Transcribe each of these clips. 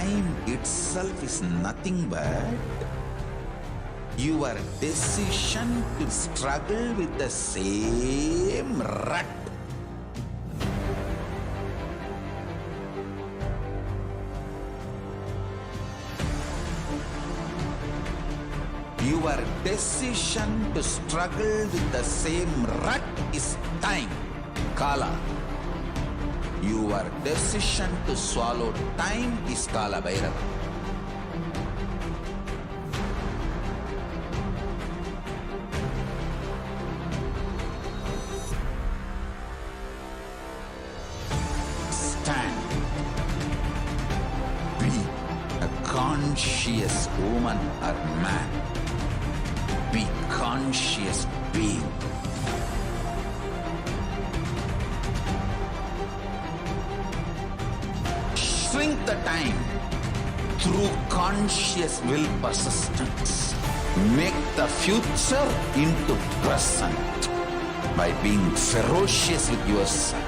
time itself is nothing but your decision to struggle with the same rut. Your decision to struggle with the same rut is time, Kala. Your decision to swallow time is Kala Bhairava. Stand. Be a conscious woman or man. Be conscious being. Shrink the time through conscious will persistence. Make the future into present by being ferocious with yourself.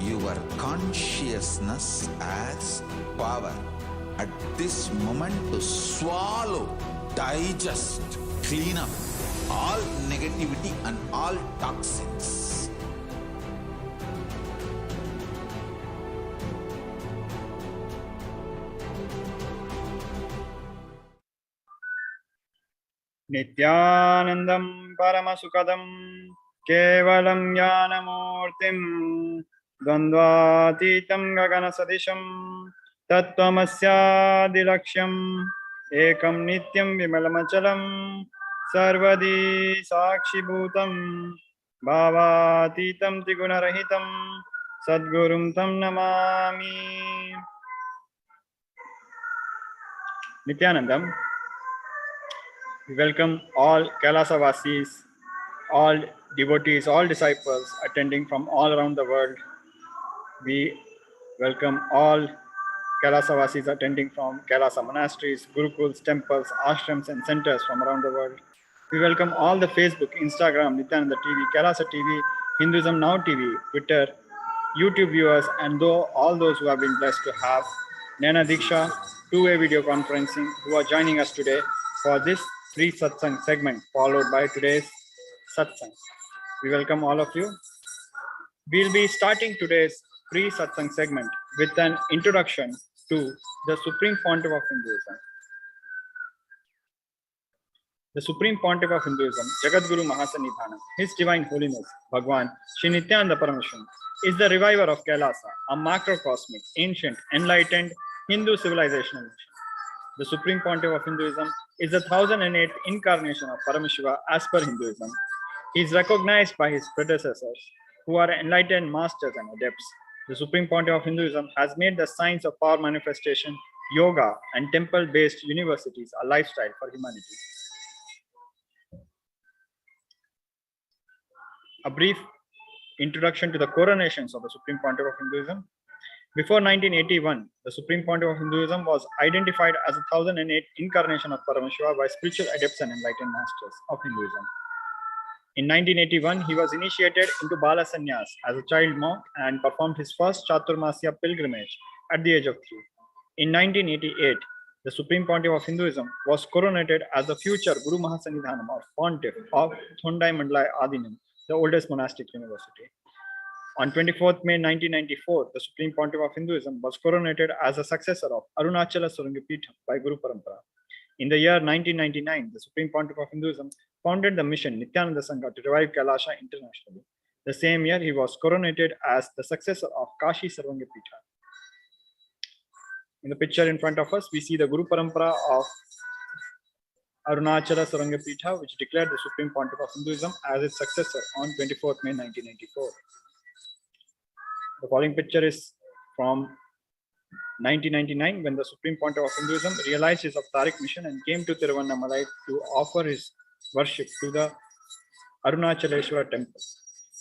Your consciousness as power at this moment to swallow, digest, clean up all negativity and all toxins. Nithyanandam Paramasukadam Kevalam Jnanamurtim Dvandvatitam Gaganasadisham Tattvamasya Dilaksham Ekam Nityam Vimalamachalam Sarvadi Sakshi Bhutam Bhavatitam Tigunarahitam Sadgurum Tam Namami. Nithyanandam. We welcome all Kailasa Vasis, all devotees, all disciples attending from all around the world. We welcome all Kailasa Vasis attending from Kailasa monasteries, gurukuls, temples, ashrams and centers from around the world. We welcome all the Facebook, Instagram, Nithyananda TV, Kailasa TV, Hinduism Now TV, Twitter, YouTube viewers, and all those who have been blessed to have Nana Diksha two-way video conferencing who are joining us today for this free satsang segment followed by today's satsang. We welcome all of you. We'll be starting today's free satsang segment with an introduction to the Supreme Pontiff of Hinduism. The Supreme Pontiff of Hinduism, Jagadguru Mahasanidhanam, His Divine Holiness, Bhagwan Shri Nithyananda Paramashivam, is the reviver of Kailasa, a macrocosmic, ancient, enlightened Hindu civilizational mission. The Supreme Pontiff of Hinduism is the 1008th incarnation of Paramashiva as per Hinduism. He is recognized by his predecessors, who are enlightened masters and adepts. The Supreme Pontiff of Hinduism has made the science of power manifestation, yoga, and temple-based universities a lifestyle for humanity. A brief introduction to the coronations of the Supreme Pontiff of Hinduism. Before 1981, the Supreme Pontiff of Hinduism was identified as a 1008th incarnation of Paramashiva by spiritual adepts and enlightened masters of Hinduism. In 1981, he was initiated into Bala Sannyas as a child monk and performed his first Chaturmasya pilgrimage at the age of 3. In 1988, the Supreme Pontiff of Hinduism was coronated as the future Guru Mahasanidhanam or Pontiff of Thondai Mandalai Adinam, the oldest monastic university. On 24th May 1994, the Supreme Pontiff of Hinduism was coronated as a successor of Arunachala Surangapitham by Guru Parampara. In the year 1999, the Supreme Pontiff of Hinduism founded the mission Nithyananda Sangha to revive KAILASA internationally. The same year, he was coronated as the successor of Kashi Sarvangapitha. In the picture in front of us, we see the Guru Parampara of Arunachala Sarvangapitha, which declared the Supreme Pontiff of Hinduism as its successor on 24th May 1994. The following picture is from 1999, when the Supreme Pontiff of Hinduism realized his avtaric mission and came to Tiruvannamalai to offer his worship to the Arunachaleshwara temple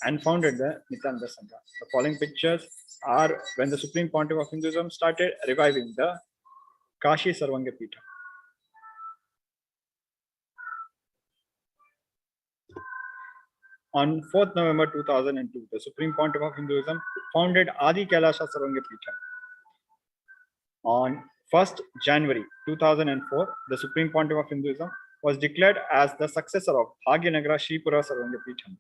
and founded the Nithyananda Sangha. The following pictures are when the Supreme Pontiff of Hinduism started reviving the Kashi Sarvangapitha. On 4th November 2002, the Supreme Pontiff of Hinduism founded Adi KAILASA Sarvangapitha. On 1st January 2004, the Supreme Pontiff of Hinduism was declared as the successor of Bhagyanagara Sripura Sarvangapitham.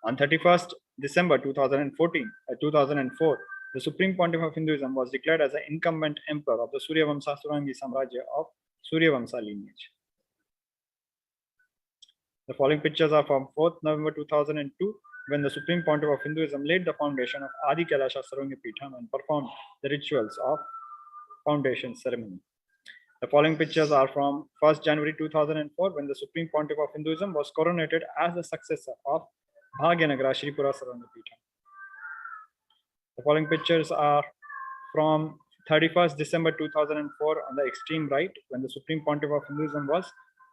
On 31st December 2004, the Supreme Pontiff of Hinduism was declared as the incumbent emperor of the Suryavamsa Surangi Samrajya of Suryavamsa lineage. The following pictures are from 4th November 2002, when the Supreme Pontiff of Hinduism laid the foundation of Adi KAILASA Sarvangapitham and performed the rituals of foundation ceremony. The following pictures are from 1st January 2004, when the Supreme Pontiff of Hinduism was coronated as the successor of Bhagyanagara Sripura Sarvangapitham. The following pictures are from 31st December 2004 on the extreme right, when the Supreme Pontiff of Hinduism was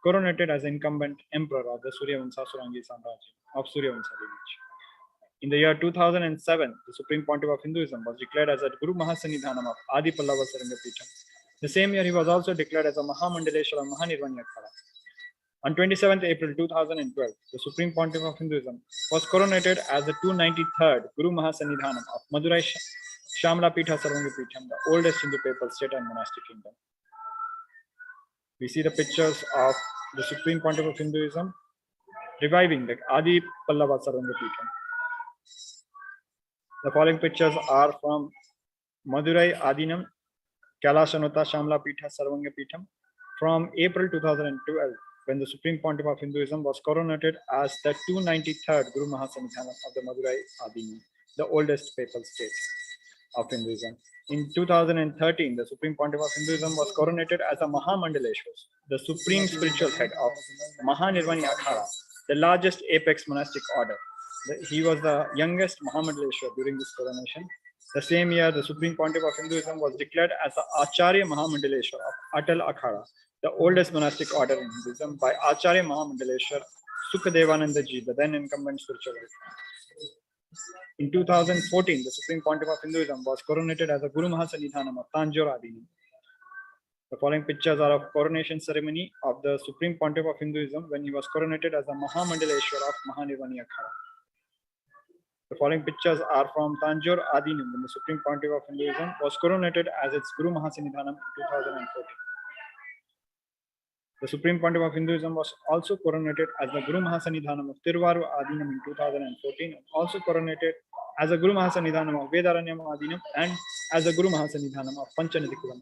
coronated as incumbent emperor of the Suryavamsa Surangi Samrajya of Suryavamsa lineage. In the year 2007, the Supreme Pontiff of Hinduism was declared as a Guru Mahasanidhanam of Adi Pallava Sarvangapitham. The same year, he was also declared as a Mahamandaleshwara Mahanirvani Akhada. On 27th April 2012, the Supreme Pontiff of Hinduism was coronated as the 293rd Guru Mahasanidhanam of Madurai Shamla Pitha Sarvangapitham, the oldest Hindu papal state and monastic kingdom. We see the pictures of the Supreme Pontiff of Hinduism reviving the Adi Pallava Sarvangapitham. The following pictures are from Madurai Adinam Kailasanutta Shamla Pitha Sarvangapitham from April 2012, when the Supreme Pontiff of Hinduism was coronated as the 293rd Guru Mahasanidhanam of the Madurai Adinam, the oldest papal state of Hinduism. In 2013, the Supreme Pontiff of Hinduism was coronated as a Mahamandaleshwar, the supreme spiritual head of Mahanirvani Akhada, the largest apex monastic order. He was the youngest Mahamandaleshwar during this coronation. The same year, the Supreme Pontiff of Hinduism was declared as the Acharya Mahamandaleshwar of Atal Akhada, the oldest monastic order in Hinduism, by Acharya Mahamandaleshwar Sukadevananda Ji, the then incumbent spiritual head. In 2014, the Supreme Pontiff of Hinduism was coronated as a Guru Mahasanidhanam of Tanjore Adinam. The following pictures are of coronation ceremony of the Supreme Pontiff of Hinduism when he was coronated as a Mahamandaleshwar of Mahanirvani Akhada. The following pictures are from Tanjore Adinam when the Supreme Pontiff of Hinduism was coronated as its Guru Mahasanidhanam in 2014. The Supreme Pontiff of Hinduism was also coronated as the Guru Mahasanidhanam of Tiruvaru Adinam in 2014, and also coronated as a Guru Mahasanidhanam of Vedaranyam Adinam and as a Guru Mahasanidhanam of Panchanidikulam.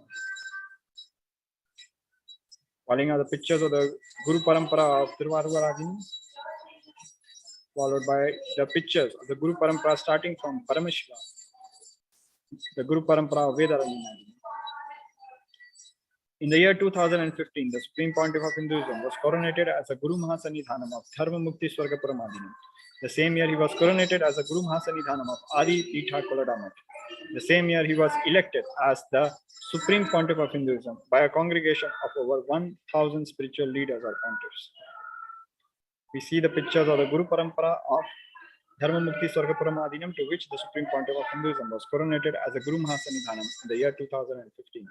Following are the pictures of the Guru Parampara of Tiruvaru Adinam, followed by the pictures of the Guru Parampara starting from Paramashivoham, the Guru Parampara of Vedaranyam Adinam. In the year 2015, the Supreme Pontiff of Hinduism was coronated as a Guru Mahasanidhanam of Dharma Mukti Swargapuram Adinam. The same year, he was coronated as a Guru Mahasanidhanam of Adi Pitha Koladamat. The same year, he was elected as the Supreme Pontiff of Hinduism by a congregation of over 1,000 spiritual leaders or pontiffs. We see the pictures of the Guru Parampara of Dharma Mukti Swargapuram Adinam, to which the Supreme Pontiff of Hinduism was coronated as a Guru Mahasanidhanam in the year 2015.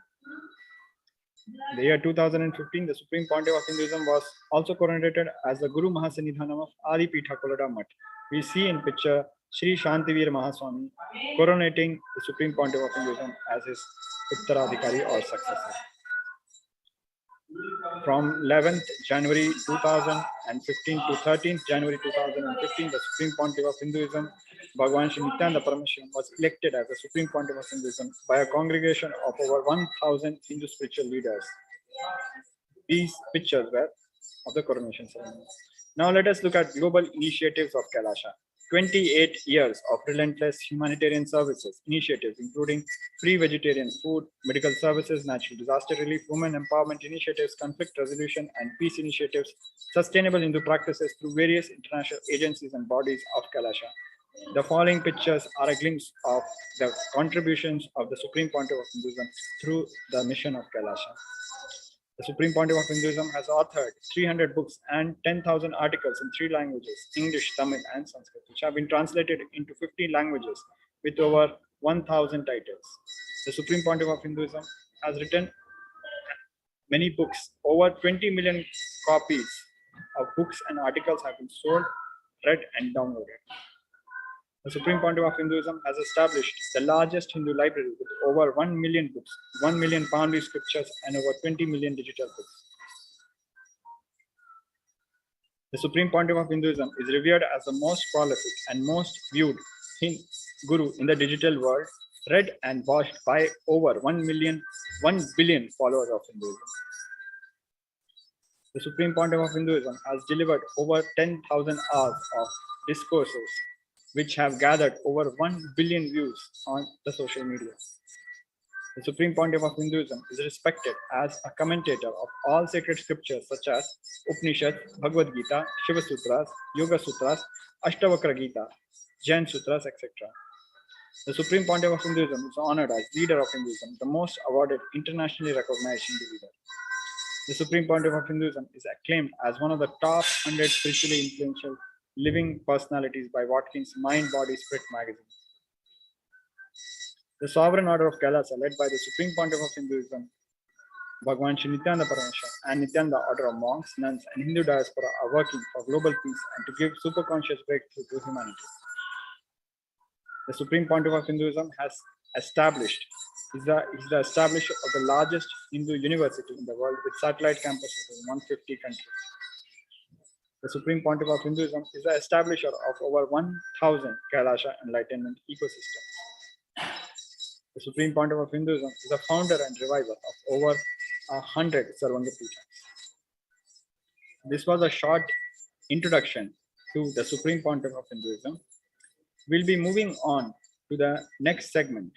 In the year 2015, the Supreme Pontiff of Hinduism was also coronated as the Guru Mahasanidhanam of Adi Pitha Kolada Mutt. We see in picture Sri Shantivir Mahaswami coronating the Supreme Pontiff of Hinduism as his Uttaradhikari or successor. From 11th January 2015 to 13th January 2015, the Supreme Pontiff of Hinduism, Bhagwan Sri Nithyananda Paramashivam, was elected as the Supreme Pontiff of Hinduism by a congregation of over 1,000 Hindu spiritual leaders. These pictures were of the coronation ceremony. Now let us look at global initiatives of KAILASA. 28 years of relentless humanitarian services initiatives, including free vegetarian food, medical services, natural disaster relief, women empowerment initiatives, conflict resolution and peace initiatives, sustainable Hindu practices through various international agencies and bodies of KAILASA. The following pictures are a glimpse of the contributions of the Supreme Pontiff of Hinduism through the mission of KAILASA. The Supreme Pontiff of Hinduism has authored 300 books and 10,000 articles in 3 languages, English, Tamil, and Sanskrit, which have been translated into 50 languages with over 1,000 titles. The Supreme Pontiff of Hinduism has written many books. Over 20 million copies of books and articles have been sold, read, and downloaded. The Supreme Pontiff of Hinduism has established the largest Hindu library with over 1 million books, 1 million Pali scriptures, and over 20 million digital books. The Supreme Pontiff of Hinduism is revered as the most prolific and most viewed Guru in the digital world, read and watched by over 1 billion followers of Hinduism. The Supreme Pontiff of Hinduism has delivered over 10,000 hours of discourses, which have gathered over 1 billion views on the social media. The Supreme Pontiff of Hinduism is respected as a commentator of all sacred scriptures such as Upanishads, Bhagavad Gita, Shiva Sutras, Yoga Sutras, Ashtavakra Gita, Jain Sutras, etc. The Supreme Pontiff of Hinduism is honored as leader of Hinduism, the most awarded internationally recognized Hindu leader. The Supreme Pontiff of Hinduism is acclaimed as one of the top 100 spiritually influential living personalities by Watkins' Mind, Body, Spirit magazine. The Sovereign Order of KAILASA, led by the Supreme Pontiff of Hinduism, Bhagwan Sri Nithyananda Paramashivam, and Nithyananda Order of Monks, Nuns, and Hindu diaspora are working for global peace and to give superconscious breakthrough to humanity. The Supreme Pontiff of Hinduism is the establisher of the largest Hindu university in the world with satellite campuses in 150 countries. The Supreme Pontiff of Hinduism is the establisher of over 1,000 KAILASA Enlightenment ecosystems. The Supreme Pontiff of Hinduism is the founder and reviver of over 100 Sarvanga Pithas. This was a short introduction to the Supreme Pontiff of Hinduism. We'll be moving on to the next segment.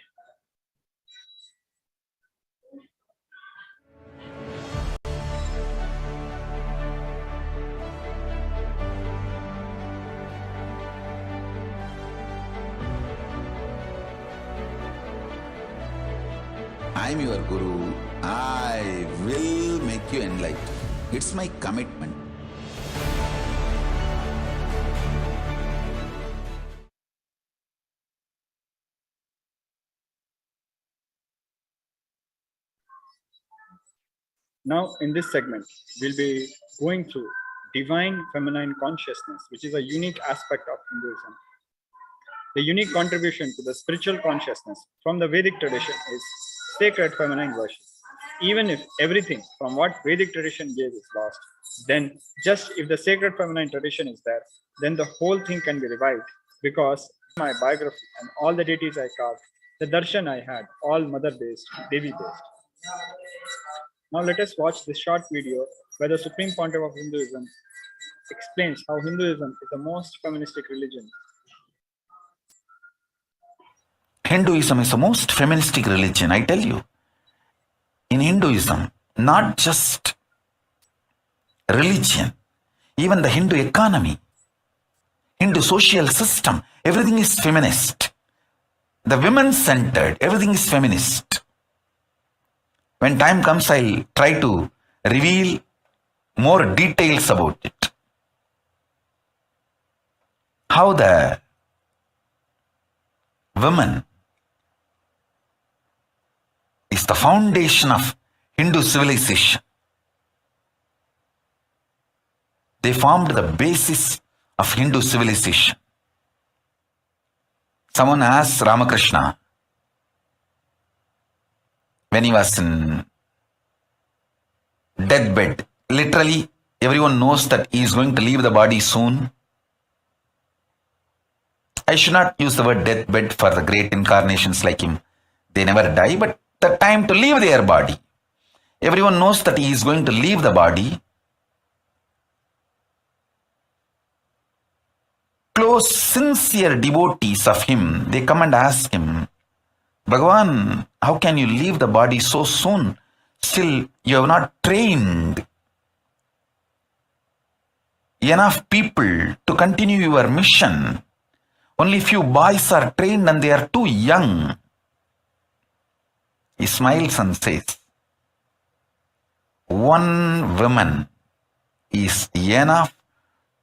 I'm your Guru. I will make you enlightened. It's my commitment. Now, in this segment, we'll be going through divine feminine consciousness, which is a unique aspect of Hinduism. The unique contribution to the spiritual consciousness from the Vedic tradition is sacred feminine worship. Even if everything from what Vedic tradition gave is lost, then just if the sacred feminine tradition is there, then the whole thing can be revived, because my biography and all the deities I carved, the darshan I had, all mother-based, Devi-based. Now let us watch this short video where the Supreme Pontiff of Hinduism explains how Hinduism is the most feministic religion. Hinduism is the most feministic religion, I tell you. In Hinduism, not just religion, even the Hindu economy, Hindu social system, everything is feminist. The women-centered, everything is feminist. When time comes, I'll try to reveal more details about it. How the woman is the foundation of Hindu civilization. They formed the basis of Hindu civilization. Someone asked Ramakrishna when he was in deathbed. Literally, everyone knows that he is going to leave the body soon. I should not use the word deathbed for the great incarnations like him. They never die, but the time to leave their body. Everyone knows that he is going to leave the body. Close, sincere devotees of him, they come and ask him, Bhagavan, how can you leave the body so soon? Still, you have not trained enough people to continue your mission. Only few boys are trained and they are too young. He smiles and says, one woman is enough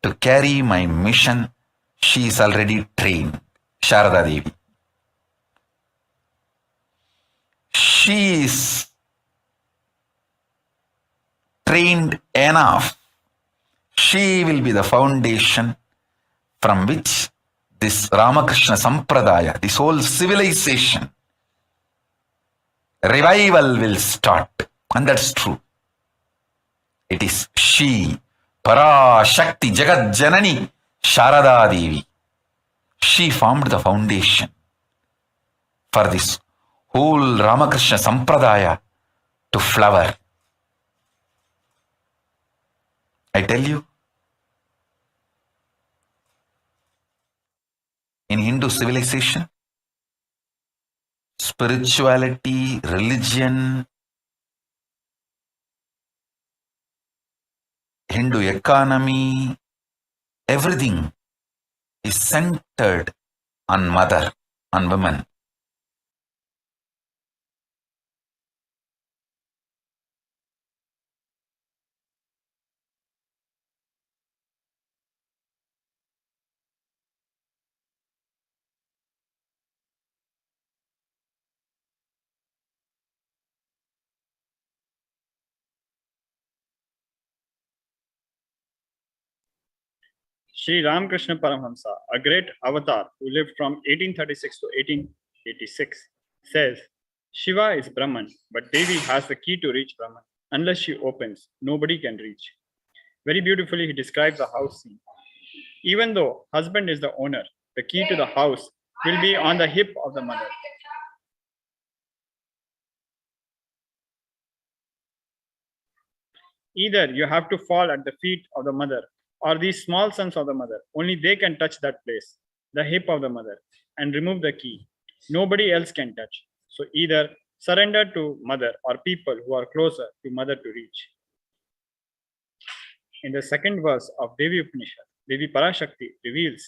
to carry my mission. She is already trained. Sharada Devi. She is trained enough. She will be the foundation from which this Ramakrishna Sampradaya, this whole civilization, revival will start. And that's true. It is she, Parashakthi, Jagat Janani, Sharada Devi. She formed the foundation for this whole Ramakrishna Sampradaya to flower. I tell you, in Hindu civilization, spirituality, religion, Hindu economy, everything is centered on mother, on women. Sri Ramakrishna Paramahamsa, a great avatar who lived from 1836 to 1886, says, Shiva is Brahman, but Devi has the key to reach Brahman. Unless she opens, nobody can reach. Very beautifully, he describes a house scene. Even though husband is the owner, the key to the house will be on the hip of the mother. Either you have to fall at the feet of the mother or these small sons of the mother. Only they can touch that place, the hip of the mother, and remove the key. Nobody else can touch. So either surrender to mother or people who are closer to mother to reach. In the second verse of Devi Upanishad, Devi Parashakthi reveals,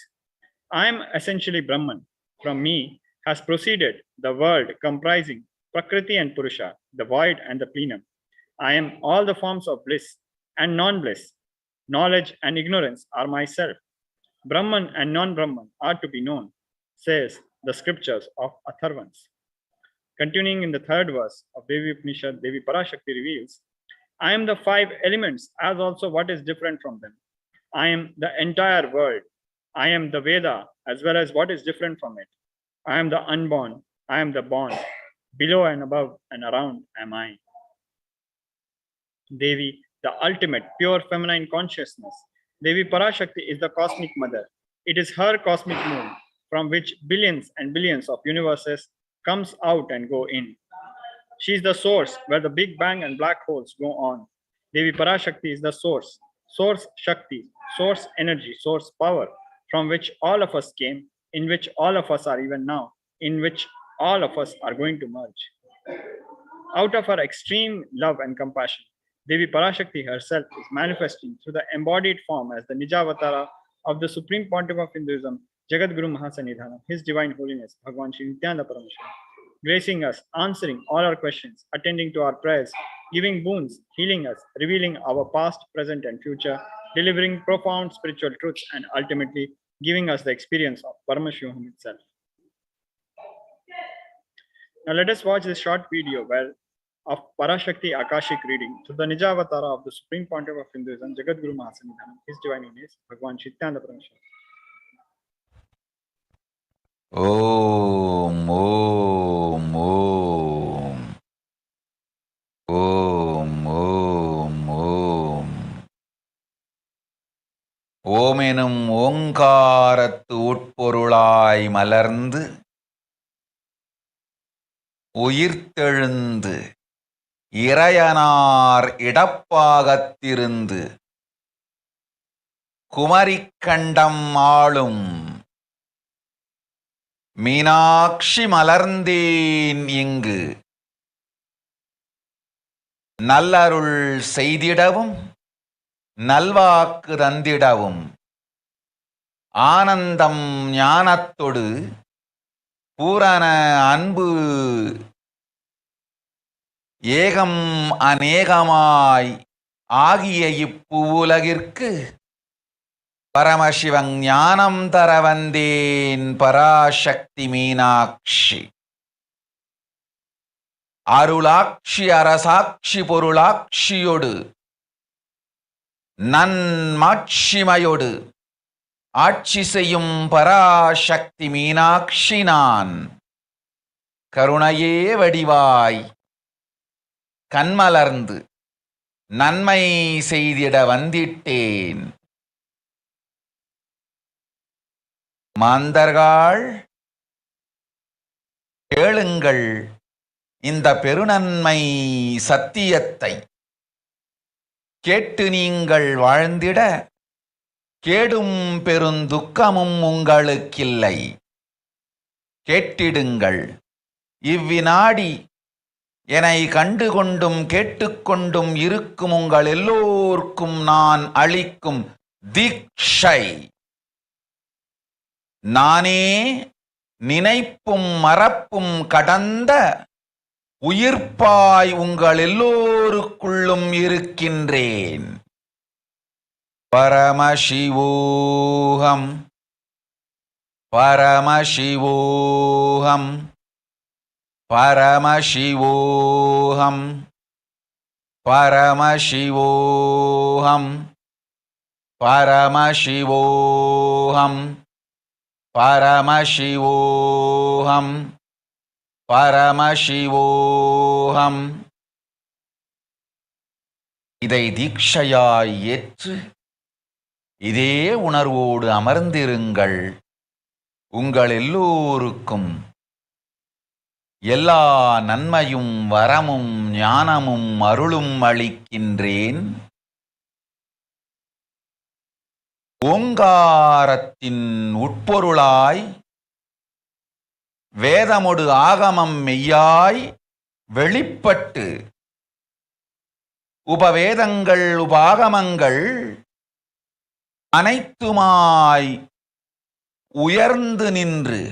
I am essentially Brahman. From me has proceeded the world comprising Prakriti and Purusha, the void and the plenum. I am all the forms of bliss and non-bliss. Knowledge and ignorance are myself. Brahman and non-Brahman are to be known, says the scriptures of Atharvans. Continuing in the third verse of Devi Upanishad, Devi Parashakti reveals, I am the five elements as also what is different from them. I am the entire world. I am the Veda as well as what is different from it. I am the unborn. I am the born. Below and above and around am I. Devi, the ultimate pure feminine consciousness. Devi Parashakti is the cosmic mother. It is her cosmic moon from which billions and billions of universes comes out and go in. She is the source where the Big Bang and black holes go on. Devi Parashakti is the source, source Shakti, source energy, source power, from which all of us came, in which all of us are even now, in which all of us are going to merge. Out of her extreme love and compassion, Devi Parashakti herself is manifesting through the embodied form as the Nijavatara of the Supreme Pontiff of Hinduism, Jagadguru Mahasanidhanam, His Divine Holiness, Bhagavan Shri Nithyananda Paramashivam, gracing us, answering all our questions, attending to our prayers, giving boons, healing us, revealing our past, present, and future, delivering profound spiritual truths, and ultimately giving us the experience of Paramashivoham itself. Now let us watch this short video where of Parashakthi Akashic reading to the Nijavatara of the Supreme Pontiff of Hinduism, Jagadguru Mahasanidhanam. His divine name is Bhagwan Nithyananda Paramashivam. Om, Om, Om. Om, Om, Om. ஓம் எனும் ஓங்காரத்து உட்பொருளாய் மலர்ந்து உயிர்த்தெழுந்து இறையனார் இடப்பாகத்திருந்து குமரிக்கண்டம் ஆளும் மீனாட்சி மலர்ந்தேன் இங்கு நல்லருள் செய்திடவும் நல்வாக்கு தந்திடவும் ஆனந்தம் ஞானத்தொடு பூரண அன்பு ஏகம் அநேகமாய் ஆகிய இப்புவுலகிற்கு பரமசிவன் ஞானம் தர வந்தேன் பராசக்தி மீனாட்சி. அருளாட்சி அரசாட்சி பொருளாட்சியொடு நன்மாட்சிமையொடு ஆட்சி செய்யும் பராசக்தி மீனாட்சி நான். கருணையே வடிவாய் கண்மலர்ந்து நன்மை செய்திட வந்திட்டேன். மாந்தர்கள் கேளுங்கள் இந்த பெருநன்மை சத்தியத்தை. கேட்டு நீங்கள் வாழ்ந்திட கேடும் பெருந்துக்கமும் உங்களுக்கில்லை. கேட்டிடுங்கள் இவ்வினாடி என்னை கண்டுகொண்டும் கேட்டுக்கொண்டும் இருக்கும் உங்கள் எல்லோர்க்கும் நான் அளிக்கும் தீட்சை. நானே நினைப்பும் மறப்பும் கடந்த உயிர்ப்பாய் உங்கள் எல்லோருக்குள்ளும் இருக்கின்றேன். பரமசிவோஹம் பரமசிவோஹம் பரமசிவோஹம் பரமசிவோஹம் பரமசிவோஹம் பரமசிவோஹம் பரமசிவோஹம். இதை தீட்சையாய் ஏற்று இதே உணர்வோடு அமர்ந்திருங்கள். உங்கள் எல்லோருக்கும் எல்லா நன்மையும் வரமும் ஞானமும் அருளும் அளிக்கின்றேன். ஓங்காரத்தின் உட்பொருளாய் வேதமொடு ஆகமம் மெய்யாய் வெளிப்பட்டு உபவேதங்கள் உபாகமங்கள் அனைத்துமாய் உயர்ந்து நின்று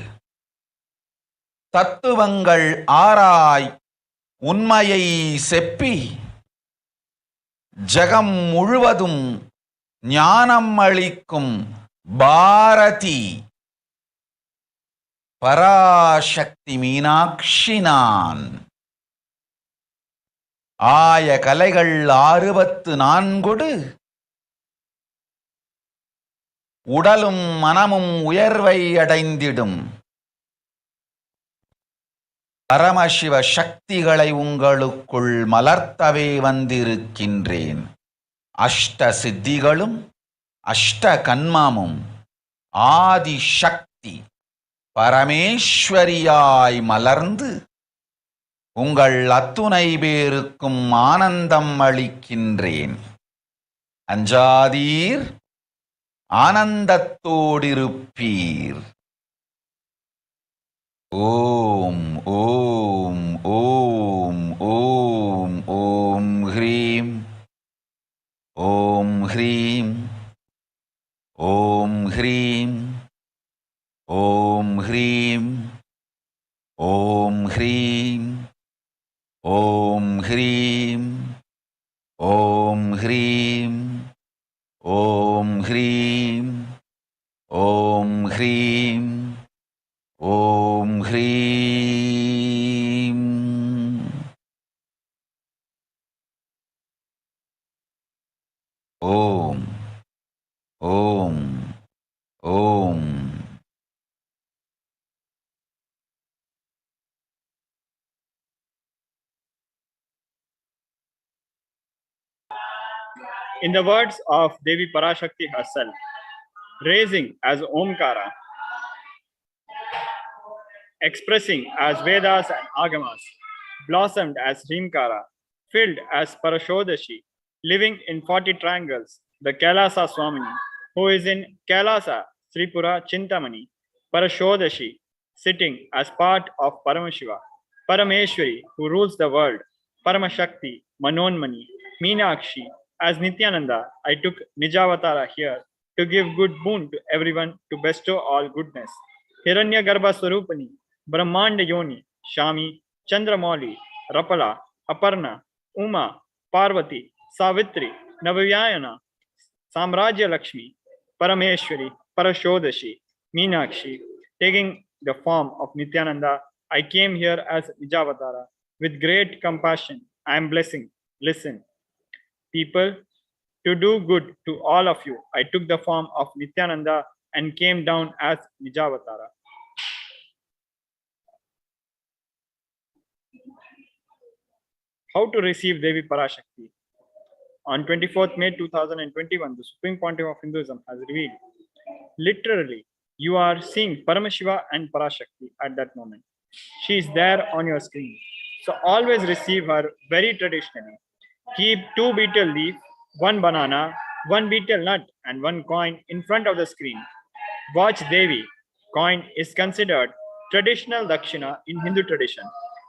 தத்துவங்கள் ஆராய் உண்மையை செப்பி ஜகம் முழுவதும் ஞானம் அளிக்கும் பாரதி பராசக்தி மீனாட்சி நான். ஆய கலைகள் 64 உடலும் மனமும் உயர்வை அடைந்திடும். பரமசிவ சக்திகளை உங்களுக்குள் மலர்த்தவே வந்திருக்கின்றேன். அஷ்ட சித்திகளும் அஷ்ட கன்மமும் ஆதி சக்தி பரமேஸ்வரியாய் மலர்ந்து உங்கள் அத்துணை பேருக்கும் ஆனந்தம் அளிக்கின்றேன். அஞ்சாதீர், ஆனந்தத்தோடிருப்பீர். ஓம் ஓம் ஓம் ஓம் ஓம் ஹ்ரீம் ஓம் ஹ்ரீம் ஓம் ஹ்ரீம் ஓம் ஹ்ரீம் ஓம் ஹ்ரீம் ஓம் ஹ்ரீம் ஓம் ஹ்ரீம் ஓம் ஹ்ரீம் ஓம் ஹ்ரீம் ஓம் ஹ்ரீம். Om. Om. Om. In the words of Devi Parashakthi herself, raising as Omkara, expressing as Vedas and Agamas, blossomed as Hrimkara, filled as Parashodashi, living in 40 triangles, the Kailasa Swamini, who is in Kailasa, Sripura Chintamani, Parashodashi, sitting as part of Paramashiva, Parameshwari, who rules the world, Paramashakthi, Manonmani, Meenakshi, as Nithyananda, I took Nijavatara here to give good boon to everyone, to bestow all goodness. Hiranya Garbha Swarupani, Brahmanda Yoni, Shami, Chandramauli, Rapala, Aparna, Uma, Parvati, Savitri, Navavyayana, Samrajya Lakshmi, Parameshwari, Parashodashi, Meenakshi, taking the form of Nithyananda, I came here as Nijavatara. With great compassion, I am blessing. Listen. People, to do good to all of you, I took the form of Nithyananda and came down as Nijavatara. How to receive Devi Parashakti? On 24th May 2021, the Supreme Pontiff of Hinduism has revealed, literally, you are seeing Paramashiva and Parashakti at that moment. She is there on your screen. So always receive her very traditionally. Keep 2 betel leaf, 1 banana, 1 betel nut and 1 coin in front of the screen. Watch Devi. Coin is considered traditional Dakshina in Hindu tradition.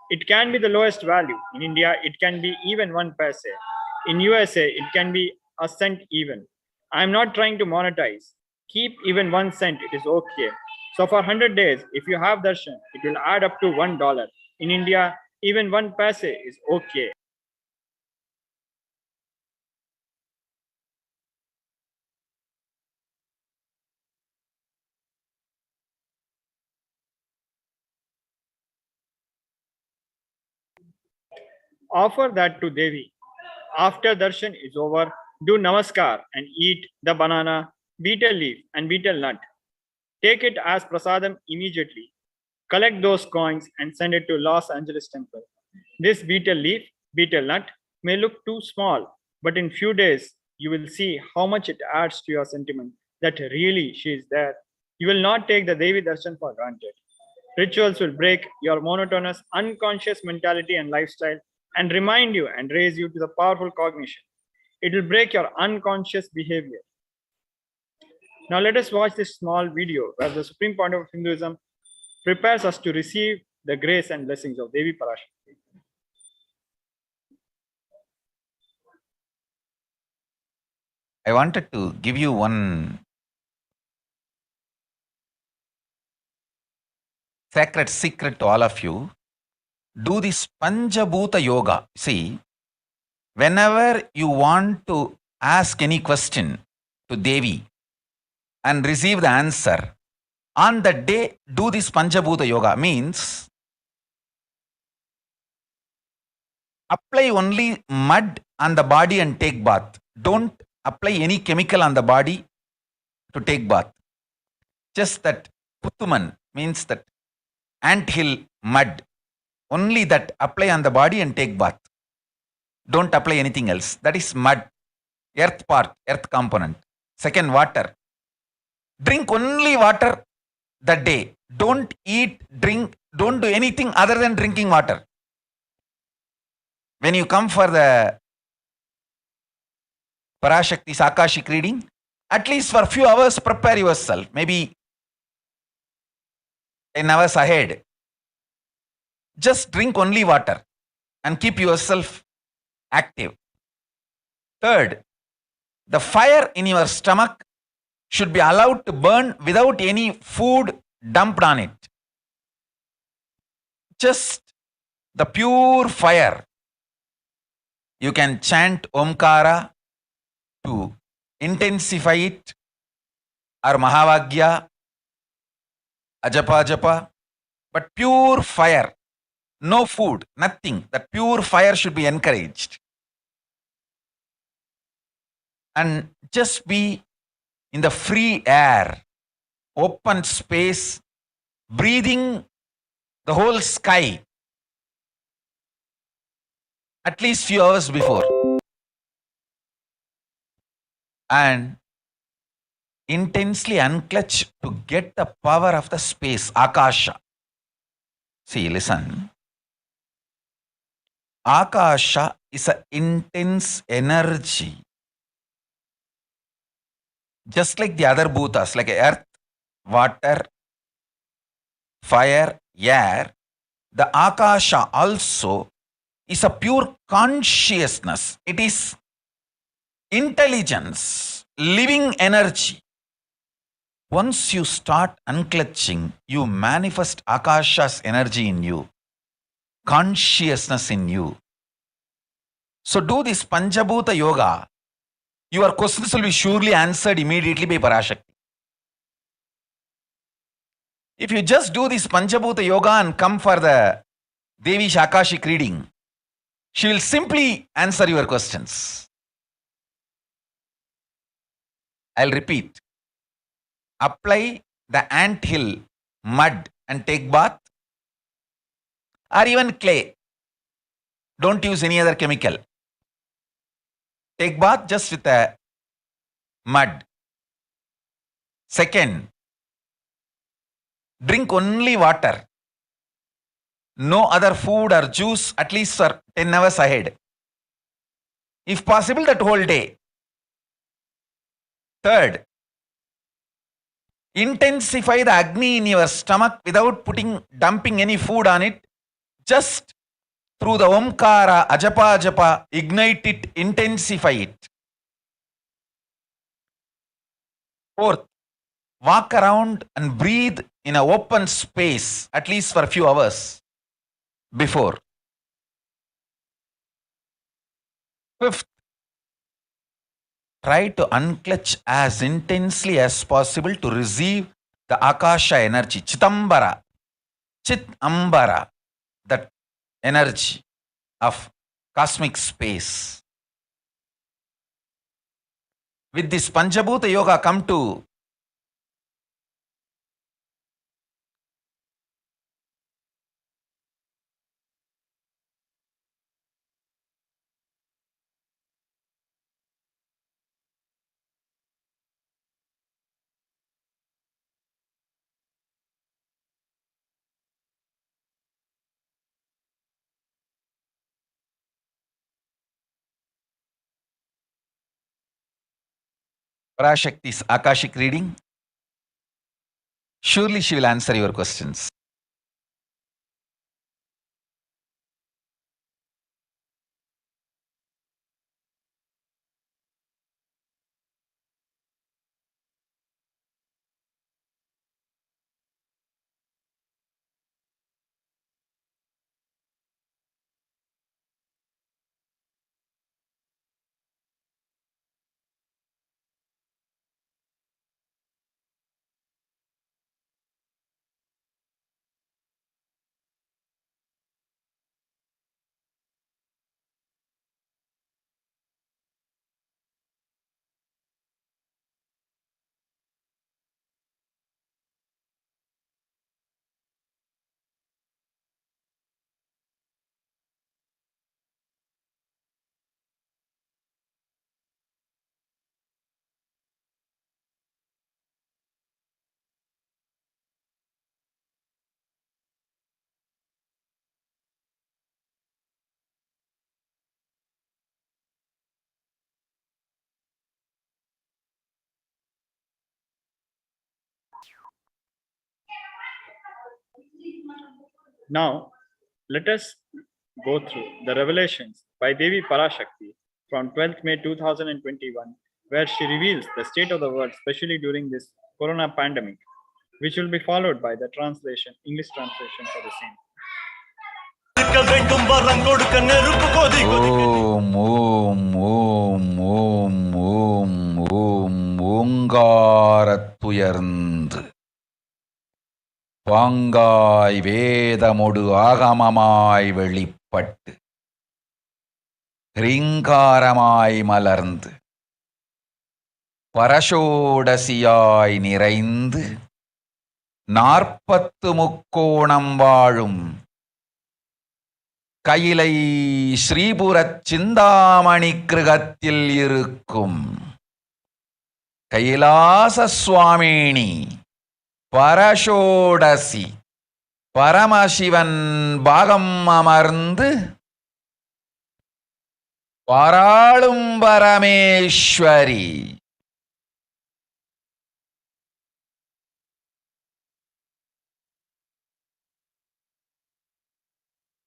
It can be the lowest value. In India, it can be even 1 paise. In USA, it can be a cent even. I am not trying to monetize. Keep even 1 cent, it is okay. So for 100 days, if you have darshan, it will add up to $1. In India, even 1 paise is okay. Offer that to Devi. After darshan is over, do namaskar and eat the banana, betel leaf and betel nut. Take it as prasadam immediately. Collect those coins and send it to Los Angeles temple. This betel leaf, betel nut may look too small, but in few days you will see how much it adds to your sentiment that really she is there. You will not take the Devi darshan for granted. Rituals will break your monotonous, unconscious mentality and lifestyle and remind you and raise you to the powerful cognition. It will break your unconscious behavior. Now let us watch this small video where the Supreme Pontiff of Hinduism prepares us to receive the grace and blessings of Devi Parashakti. I wanted to give you one sacred secret to all of you. Do this Panchabhuta Yoga. See, whenever you want to ask any question to Devi and receive the answer, on that day, do this Panchabhuta Yoga. Means, apply only mud on the body and take bath. Don't apply any chemical on the body to take bath. Just that Puttuman means that anthill mud. Only that apply on the body and take bath. Don't apply anything else. That is mud. Earth part, earth component. Second, water. Drink only water that day. Don't eat, drink, don't do anything other than drinking water. When you come for the Parashakti's Akashic reading, at least for a few hours prepare yourself. Maybe 10 hours ahead. Just drink only water and keep yourself active. Third, the fire in your stomach should be allowed to burn without any food dumped on it. Just the pure fire. You can chant Omkara to intensify it, or Mahavagya, Ajapa, but pure fire. No food, nothing. That pure fire should be encouraged. and just be in the free air, open space, breathing the whole sky at least few hours before, and intensely unclutch to get the power of the space, Akasha. See, listen. Akasha is an intense energy, just like the other bhutas, like earth, water, fire, air. The Akasha also is a pure consciousness. It is intelligence, living energy. Once you start unclutching, you manifest Akasha's energy in you, consciousness in you. So do this Panchabhuta Yoga. Your questions will be surely answered immediately by Parashakthi. If you just do this Panchabhuta Yoga and come for the Devi's Akashic reading, she will simply answer your questions. I'll repeat. Apply the anthill mud and take bath, or even clay. Don't use any other chemical. Take bath just with a mud. Second, drink only water. No other food or juice at least for 10 hours ahead. If possible, that whole day. Third, intensify the Agni in your stomach without dumping any food on it. Just through the Omkara, Ajapa, Ajapa, ignite it, intensify it. Fourth, walk around and breathe in an open space at least for a few hours before. Fifth, try to unclutch as intensely as possible to receive the Akasha energy, Chitambara, Chitambara, that energy of cosmic space. With this Panchabhuta Yoga, come to Parashakti's Akashic reading. Surely she will answer your questions. Now, let us go through the revelations by Devi Parashakthi from 12th May 2021, where she reveals the state of the world, especially during this corona pandemic, which will be followed by the translation, English translation for the same. Om, Om, Om, Om, Om, Om, Omgaratuyarnd. பாங்காய் வேதமொடு ஆகமமாய் வெளிப்பட்டு ரீங்காரமாய் மலர்ந்து பரஷோடசியாய் நிறைந்து 40 முக்கோணம் வாழும் கையிலை ஸ்ரீபுரச் சிந்தாமணி கிருகத்தில் இருக்கும் கைலாச சுவாமினி பரஷோடசி பரமசிவன் பாகம் அமர்ந்து பாராளும் பரமேஸ்வரி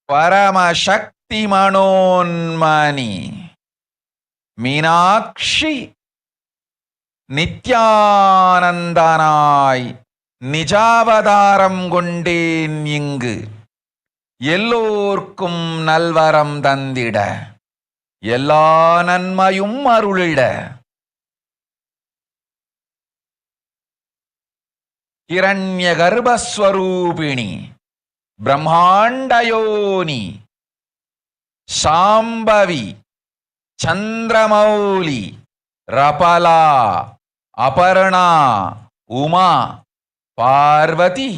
பரமசக்தி மனோன்மணி மீனாட்சி நித்யானந்தனாய் நிஜாவதாரம் கொண்டேன் இங்கு எல்லோர்க்கும் நல்வரம் தந்திட எல்லா நன்மையும் அருளிட. ஹிரண்ய கர்ப்பஸ்வரூபிணி பிரம்மாண்டயோனி சாம்பவி சந்திரமௌலி ரபலா அபர்ணா உமா பார்வதி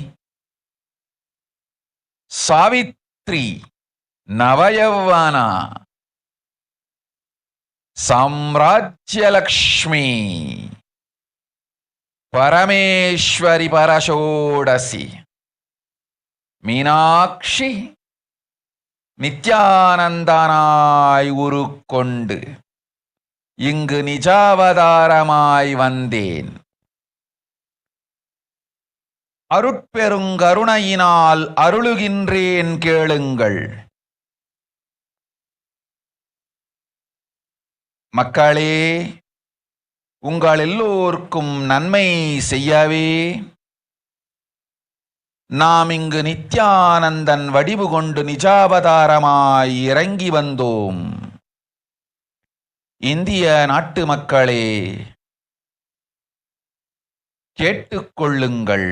சாவித்ரி நவயௌவனா சாம்ராஜ்யலக்ஷ்மி பரமேஸ்வரி பரஷோடசி மீனாட்சி நித்யானந்தனாய் உருக்கொண்டு இங்கு நிஜாவதாரமாய் வந்தேன். அருட்பெருங்கருணையினால் அருளுகின்றேன் கேளுங்கள். மக்களே, உங்கள் எல்லோருக்கும் நன்மை செய்யவே நாம் இங்கு நித்யானந்தன் வடிவு கொண்டு நிஜாவதாரமாய் இறங்கி வந்தோம். இந்திய நாட்டு மக்களே, கேட்டுக்கொள்ளுங்கள்,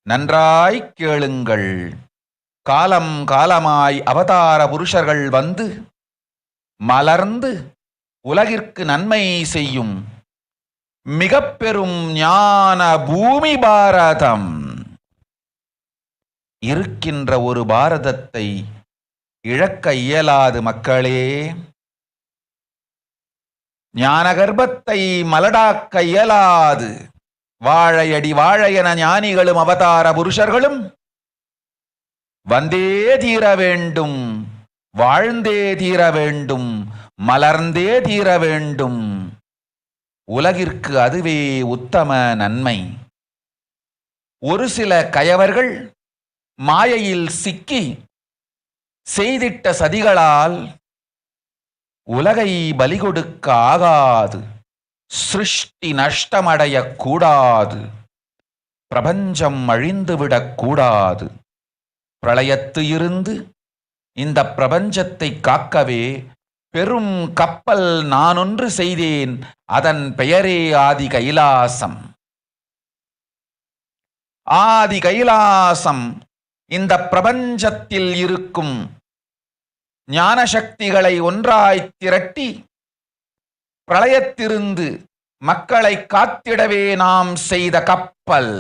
நன்றாய் கேளுங்கள். காலம் காலமாய் அவதார புருஷர்கள் வந்து மலர்ந்து உலகிற்கு நன்மை செய்யும் மிக பெரும் ஞான பூமி பாரதம். இருக்கின்ற ஒரு பாரதத்தை இழக்க இயலாது மக்களே. ஞான கர்ப்பத்தை மலடாக்க இயலாது. வாழையடி வாழையென ஞானிகளும் அவதார புருஷர்களும் வந்தே தீர வேண்டும், வாழ்ந்தே தீர வேண்டும், மலர்ந்தே தீர வேண்டும். உலகிற்கு அதுவே உத்தம நன்மை. ஒரு சில கயவர்கள் மாயையில் சிக்கி செய்திட்ட சதிகளால் உலகை பலி கொடுக்க ஆகாது. சிருஷ்டி நஷ்டமடைய கூடாது. பிரபஞ்சம் அழிந்துவிடக் கூடாது. பிரளயத்து இருந்து இந்த பிரபஞ்சத்தை காக்கவே பெரும் கப்பல் நானொன்று செய்தேன். அதன் பெயரே ஆதி கைலாசம். ஆதி கைலாசம் இந்த பிரபஞ்சத்தில் இருக்கும் ஞான சக்திகளை ஒன்றாய் திரட்டி பிரளயத்திலிருந்து மக்களை காத்திடவே நாம் செய்த கப்பல்.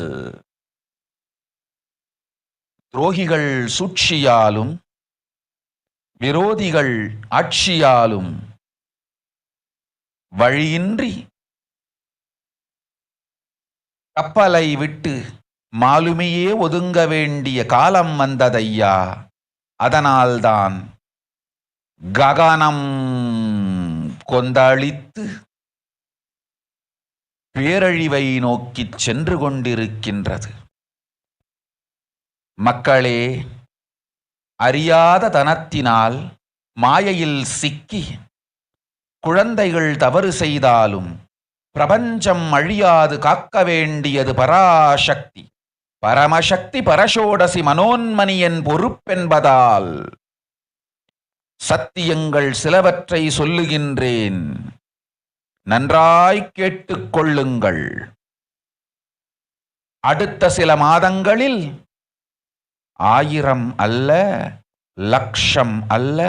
துரோகிகள் சூழ்ச்சியாலும் விரோதிகள் ஆட்சியாலும் வழியின்றி கப்பலை விட்டு மாலுமியே ஒதுங்க வேண்டிய காலம் வந்ததையா. அதனால்தான் ககனம் கொந்தளித்து பேரழிவை நோக்கி சென்று கொண்டிருக்கின்றது. மக்களே, அறியாத தனத்தினால் மாயையில் சிக்கி குழந்தைகள் தவறு செய்தாலும் பிரபஞ்சம் அழியாது காக்க வேண்டியது பராசக்தி. பரமசக்தி பரஷோடசி மனோன்மணியின் பொறுப்பென்பதால் சத்தியங்கள் சிலவற்றை சொல்லுகின்றேன், நன்றாய் கேட்டுக்கொள்ளுங்கள். அடுத்த சில மாதங்களில் 1000 அல்ல, லட்சம் அல்ல,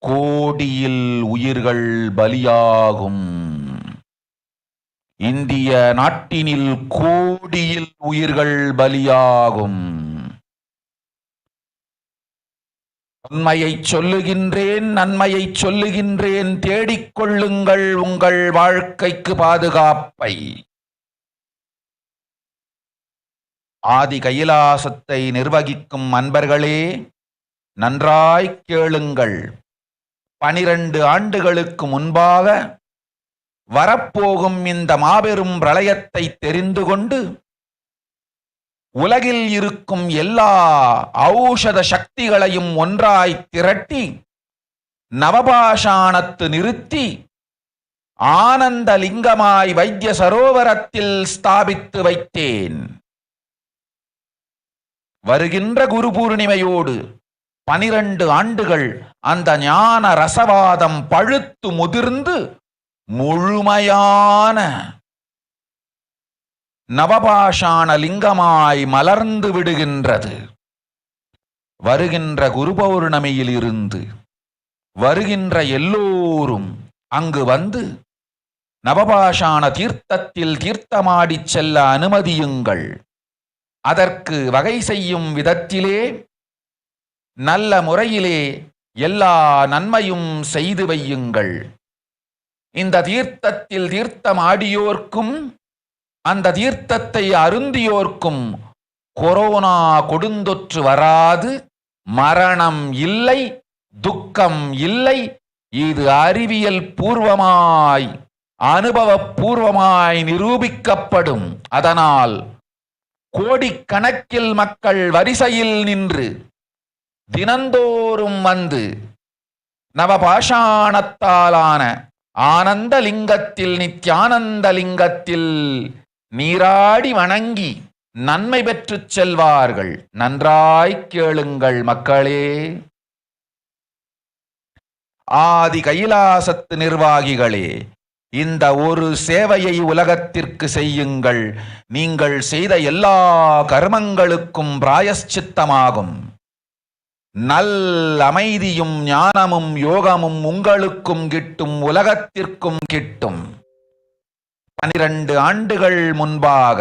கோடியில் உயிர்கள் பலியாகும். இந்திய நாட்டினில் கோடியில் உயிர்கள் பலியாகும். உண்மையை சொல்லுகின்றேன், நன்மையை சொல்லுகின்றேன், தேடிக்கொள்ளுங்கள் உங்கள் வாழ்க்கைக்கு பாதுகாப்பை. ஆதி கைலாசத்தை நிர்வகிக்கும் அன்பர்களே, நன்றாய் கேளுங்கள். 12 ஆண்டுகளுக்கு முன்பாக வரப்போகும் இந்த மாபெரும் பிரளயத்தை தெரிந்து கொண்டு உலகில் இருக்கும் எல்லா ஔஷத சக்திகளையும் ஒன்றாய் திரட்டி நவபாஷாணத்து நிறுத்தி ஆனந்த லிங்கமாய் வைத்திய சரோவரத்தில் ஸ்தாபித்து வைத்தேன். வருகின்ற குரு பூர்ணிமையோடு 12 ஆண்டுகள் அந்த ஞான ரசவாதம் பழுத்து முதிர்ந்து முழுமையான நவபாஷாண லிங்கமாய் மலர்ந்து விடுகின்றது. வருகின்ற குரு பௌர்ணமியில் இருந்து வருகின்ற எல்லோரும் அங்கு வந்து நவபாஷாண தீர்த்தத்தில் தீர்த்தமாடிச் செல்ல அனுமதியுங்கள். அதற்கு வகை செய்யும் விதத்திலே நல்ல முறையிலே எல்லா நன்மையும் செய்து வையுங்கள். இந்த தீர்த்தத்தில் தீர்த்தமாடியோர்க்கும் அந்த தீர்த்தத்தை அருந்தியோர்க்கும் கொரோனா கொடுந்தொற்று வராது, மரணம் இல்லை, துக்கம் இல்லை. இது அறிவியல் பூர்வமாய் அனுபவபூர்வமாய் நிரூபிக்கப்படும். அதனால் கோடிக்கணக்கில் மக்கள் வரிசையில் நின்று தினந்தோறும் வந்து நவபாஷாணத்தாலான ஆனந்த லிங்கத்தில், நித்யானந்த லிங்கத்தில் நீராடி வணங்கி நன்மை பெற்றுச் செல்வார்கள். நன்றாய் கேளுங்கள் மக்களே. ஆதி கைலாசத்து நிர்வாகிகளே, இந்த ஒரு சேவையை உலகத்திற்கு செய்யுங்கள். நீங்கள் செய்த எல்லா கர்மங்களுக்கும் பிராயஷ்சித்தமாகும். நல் அமைதியும் ஞானமும் யோகமும் உங்களுக்கும் கிட்டும், உலகத்திற்கும் கிட்டும். 12 ஆண்டுகள் முன்பாக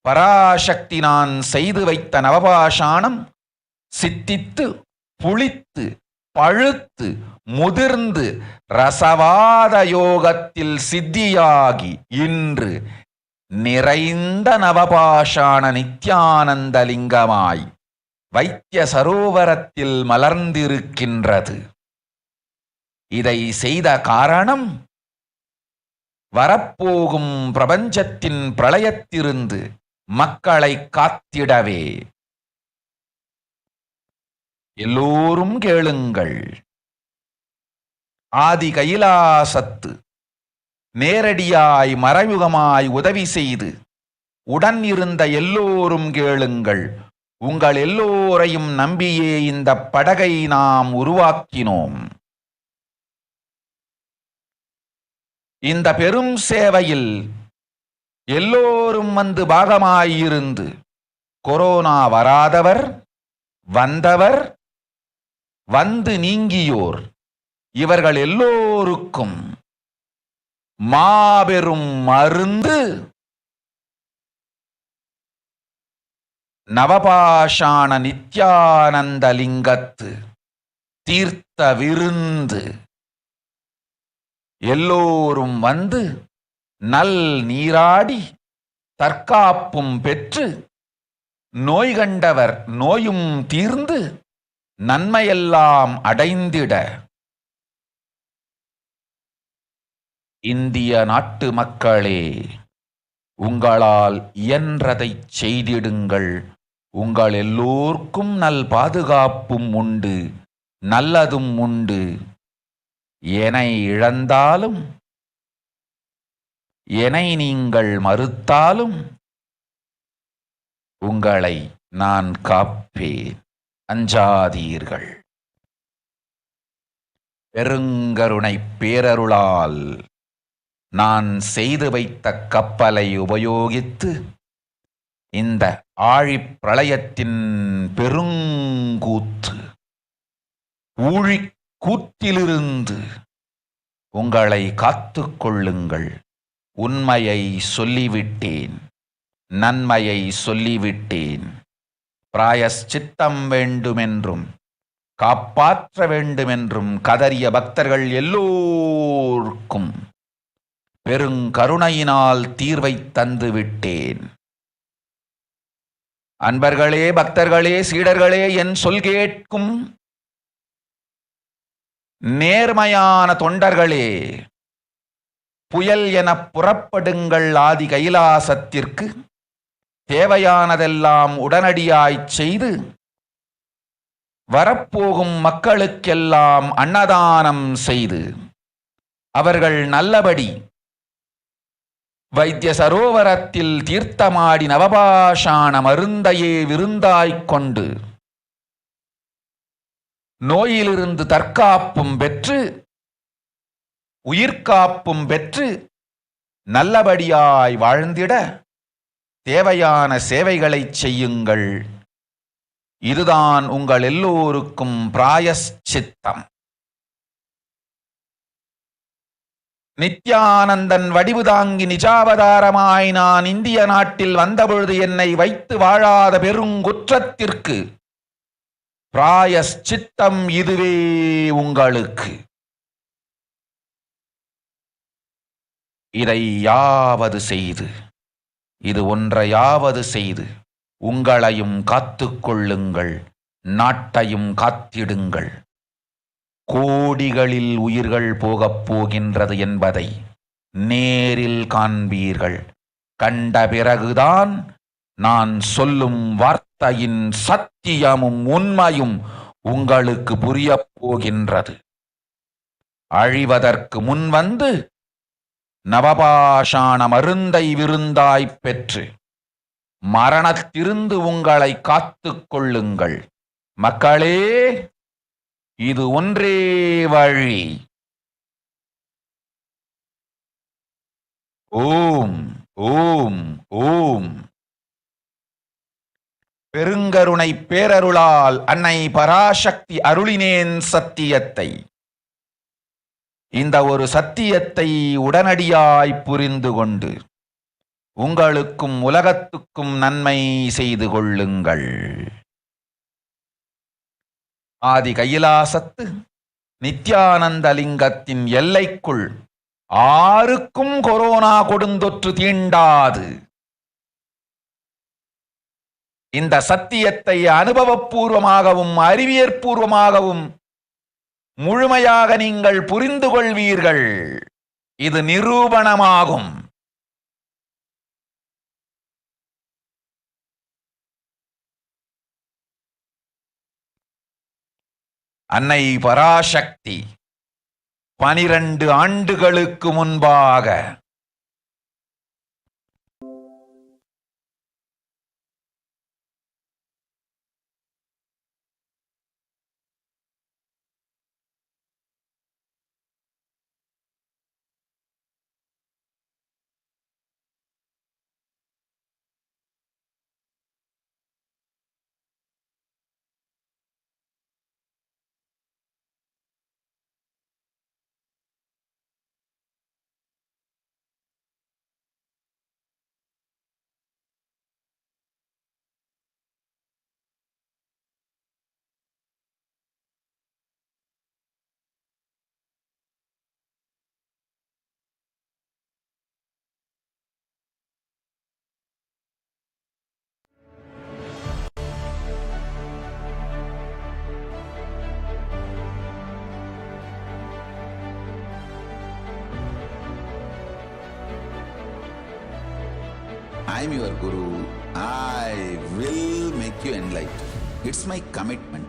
பராசக்தி நான் செய்து வைத்த நவபாஷாணம் சித்தித்து புளித்து பழுத்து முதிர்ந்து ரசவாத யோகத்தில் சித்தியாகி இன்று நிறைந்த நவபாஷாண நித்யானந்த லிங்கமாய் வைத்திய சரோவரத்தில் மலர்ந்திருக்கின்றது. இதை செய்த காரணம் வரப்போகும் பிரபஞ்சத்தின் பிரளயத்திலிருந்து மக்களை காத்திடவே. எல்லோரும் கேளுங்கள். ஆதி கைலாசத்து நேரடியாய் மறைமுகமாய் உதவி செய்து உடன் இருந்த எல்லோரும் கேளுங்கள். உங்கள் எல்லோரையும் நம்பியே இந்த படகை நாம் உருவாக்கினோம். இந்த பெரும் சேவையில் எல்லோரும் வந்து பாகமாயிருந்து கொரோனா வராதவர், வந்தவர், வந்து நீங்கியோர், இவர்கள் எல்லோருக்கும் மாபெரும் மருந்து நவபாஷாண நித்யானந்த லிங்கத்து தீர்த்த விருந்து. எல்லோரும் வந்து நல் நீராடி தற்காப்பும் பெற்று நோய் கண்டவர் நோயும் தீர்ந்து நன்மையெல்லாம் அடைந்திட இந்திய நாட்டு மக்களே, உங்களால் இயன்றதை செய்திடுங்கள். உங்கள் எல்லோர்க்கும் நல் பாதுகாப்பும் உண்டு, நல்லதும் உண்டு. என்னை இழந்தாலும், என்னை நீங்கள் மறுத்தாலும் உங்களை நான் காப்பேன். அஞ்சாதீர்கள். பெருங்கருணை பேரருளால் நான் செய்து வைத்த கப்பலை உபயோகித்து இந்த ஆழிப் பிரளயத்தின் பெருங்கூத்து ஊழிக்கூத்திலிருந்து உங்களை காத்துக் கொள்ளுங்கள். உண்மையை சொல்லிவிட்டேன், நன்மையை சொல்லிவிட்டேன். பிராயஷ்சித்தம் வேண்டுமென்றும் காப்பாற்ற வேண்டுமென்றும் கதறிய பக்தர்கள் எல்லோருக்கும் பெருங்கருணையினால் தீர்வை தந்து விட்டேன். அன்பர்களே, பக்தர்களே, சீடர்களே, என் சொல் கேட்கும் நேர்மையான தொண்டர்களே, புயல் என புறப்படுங்கள் ஆதி கைலாசத்திற்கு. தேவையானதெல்லாம் உடனடியாய்ச் செய்து வரப்போகும் மக்களுக்கெல்லாம் அன்னதானம் செய்து அவர்கள் நல்லபடி வைத்திய சரோவரத்தில் தீர்த்தமாடி நவபாஷாண மருந்தையே விருந்தாய்க் கொண்டு நோயிலிருந்து தற்காப்பும் பெற்று உயிர்காப்பும் பெற்று நல்லபடியாய் வாழ்ந்திட தேவையான சேவைகளை செய்யுங்கள். இதுதான் உங்கள் எல்லோருக்கும் பிராயஷ்சித்தம். நித்யானந்தன் வடிவு தாங்கி நிஜாவதாரமாய் நான் இந்திய நாட்டில் வந்தபொழுது என்னை வைத்து வாழாத பெருங்குற்றத்திற்கு பிராயஷ்சித்தம் இதுவே உங்களுக்கு. இதை யாவது செய்து, இது ஒன்றையாவது செய்து உங்களையும் காத்துக்கொள்ளுங்கள், நாட்டையும் காத்திடுங்கள். கோடிகளில் உயிர்கள் போகப் போகின்றது என்பதை நேரில் காண்பீர்கள். கண்ட பிறகுதான் நான் சொல்லும் வார்த்தையின் சத்தியமும் உண்மையும் உங்களுக்கு புரியப் போகின்றது. அழிவதற்கு முன் வந்து நவபாஷாண மருந்தை விருந்தாய்ப் பெற்று மரணத்திலிருந்து உங்களை காத்துக் கொள்ளுங்கள். மக்களே, இது ஒன்றே வழி. ஓம் ஓம் ஓம். பெருங்கருணை பேரருளால் அன்னை பராசக்தி அருளினேன் சத்தியத்தை. இந்த ஒரு சத்தியத்தை உடனடியாய் புரிந்து கொண்டு உங்களுக்கும் உலகத்துக்கும் நன்மை செய்து கொள்ளுங்கள். ஆதி கைலாசத்து நித்யானந்த லிங்கத்தின் எல்லைக்குள் ஆருக்கும் கொரோனா கொடுந்தொற்று தீண்டாது. இந்த சத்தியத்தை அனுபவபூர்வமாகவும் அறிவியற்பூர்வமாகவும் முழுமையாக நீங்கள் புரிந்து கொள்வீர்கள். இது நிரூபணமாகும். அன்னை பராசக்தி 12 ஆண்டுகளுக்கு முன்பாக I'm your Guru. I will make you enlightened. It's my commitment.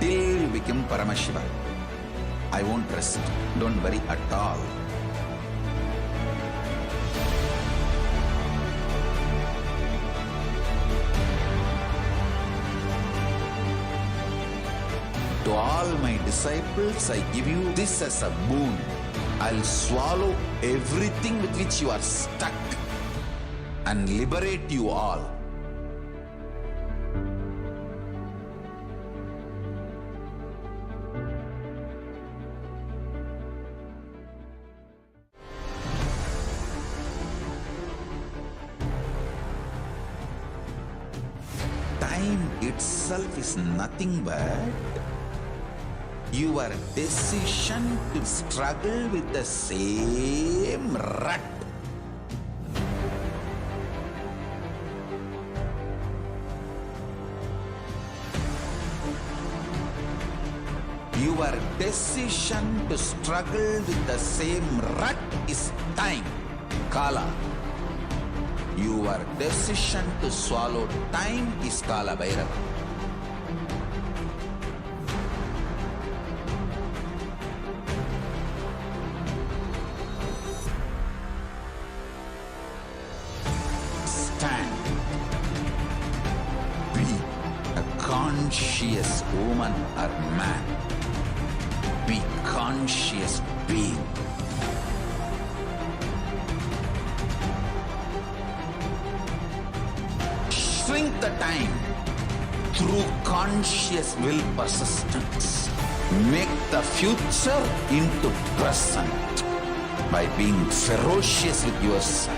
Till you become Paramashiva, I won't rest. Don't worry at all. To all my disciples, I give you this as a boon. I'll swallow everything with which you are stuck and liberate you all. itself is nothing but your decision to struggle with the same rut. Your decision to struggle with the same rut is time, Kala. Your decision to swallow time is Kala Bhairava. Stand. Be a conscious woman or man. Be conscious being. Shrink the time through conscious will persistence. Make the future into present by being ferocious with yourself.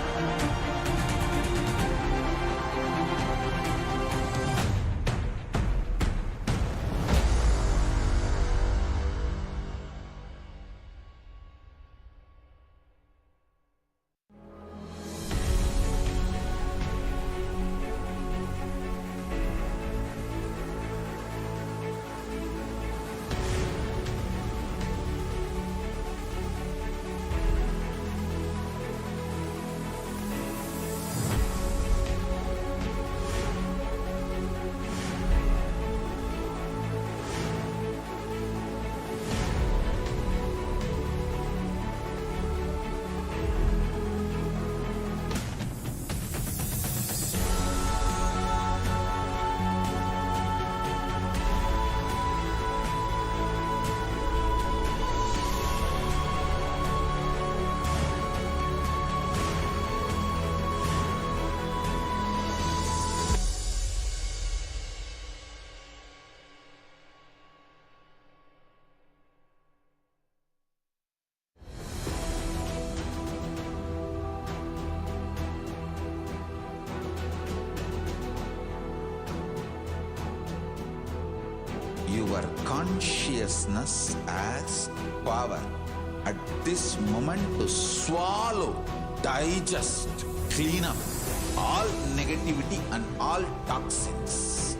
Your consciousness as power at this moment to swallow, digest, clean up all negativity and all toxins.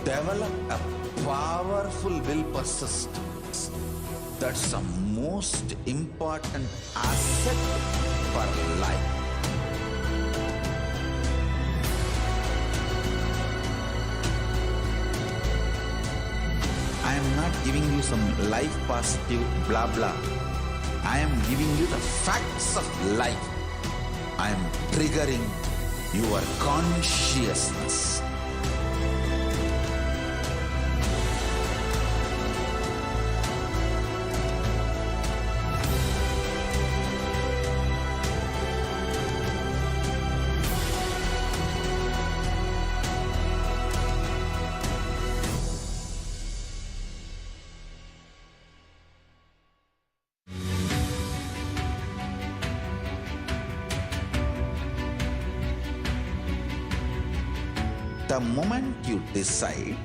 Develop a powerful will persistence. That's the most important asset for life. I am not giving you some life positive blah blah. I am giving you the facts of life. I am triggering your consciousness. The moment you decide,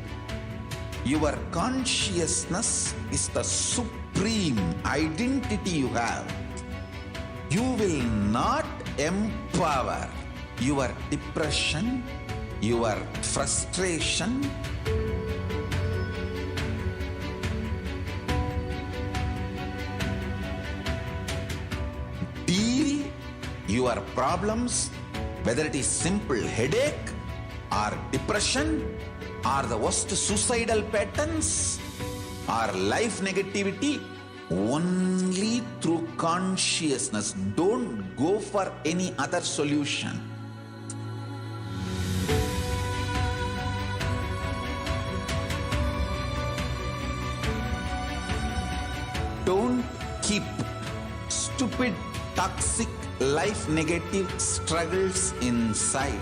your consciousness is the supreme identity you have. You will not empower your depression, your frustration, deal your problems, whether it is simple headache or depression or the worst suicidal patterns or life negativity, only through consciousness. Don't go for any other solution. Don't keep stupid, toxic, life negative struggles inside.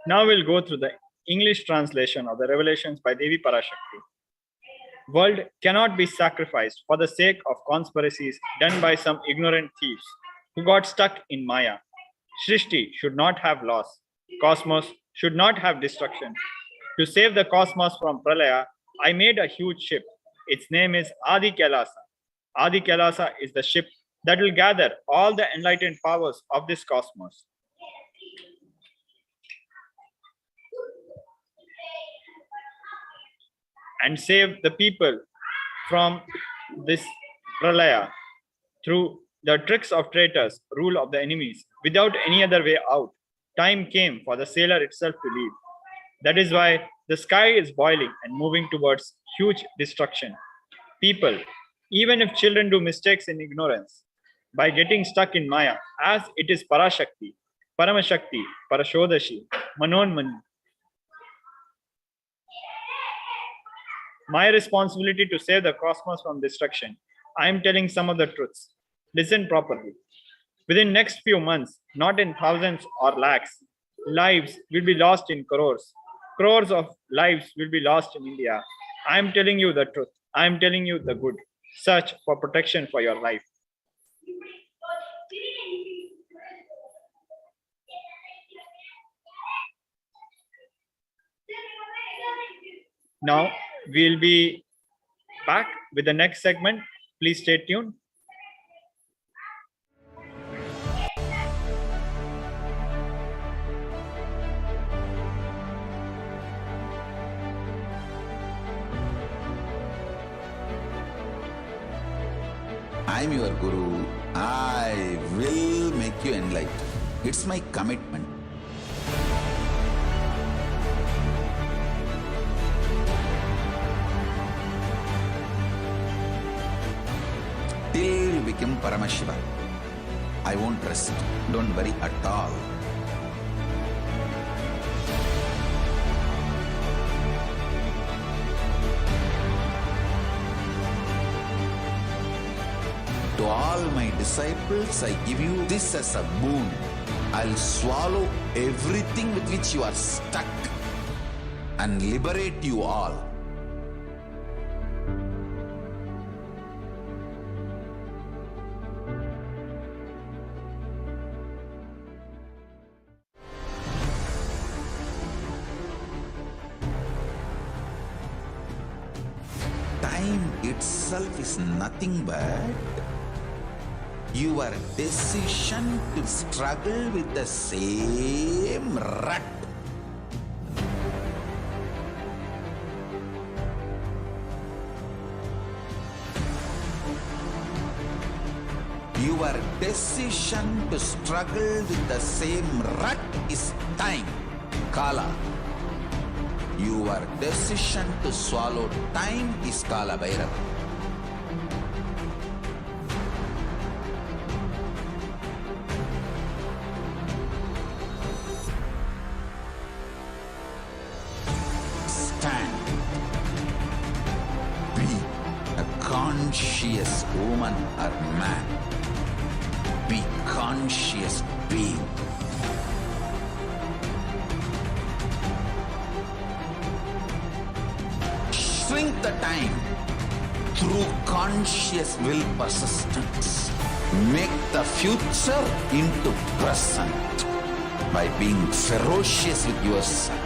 Now we'll go through the English translation of the revelations by Devi Parashakthi. World cannot be sacrificed for the sake of conspiracies done by some ignorant thieves who got stuck in Maya. Srishti should not have loss. Cosmos should not have destruction. To save the cosmos from Pralaya, I made a huge ship. Its name is Adi KAILASA. Adi KAILASA is the ship that will gather all the enlightened powers of this cosmos. And save the people from this Pralaya through the tricks of traitors, rule of the enemies, without any other way out. Time came for the sailor itself to leave. That is why the sky is boiling and moving towards huge destruction. People, even if children do mistakes in ignorance, by getting stuck in Maya, as it is Parashakti, Paramashakti, Parashodashi, Manonmani. My responsibility to save the cosmos from destruction. I am telling some of the truths. Listen properly. Within next few months, not in thousands or lakhs, lives will be lost in crores. Crores of lives will be lost in India. I am telling you the truth. I am telling you the good. Search for protection for your life. Now we'll be back with the next segment. Please stay tuned. I'm your Guru. I will make you enlightened. It's my commitment. Till you become Paramashiva, I won't rest. Don't worry at all. To all my disciples, I give you this as a boon. I'll swallow everything with which you are stuck and liberate you all. Time itself is nothing but your decision to struggle with the same rut. Your decision to struggle with the same rut is time, Kala. Your decision to swallow time is Kala Bhairava. Stand. Be a conscious woman or man. Be conscious being. Shrink the time through conscious will persistence. Make the future into present by being ferocious with yourself.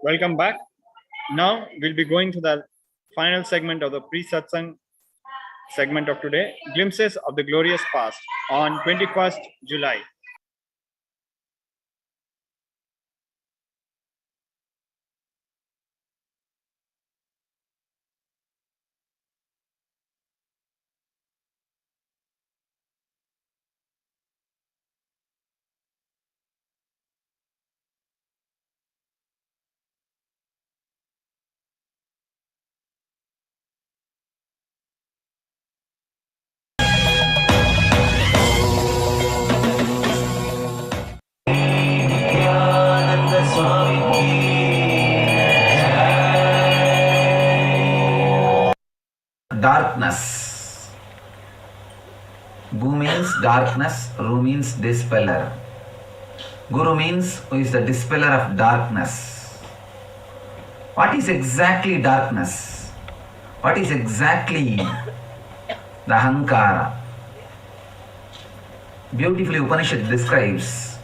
Welcome back. Now we'll be going to the final segment of the pre-satsang segment of today, Glimpses of the Glorious Past on 21st July. darkness. Bu means darkness, Ru means dispeller. Guru means who is the dispeller of darkness. What is exactly darkness? What is exactly the Ahankara? Beautifully Upanishad describes,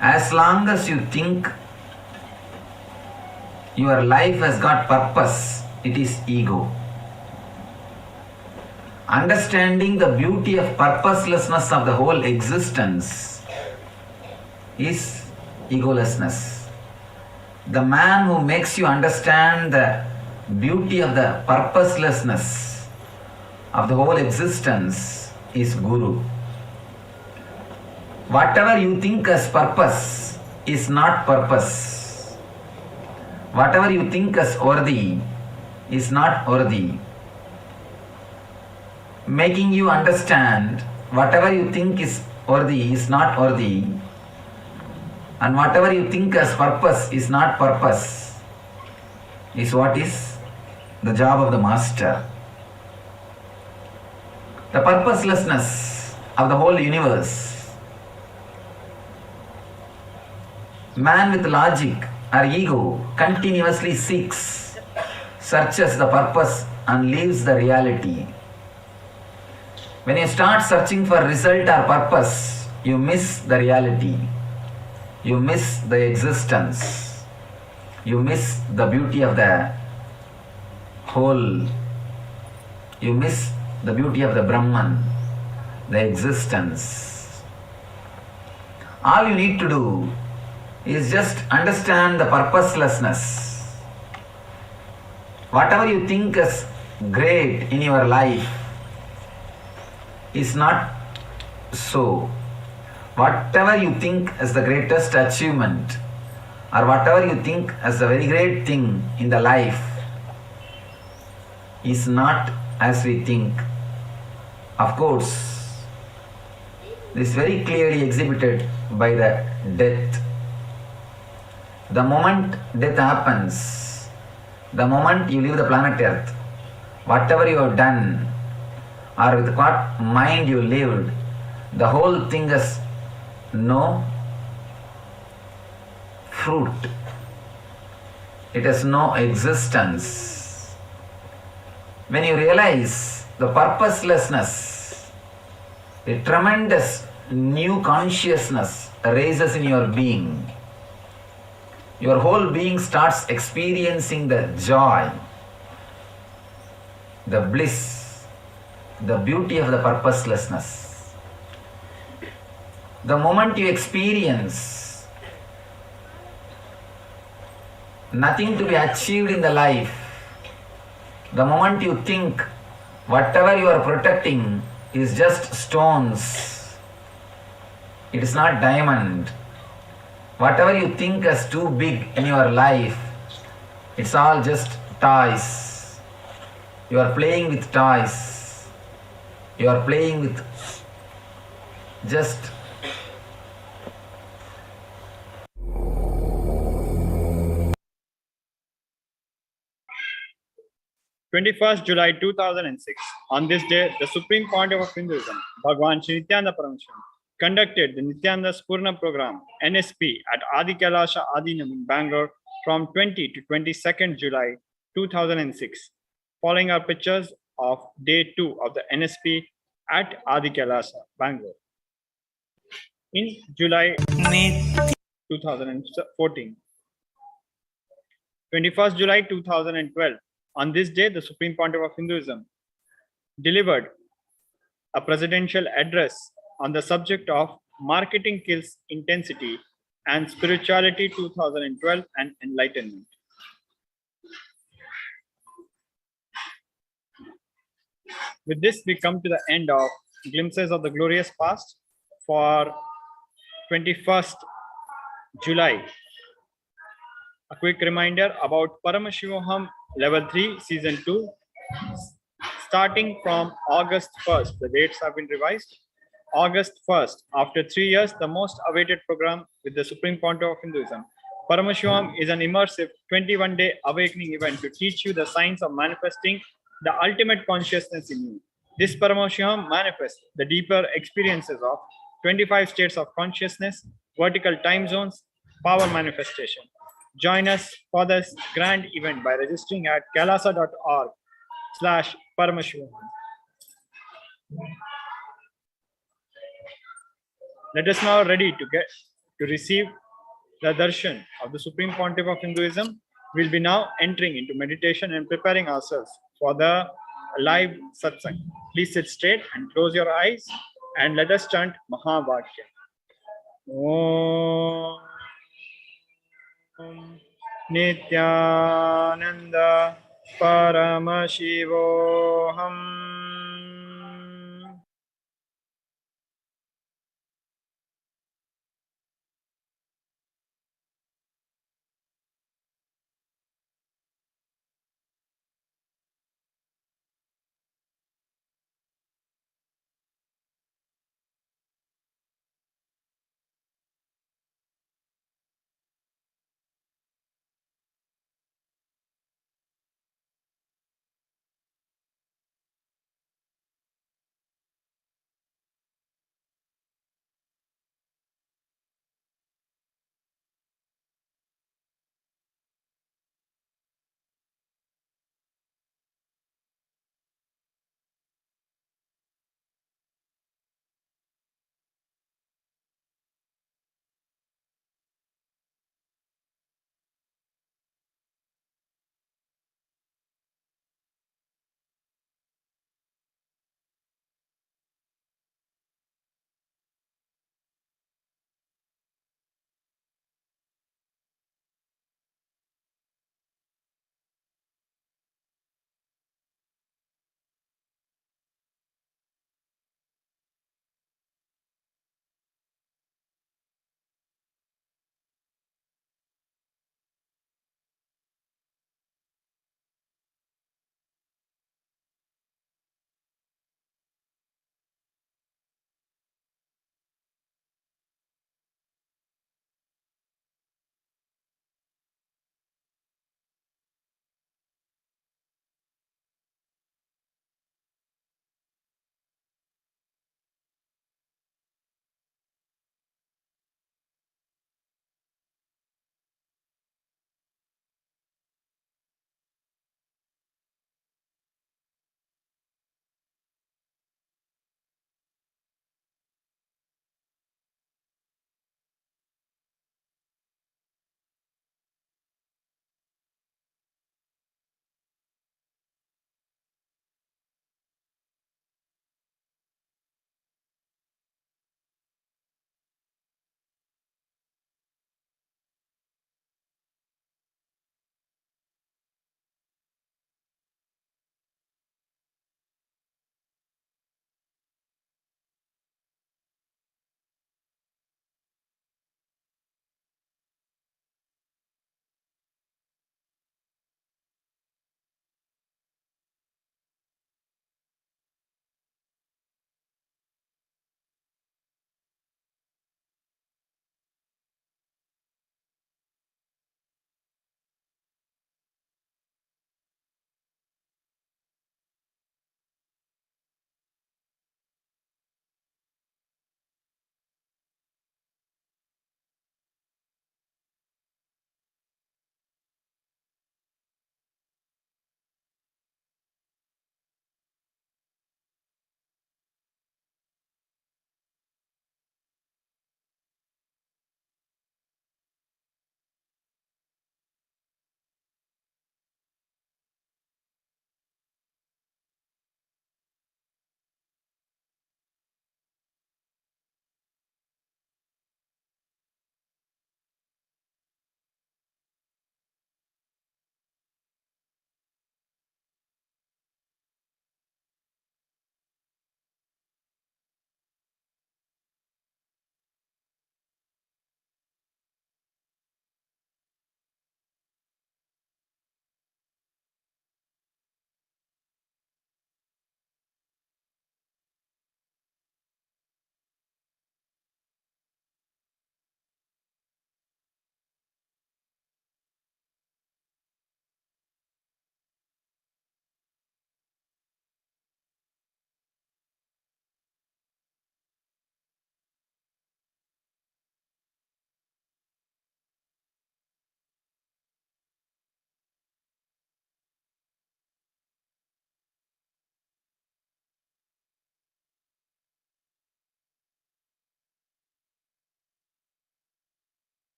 as long as you think your life has got purpose, it is ego. Understanding the beauty of purposelessness of the whole existence is egolessness. The man who makes you understand the beauty of the purposelessness of the whole existence is Guru. Whatever you think as purpose is not purpose. Whatever you think as worthy is not worthy. Making you understand whatever you think is worthy is not worthy, and whatever you think as purpose is not purpose, is what is the job of the master. The purposelessness of the whole universe. Man with logic or ego continuously searches the purpose and leaves the reality. When you start searching for result or purpose, you miss the reality. You miss the existence. You miss the beauty of the whole. You miss the beauty of the Brahman, the existence. All you need to do is just understand the purposelessness. Whatever you think is great in your life is not so. Whatever you think as the greatest achievement, or whatever you think as the very great thing in the life, is not as we think. Of course, this is very clearly exhibited by the death. The moment death happens, the moment you leave the planet Earth, whatever you have done or with what mind you lived, the whole thing has no fruit. It has no existence. When you realize the purposelessness, a tremendous new consciousness arises in your being. Your whole being starts experiencing the joy, the bliss, the beauty of the purposelessness. The moment you experience nothing to be achieved in the life, the moment you think whatever you are protecting is just stones, it is not diamond. Whatever you think as too big in your life, it's all just toys. You are playing with toys. You are playing with just July 21st, 2006. On this day, the Supreme Pontiff of Hinduism, Bhagwan Sri Nithyananda Paramashivam, conducted the Nithyananda Spurna program, NSP, at Adi KAILASA Adinam in Bangalore from 20 to 22nd July 2006. Following are pictures of day 2 of the NSP at Adi KAILASA, Bangalore. In July 2014. 21st July 2012. On this day, the Supreme Pontiff of Hinduism delivered a presidential address on the subject of Marketing Kills Intensity and Spirituality 2012 and Enlightenment. With this, we come to the end of Glimpses of the Glorious Past for 21st July. A quick reminder about Paramashivoham Level 3 Season 2, starting from August 1st. The dates have been revised. August 1st, after 3 years, the most awaited program with the Supreme Pontiff of Hinduism. Paramashivoham is an immersive 21-day awakening event to teach you the science of manifesting the ultimate consciousness in you. This Paramashivoham manifests the deeper experiences of 25 states of consciousness, vertical time zones, power manifestation. Join us for this grand event by registering at kailasa.org/Paramashivoham. Let us now ready to receive the darshan of the Supreme Pontiff of Hinduism. We'll be now entering into meditation and preparing ourselves for the live satsang. Please sit straight and close your eyes and let us chant Mahavakya. Om Nithyananda Paramashivoham.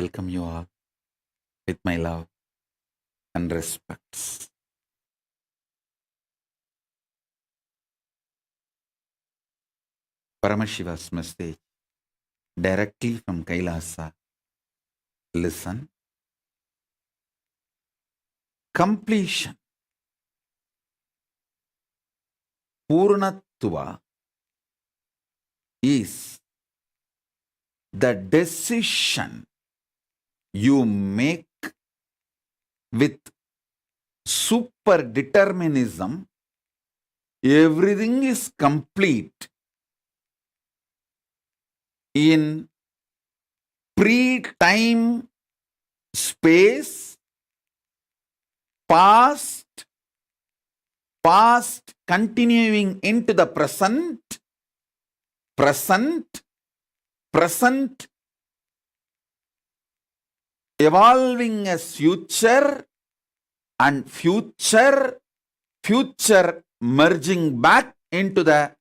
welcome you all with my love and respects. Paramashiva's message directly from KAILASA. Listen. Completion. Purnatva is the decision you make with super determinism. Everything is complete in pre-time space, past continuing into the present, evolving as future, and future merging back into the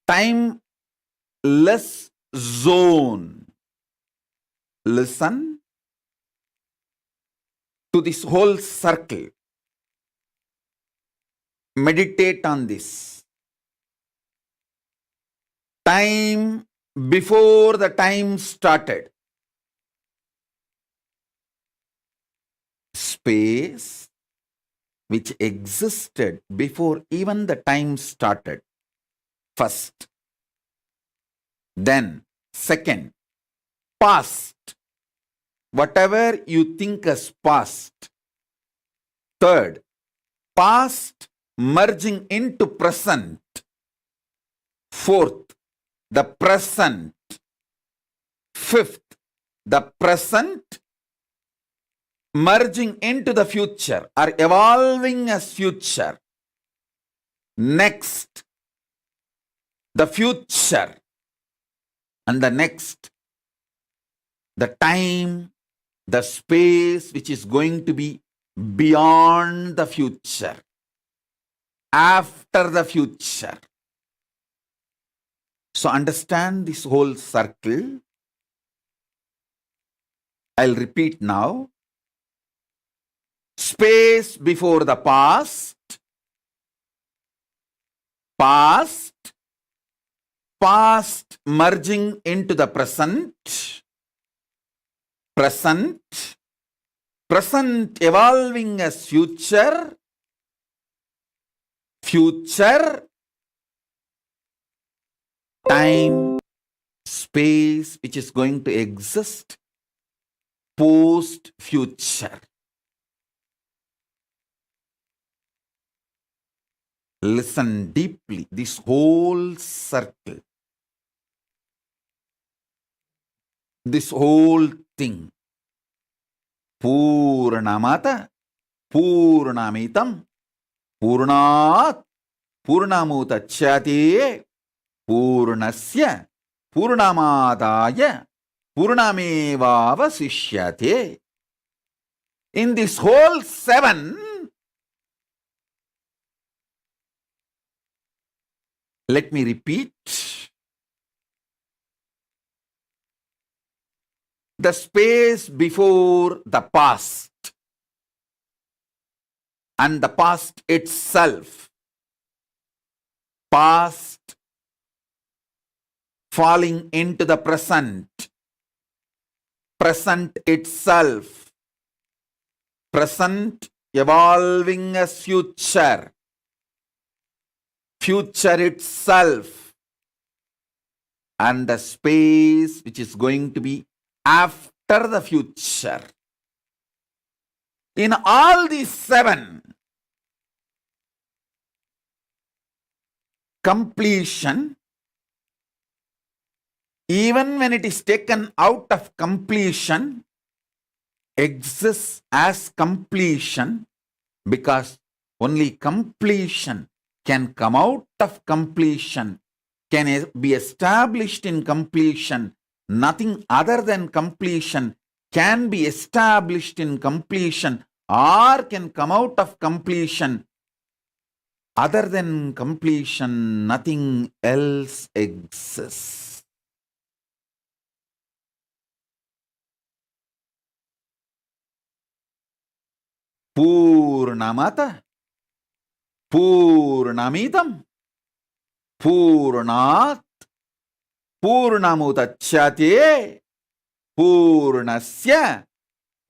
timeless zone. Listen to this whole circle. Meditate on this. Time before the time started. Space which existed before even the time started. First. Then, second, past. Whatever you think as past. Third, past merging into present. Fourth, the present. Fifth, the present merging into the future or evolving as future. Next, the future. And the next, the time, the space which is going to be beyond the future, after the future. So understand this whole circle. I'll repeat now. Space before the past, past merging into the present, present evolving as future, time, space which is going to exist post future. Listen deeply, this whole circle, this whole thing. Purnamata, Purnamitam, Purnat, Purnamutachyate, Purnasya, Purnamadaya, Purnamevavasishyate. In this whole 7, let me repeat. The space before the past and the past itself. Past falling into the present. Present itself. Present evolving as future. Future itself. And the space which is going to be after the future. In all these 7, completion, even when it is taken out of completion, exists as completion, because only completion can come out of completion, can be established in completion. Nothing other than completion can be established in completion or can come out of completion. Other than completion, nothing else exists. Purnamata Purnamidam Purnat Purnamudachyate Purnasya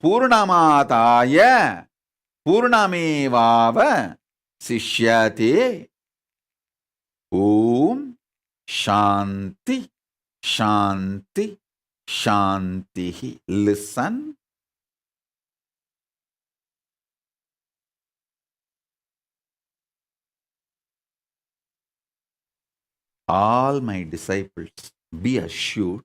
Purnamataya Purnamevava Sishyate. Om Shanti Shanti Shanti. Listen. All my disciples, be assured,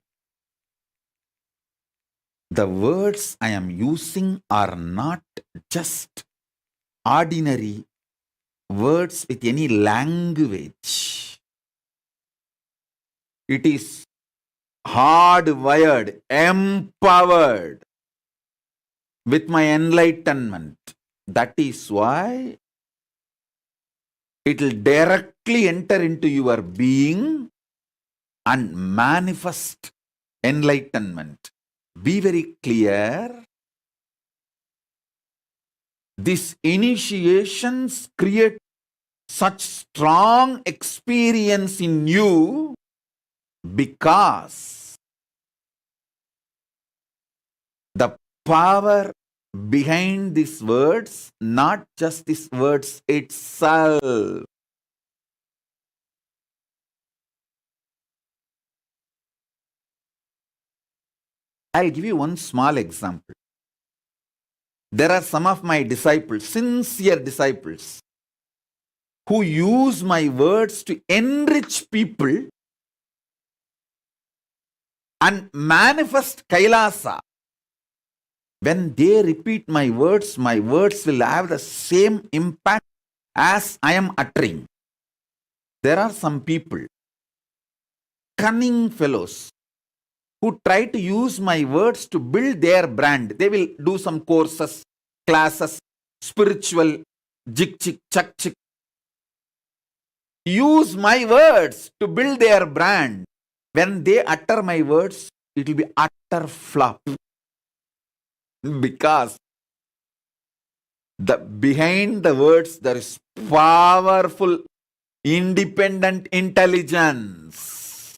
the words I am using are not just ordinary words with any language. It is hardwired, empowered with my enlightenment. That is why it will directly enter into your being and manifest enlightenment. Be very clear. These initiations create such strong experience in you because the power behind these words, not just these words itself. I'll give you one small example. There are some of my disciples, sincere disciples, who use my words to enrich people and manifest Kailasa. When they repeat my words will have the same impact as I am uttering. There are some people, cunning fellows, who try to use my words to build their brand. They will do some courses, classes, spiritual, jik chik, chak chik. Use my words to build their brand. When they utter my words, it will be utter flop. Because behind the words there is powerful, independent intelligence.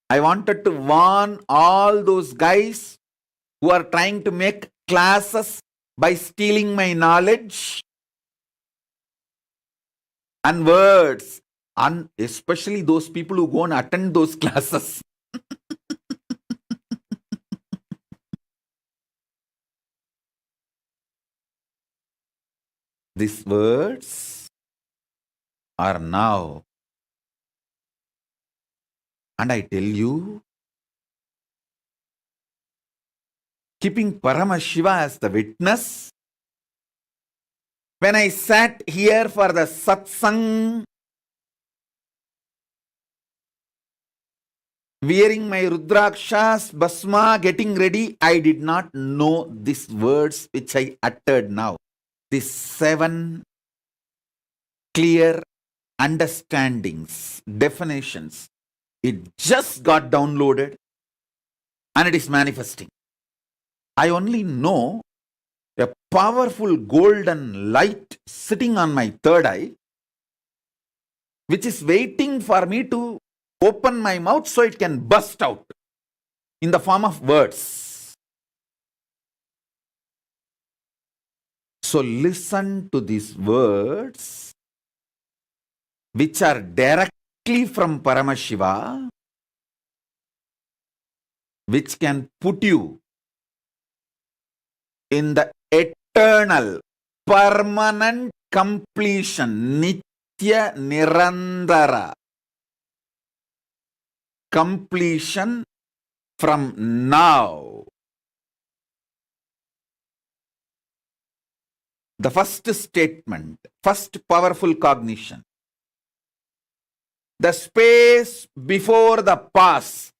I wanted to warn all those guys who are trying to make classes by stealing my knowledge and words, and especially those people who go and attend those classes. These words are now, and I tell you, keeping Paramashiva as the witness, when I sat here for the satsang, wearing my Rudrakshas, Basma, getting ready, I did not know these words which I uttered now. These 7 clear understandings, definitions, it just got downloaded and it is manifesting. I only know a powerful golden light sitting on my third eye, which is waiting for me to open my mouth so it can burst out in the form of words. So listen to these words, which are directly from Paramashiva, which can put you in the eternal, permanent completion, Nitya Nirandara completion from now. The first statement, first powerful cognition. The space before the past.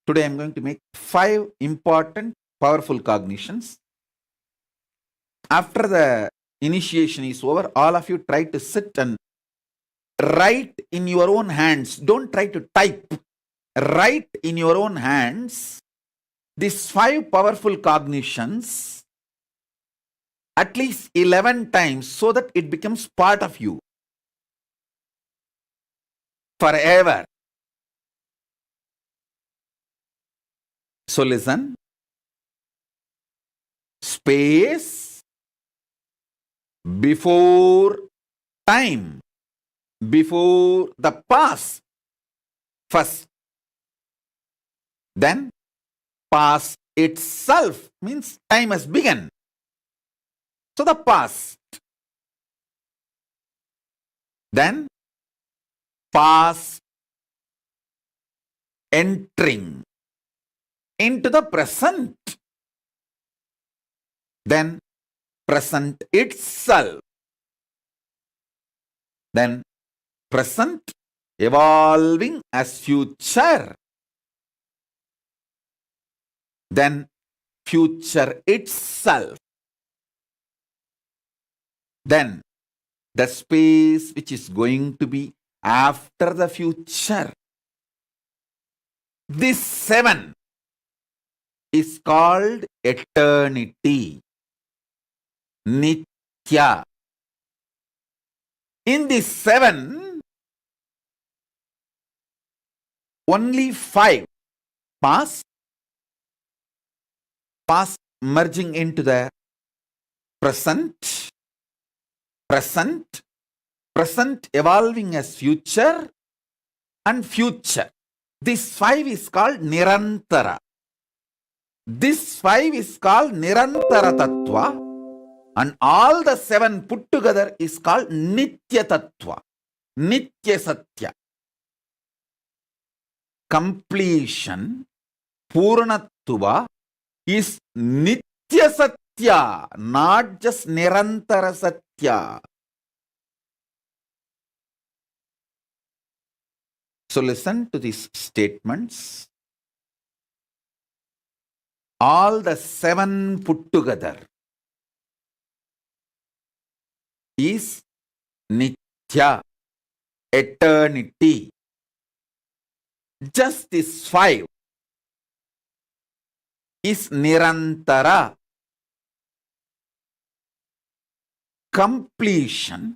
Today I am going to make 5 important powerful cognitions. After the initiation is over, all of you try to sit and write in your own hands. Don't try to type. write in your own hands these 5 powerful cognitions at least 11 times so that it becomes part of you forever. So listen. Space before time, before the past first. Then past itself means time has begun. So the past. Then past entering into the present. Then present itself. Then present evolving as future. Then future itself. Then the space which is going to be after the future. This 7 is called eternity. Nithya. In this 7, only 5 past merging into the present, present evolving as future, and future. This 5 is called Nirantara. This 5 is called Nirantara Tattva, and all the 7 put together is called Nitya Tattva, Nitya Satya. Completion, Purnatva, is Nitya Satya, not just Nirantara Satya. So listen to these statements. All the 7 put together is Nithya, eternity. Just this 5 is Nirantara. Completion,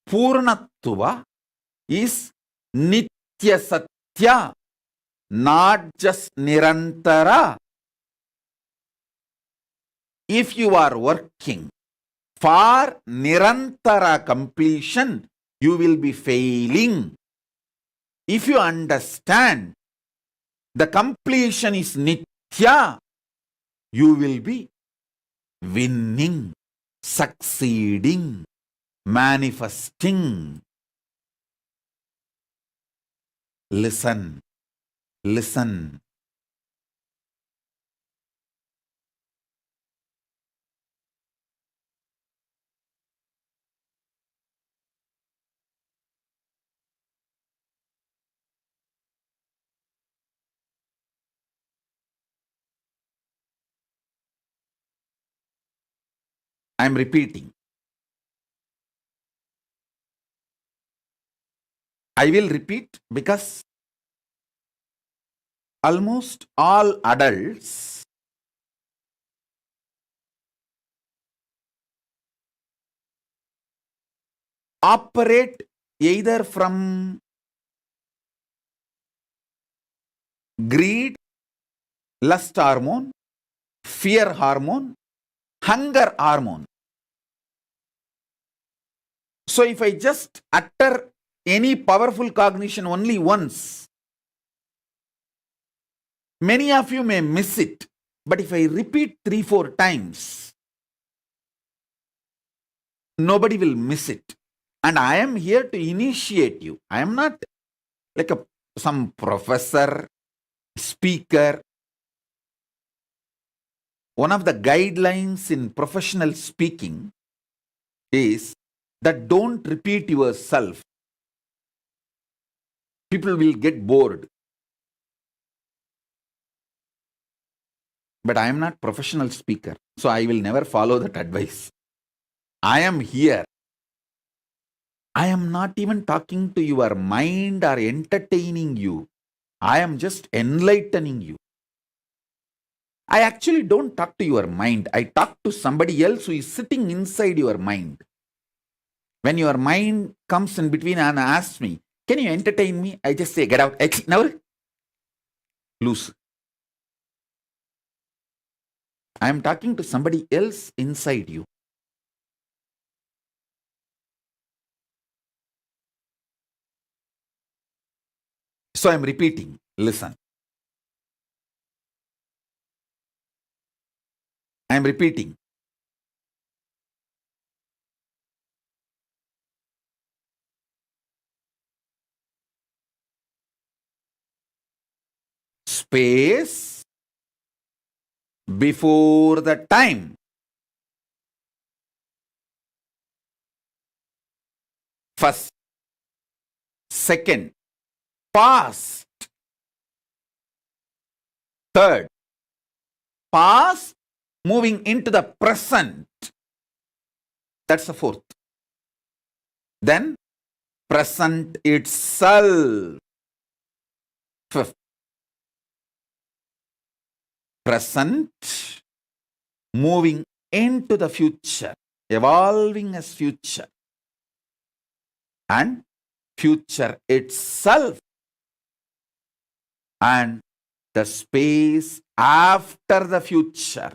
Purnatva, is Nitya Satya, not just Nirantara. If you are working for Nirantara completion, you will be failing. If you understand the completion is Nithya, you will be winning, succeeding, manifesting. Listen, listen. I am repeating. I will repeat because almost all adults operate either from greed, lust hormone, fear hormone, hunger hormone. So if I just utter any powerful cognition only once, many of you may miss it. But if I repeat 3-4 times, nobody will miss it. And I am here to initiate you. I am not like some professor, speaker. One of the guidelines in professional speaking is that don't repeat yourself. People will get bored. But I am not professional speaker, so I will never follow that advice. I am here. I am not even talking to your mind or entertaining you. I am just enlightening you. I actually don't talk to your mind. I talk to somebody else who is sitting inside your mind. When your mind comes in between and asks me, can you entertain me? I just say, get out. Never. Loose. I am talking to somebody else inside you. So I am repeating. Listen. I am repeating. Space before the time. First. Second. Past. Third. Past moving into the present. That's the fourth. Then present itself. Fifth. Present moving into the future, evolving as future. And future itself. And the space after the future.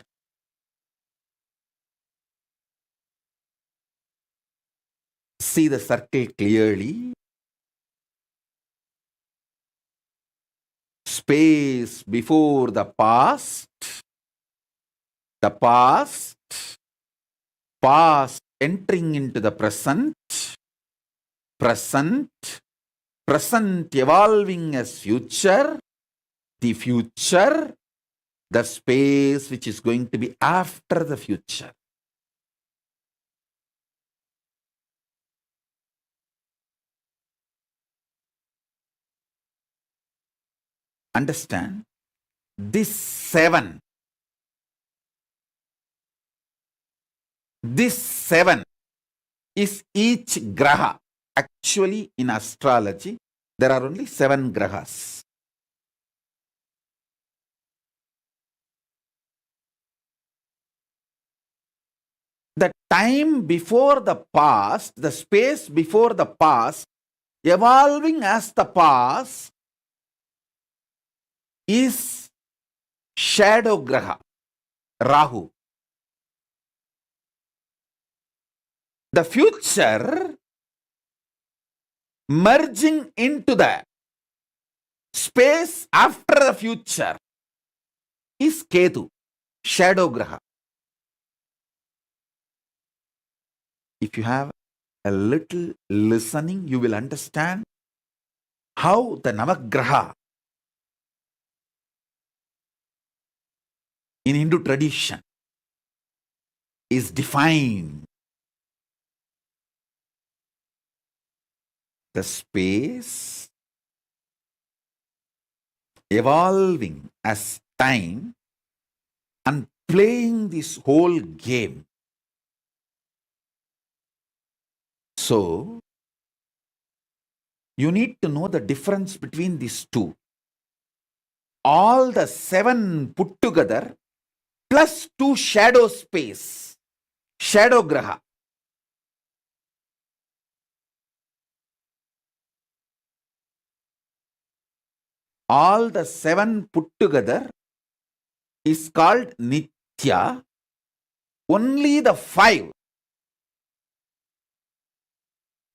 See the circle clearly. Space before the past, past entering into the present, present evolving as future, the future, the space which is going to be after the future. Understand? This seven is each graha. Actually, in astrology, there are only 7 grahas. The time before the past, the space before the past, evolving as the past, is shadow graha, Rahu. The future merging into the space after the future is Ketu, shadow graha. If you have a little listening, you will understand how the Navagraha in Hindu tradition is defined. The space evolving as time and playing this whole game. So, you need to know the difference between these two. All the 7 put together plus 2 shadow space, shadow graha. All the 7 put together is called Nithya. Only the 5,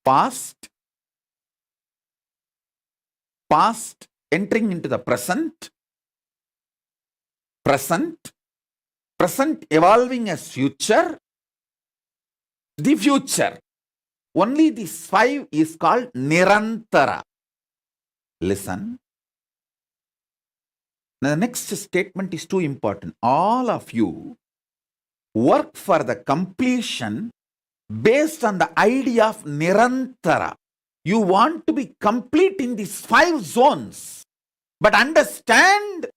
past entering into the present evolving as future, the future. Only this 5 is called Nirantara. Listen. Now the next statement is too important. All of you work for the completion based on the idea of Nirantara. You want to be complete in these 5 zones. But understand,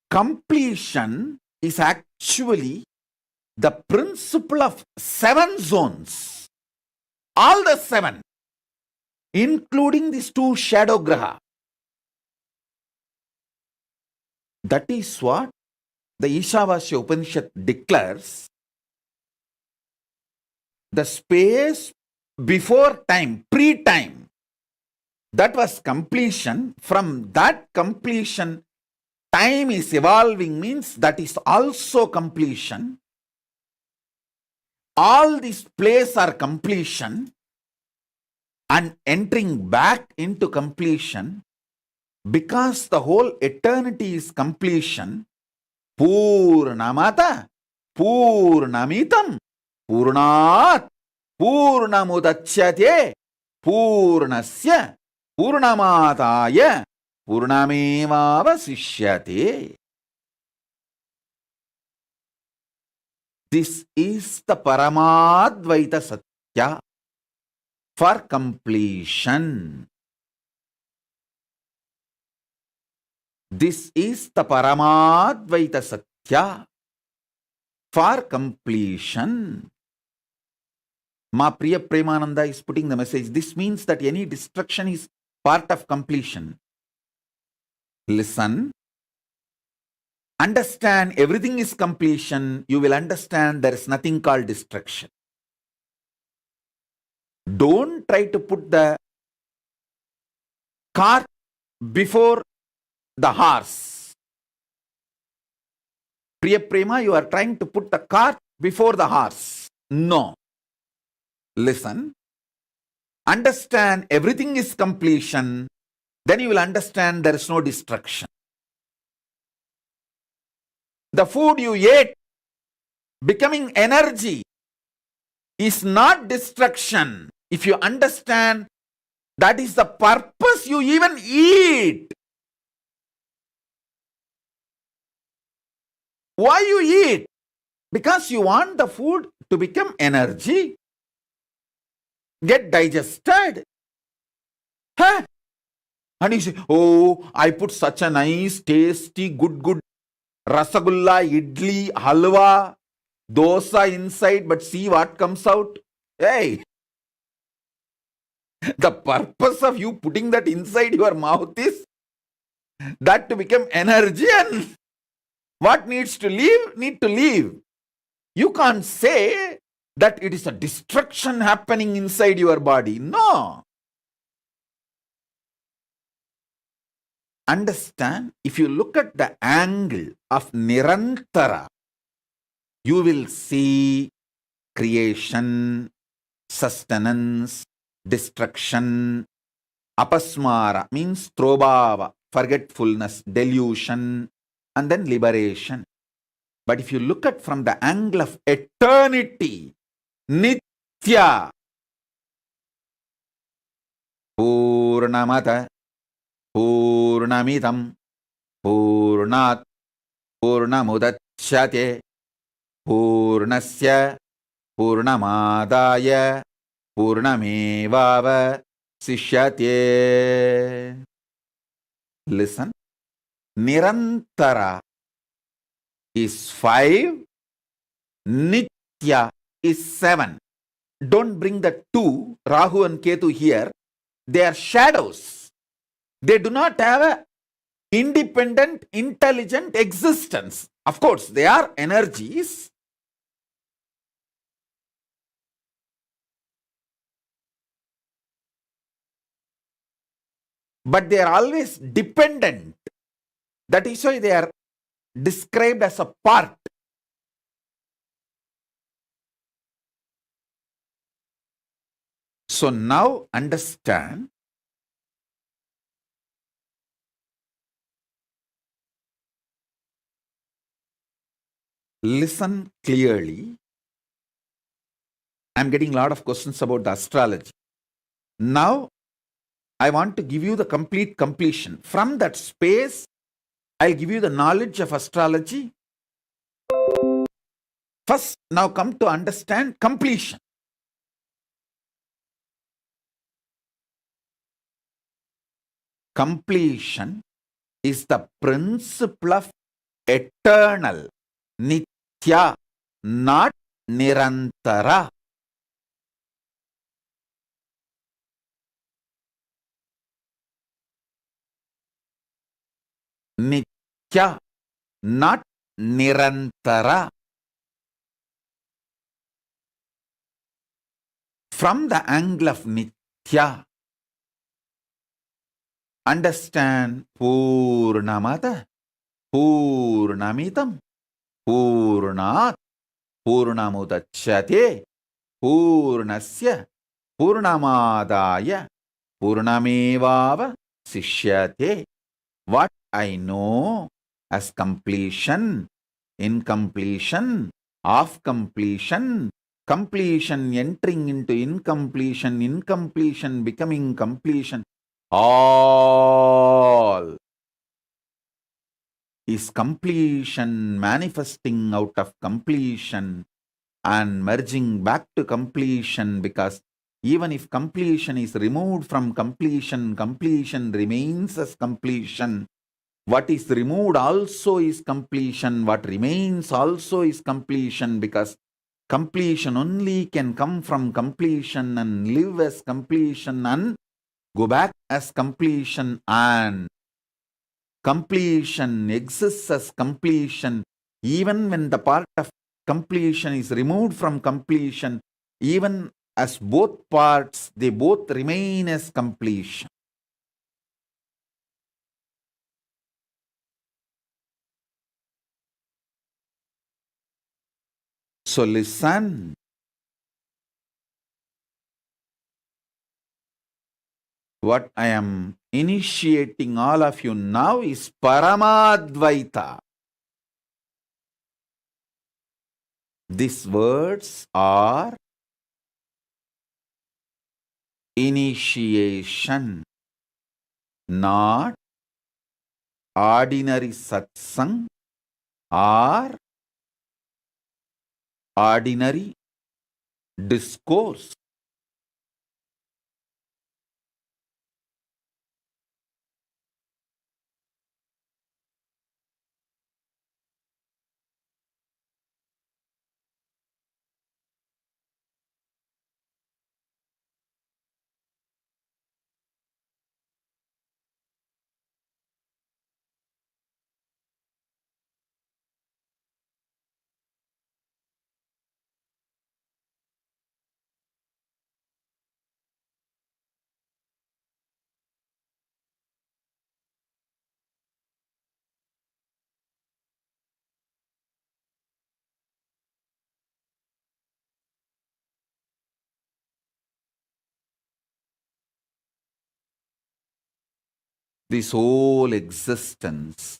completion is actually the principle of 7 zones. All the 7, including these 2 shadow graha. That is what the Ishavasya Upanishad declares. The space before time, pre-time, that was completion. From that completion, time is evolving, means that is also completion. All these places are completion and entering back into completion, because the whole eternity is completion. Purnamata Purnamitam Purnat Purnamudachyate Purnasya Purnamataya Purnamevavasishyate. This is the Paramadvaita Satya for completion. This is the Paramadvaita Satya for completion. Ma Priya Premananda is putting the message. This means that any destruction is part of completion. Listen. Understand everything is completion. You will understand there is nothing called destruction. Don't try to put the cart before the horse. Priya Prema, you are trying to put the cart before the horse. No. Listen. Understand everything is completion. Then you will understand there is no destruction. The food you ate becoming energy is not destruction. If you understand that is the purpose you even eat. Why you eat? Because you want the food to become energy, get digested. Huh? And you say, oh, I put such a nice, tasty, good rasagulla, idli, halwa, dosa inside, but see what comes out. Hey, the purpose of you putting that inside your mouth is that to become energy, and what needs to leave, need to leave. You can't say that it is a destruction happening inside your body. No. Understand, if you look at the angle of Nirantara, you will see creation, sustenance, destruction. Apasmara means trobhava, forgetfulness, delusion, and then liberation. But if you look at from the angle of eternity, Nithya, Purnamata Purnamidam Purnat Purnamudachyate Purnasya Purnamadaya Purnamevava Sishyate. Listen. Nirantara is 5, Nitya is 7. Don't bring the 2, Rahu and Ketu here. They are shadows. They do not have an independent, intelligent existence. Of course, they are energies. But they are always dependent. That is why they are described as a part. So now understand, listen clearly. I'm getting a lot of questions about the astrology. Now, I want to give you the complete completion. From that space, I'll give you the knowledge of astrology. First, now come to understand completion. Completion is the principle of eternal, Nitya, not Nirantara. Nitya not nirantara. From the angle of Nitya, understand Purnamada, Purnamidam, Purnat, Purnamudachyate, Purnasya, Purnamadaya, Purnamevava Sishyate. What I know as completion, incompletion, of completion, completion entering into incompletion, incompletion becoming completion, all is completion manifesting out of completion and merging back to completion, because even if completion is removed from completion, completion remains as completion. What is removed also is completion. What remains also is completion, because completion only can come from completion and live as completion and go back as completion, and completion exists as completion even when the part of completion is removed from completion. Even as both parts, they both remain as completion. So listen. What I am initiating all of you now is Paramadvaita. These words are initiation, not ordinary satsang or ordinary discourse. This whole existence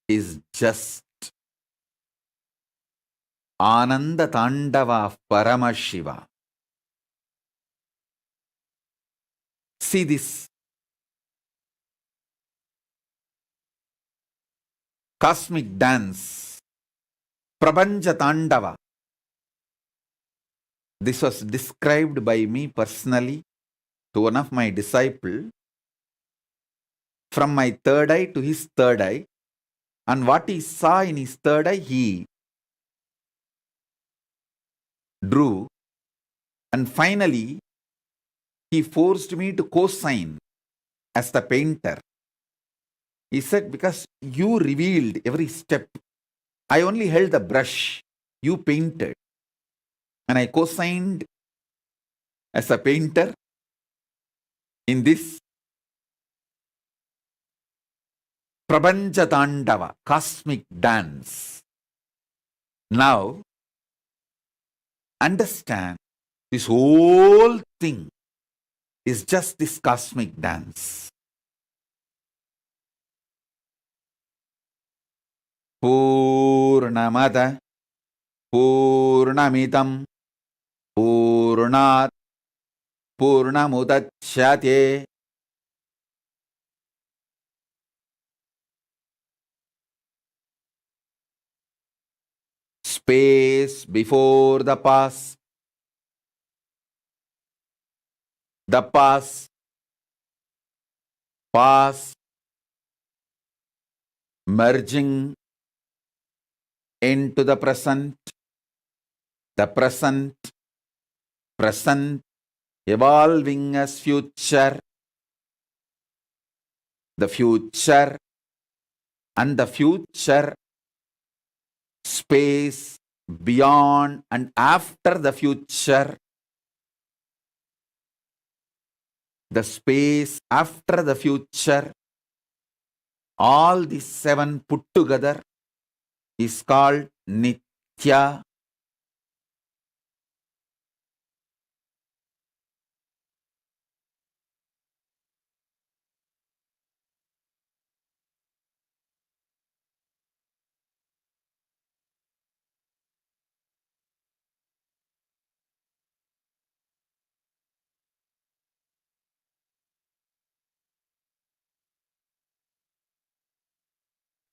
is just Ananda Tandava of Paramashiva. See this cosmic dance, Prabanja Tandava. This was described by me personally to one of my disciples, from my third eye to his third eye, and what he saw in his third eye he drew, and finally he forced me to co-sign as the painter. He said, because you revealed every step, I only held the brush, you painted, and I co-signed as a painter in this Prabanja Tandava, cosmic dance. Now, understand, this whole thing is just this cosmic dance. Purnamada, Purnamidam, Purnat, Purnamudachyate. Space before the past, past merging into the present present evolving as future, the future and the future, space, beyond and after the future, the space after the future, all these seven put together is called Nitya.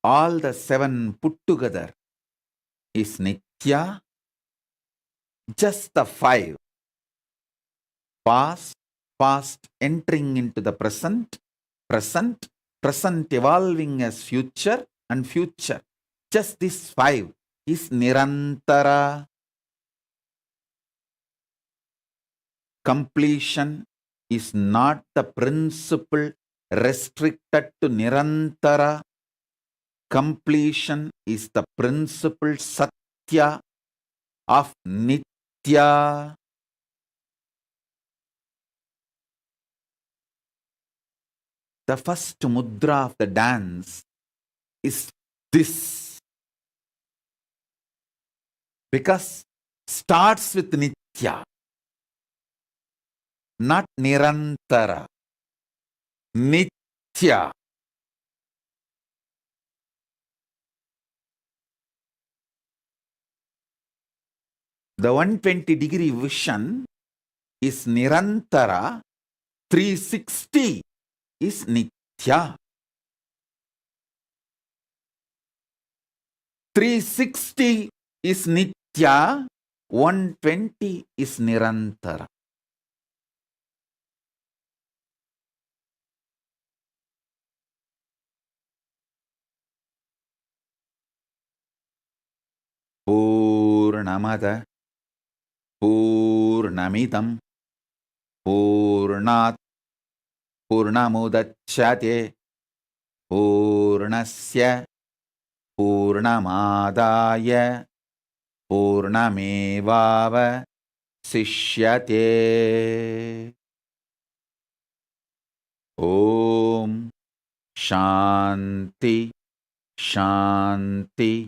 All the seven put together is Nitya. Just the five, past, past entering into the present, present, present evolving as future and future. Just this five is Nirantara. Completion is not the principle restricted to Nirantara. Completion is the principle Satya of Nitya. The first mudra of the dance is this, because starts with Nitya, not Nirantara. Nitya. The 120-degree vision is Nirantara. 360 is Nitya. 360 is Nitya. 120 is Nirantara. Purnamada Purnamidam Purnat Purnamudachyate Purnasya Purnamadaya Purnamevava Sishyate. Om Shanti Shanti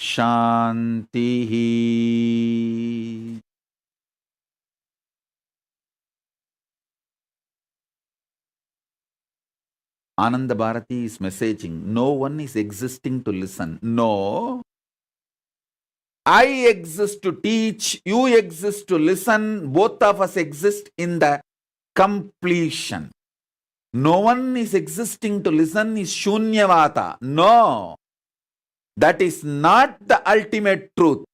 Shanti. Ananda Bharati is messaging, no one is existing to listen. No, I exist to teach, you exist to listen, both of us exist in the completion. No one is existing to listen is Shunyavata. No, that is not the ultimate truth.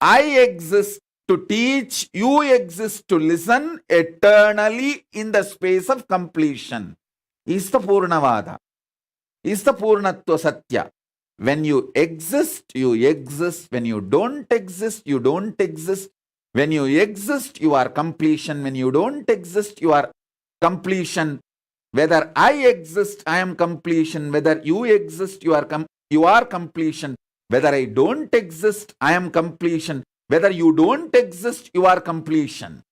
I exist to teach, you exist to listen eternally in the space of completion. Is the Purnavada. Is the Purnatva Satya. When you exist, you exist. When you don't exist, you don't exist. When you exist, you are completion. When you don't exist, you are completion. Whether I exist, I am completion. Whether you exist, you are completion. Whether I don't exist, I am completion. Whether you don't exist, you are completion.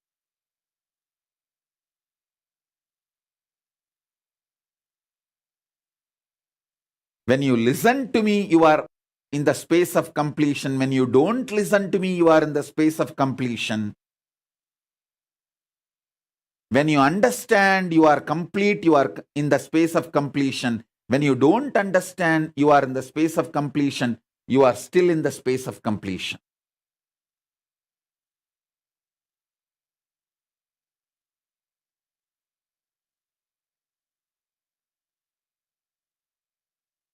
When you listen to me, you are in the space of completion. When you don't listen to me, you are in the space of completion. When you understand, you are complete, you are in the space of completion. When you don't understand, you are in the space of completion. You are still in the space of completion.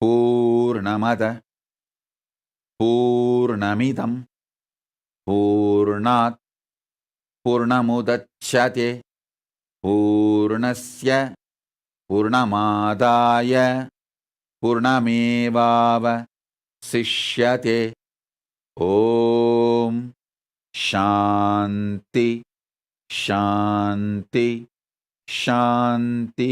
Purnamada Purnamidam Purnat Purnamudachyate Purnasya Purnamadaya Purnamevava Sishyate. Om Shanti Shanti Shanti.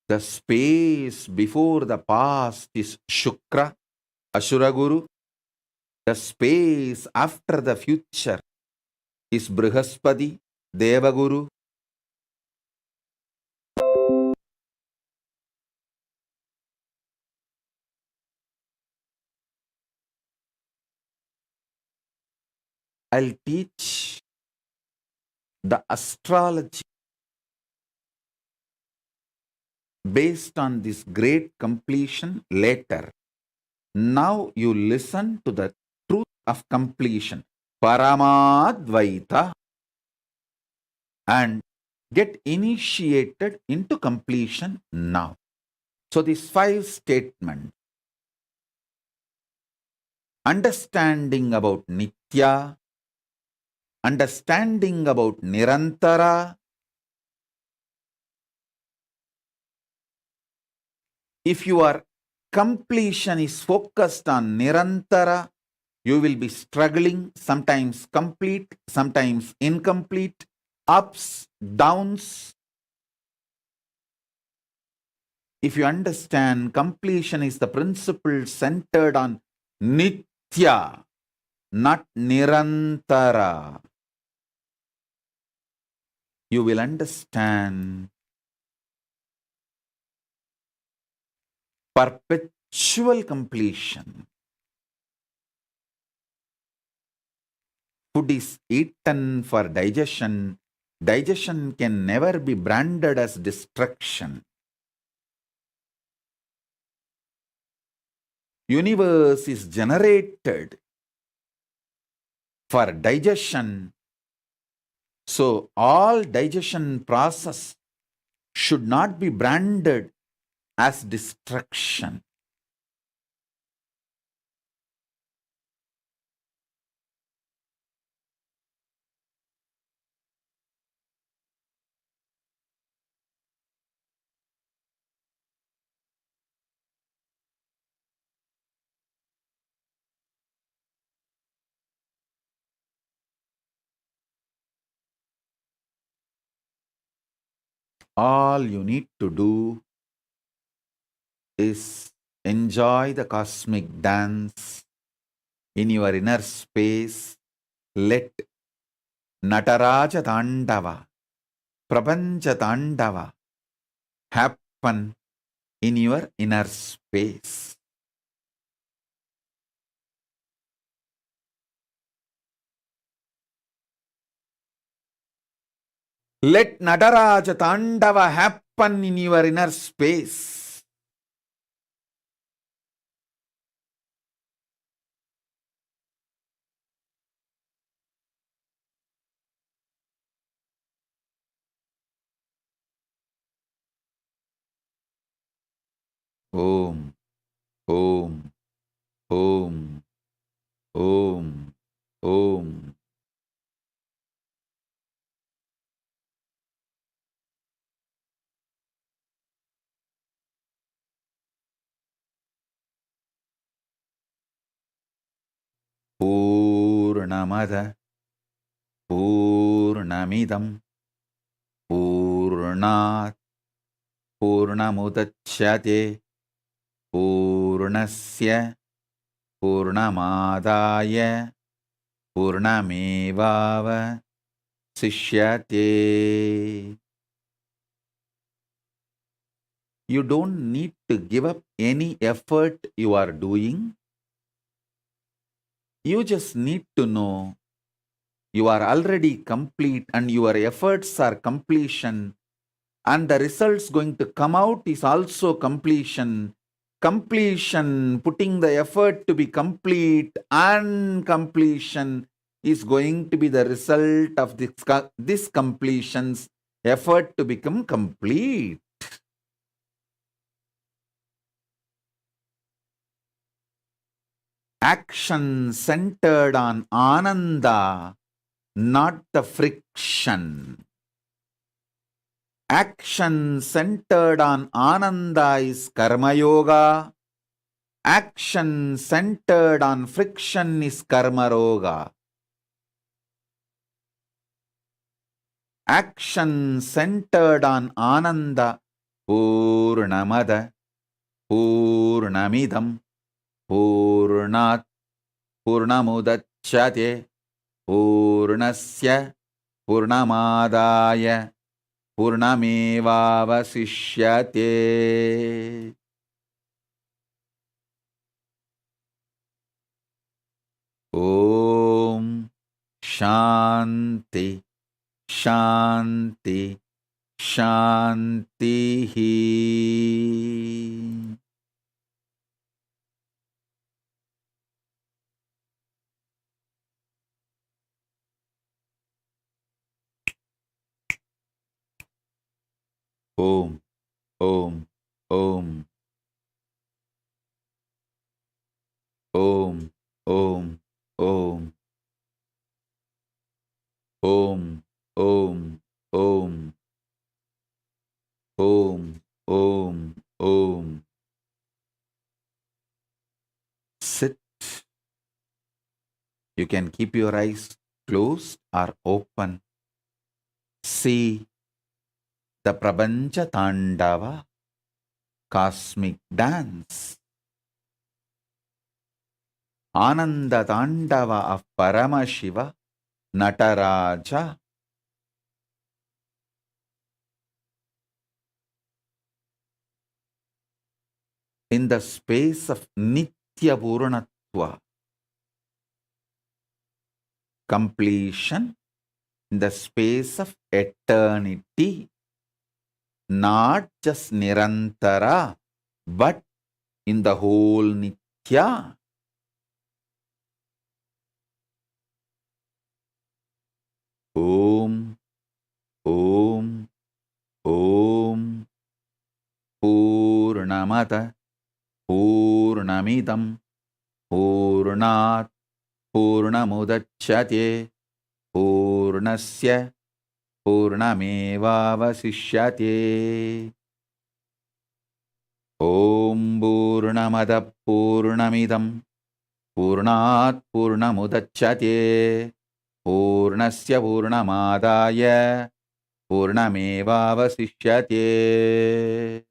The space before the past is Shukra, Ashura Guru. The space after the future is Brihaspati, Devaguru. I'll teach the astrology based on this great completion later. Now you listen to the truth of completion, Paramadvaita, and get initiated into completion now. So these 5 statements, understanding about Nitya, understanding about Nirantara. If your completion is focused on Nirantara, you will be struggling, sometimes complete, sometimes incomplete, ups, downs. If you understand completion is the principle centered on Nitya, not Nirantara, you will understand perpetual completion. Food is eaten for digestion. Digestion can never be branded as destruction. Universe is generated for digestion. So all digestion process should not be branded as destruction. All you need to do is enjoy the cosmic dance in your inner space. Let Nataraja Tandava, Prapancha Tandava happen in your inner space. Let Nataraja Tandava happen in your inner space. Om, Om, Om, Om, Om. Purnamada Purnamidam Purnat Purnamudachyate Purnasya Purnamadaya Purnamevava Sishyate. You don't need to give up any effort you are doing. You just need to know you are already complete and your efforts are completion, and the results going to come out is also completion. Completion, putting the effort to be complete, and completion is going to be the result of this completion's effort to become complete. Action centered on Ananda, not the friction. Action centered on Ananda is Karma Yoga. Action centered on friction is Karma Roga. Action centered on Ananda Purnamada Purnamidam Purnat Purnamudachyate Purnasya Purnamadaya Purnamevavasishyate. Om Shanti Shanti Shanti. Om Om Om Om Om Om Om Om Om Om Om Om. Sit. You can keep your eyes closed or open. See the Prapancha Tandava, cosmic dance. Ananda Tandava of Paramashiva, Nataraja. In the space of Nitya Purnatva, completion, in the space of eternity, not just Nirantara, but in the whole Nitya. Om, Om, Om, Purnamata, Purnamidam, Purnat, Purnamudachyate, Purnasya, Purnamevavasishyate. Om Purnamada Purnamidam, Purnat Purnamudachyate, Purnasya Purnamadaya, Purnamevavasishyate.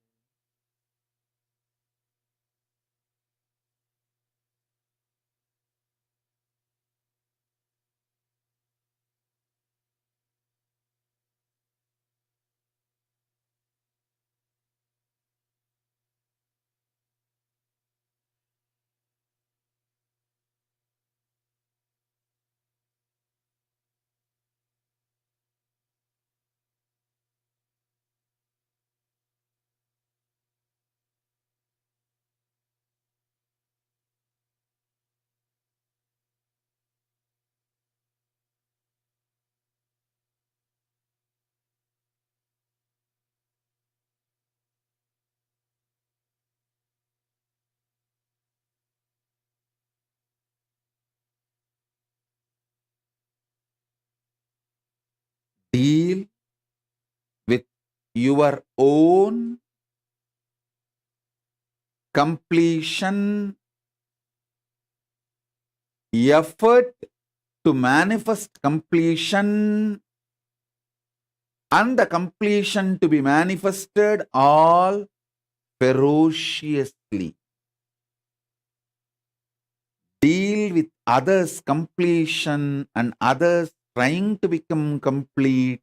Deal with your own completion effort to manifest completion and the completion to be manifested all ferociously. Deal with others' completion and others trying to become complete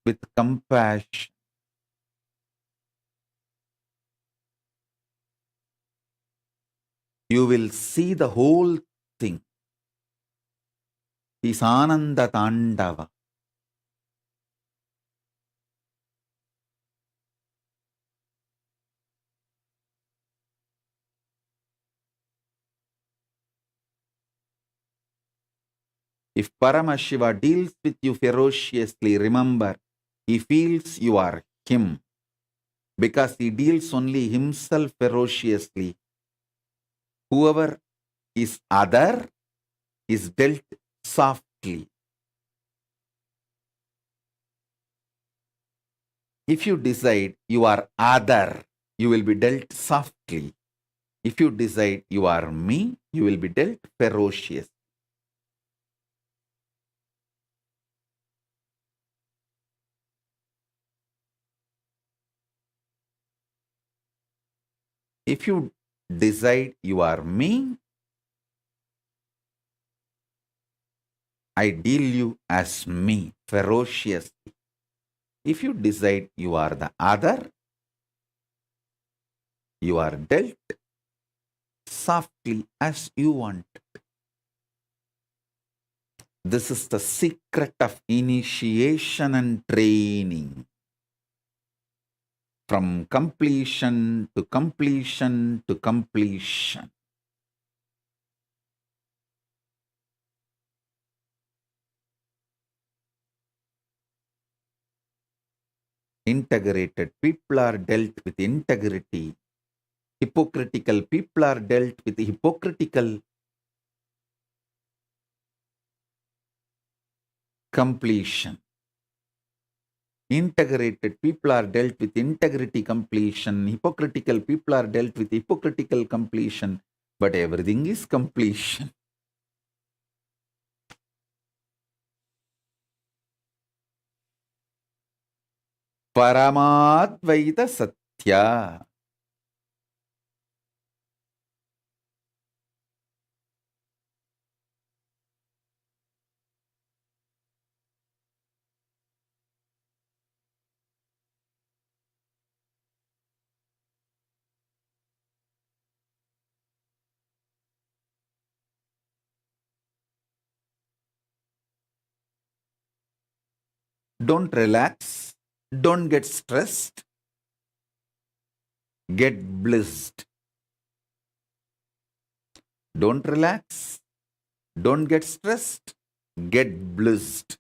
with compassion. You will see the whole thing is Ananda Tandava. If Paramashiva deals with you ferociously, remember, he feels you are him. Because he deals only himself ferociously. Whoever is other is dealt softly. If you decide you are other, you will be dealt softly. If you decide you are me, you will be dealt ferocious. If you decide you are me, I deal you as me ferociously. If you decide you are the other, you are dealt softly as you want. This is the secret of initiation and training. From completion to completion to completion. Integrated people are dealt with integrity. Hypocritical people are dealt with hypocritical completion. Integrated people are dealt with integrity completion. Hypocritical people are dealt with hypocritical completion. But everything is completion. Paramadvaita Satya. Don't relax. Don't get stressed. Get blissed. Don't relax. Don't get stressed. Get blissed.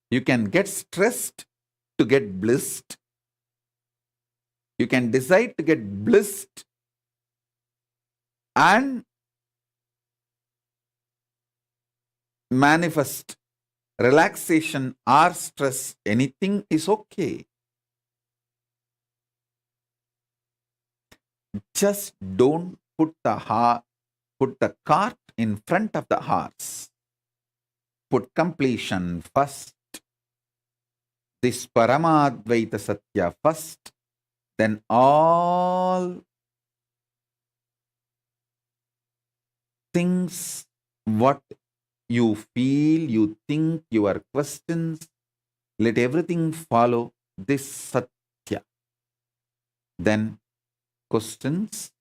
You can get stressed to get blissed. You can decide to get blissed and manifest relaxation or stress. Anything is okay. Just don't put the cart in front of the horse. Put completion first. This Paramadvaita Satya first. Then all things, what you feel, you think, your questions, let everything follow this Satya. Then questions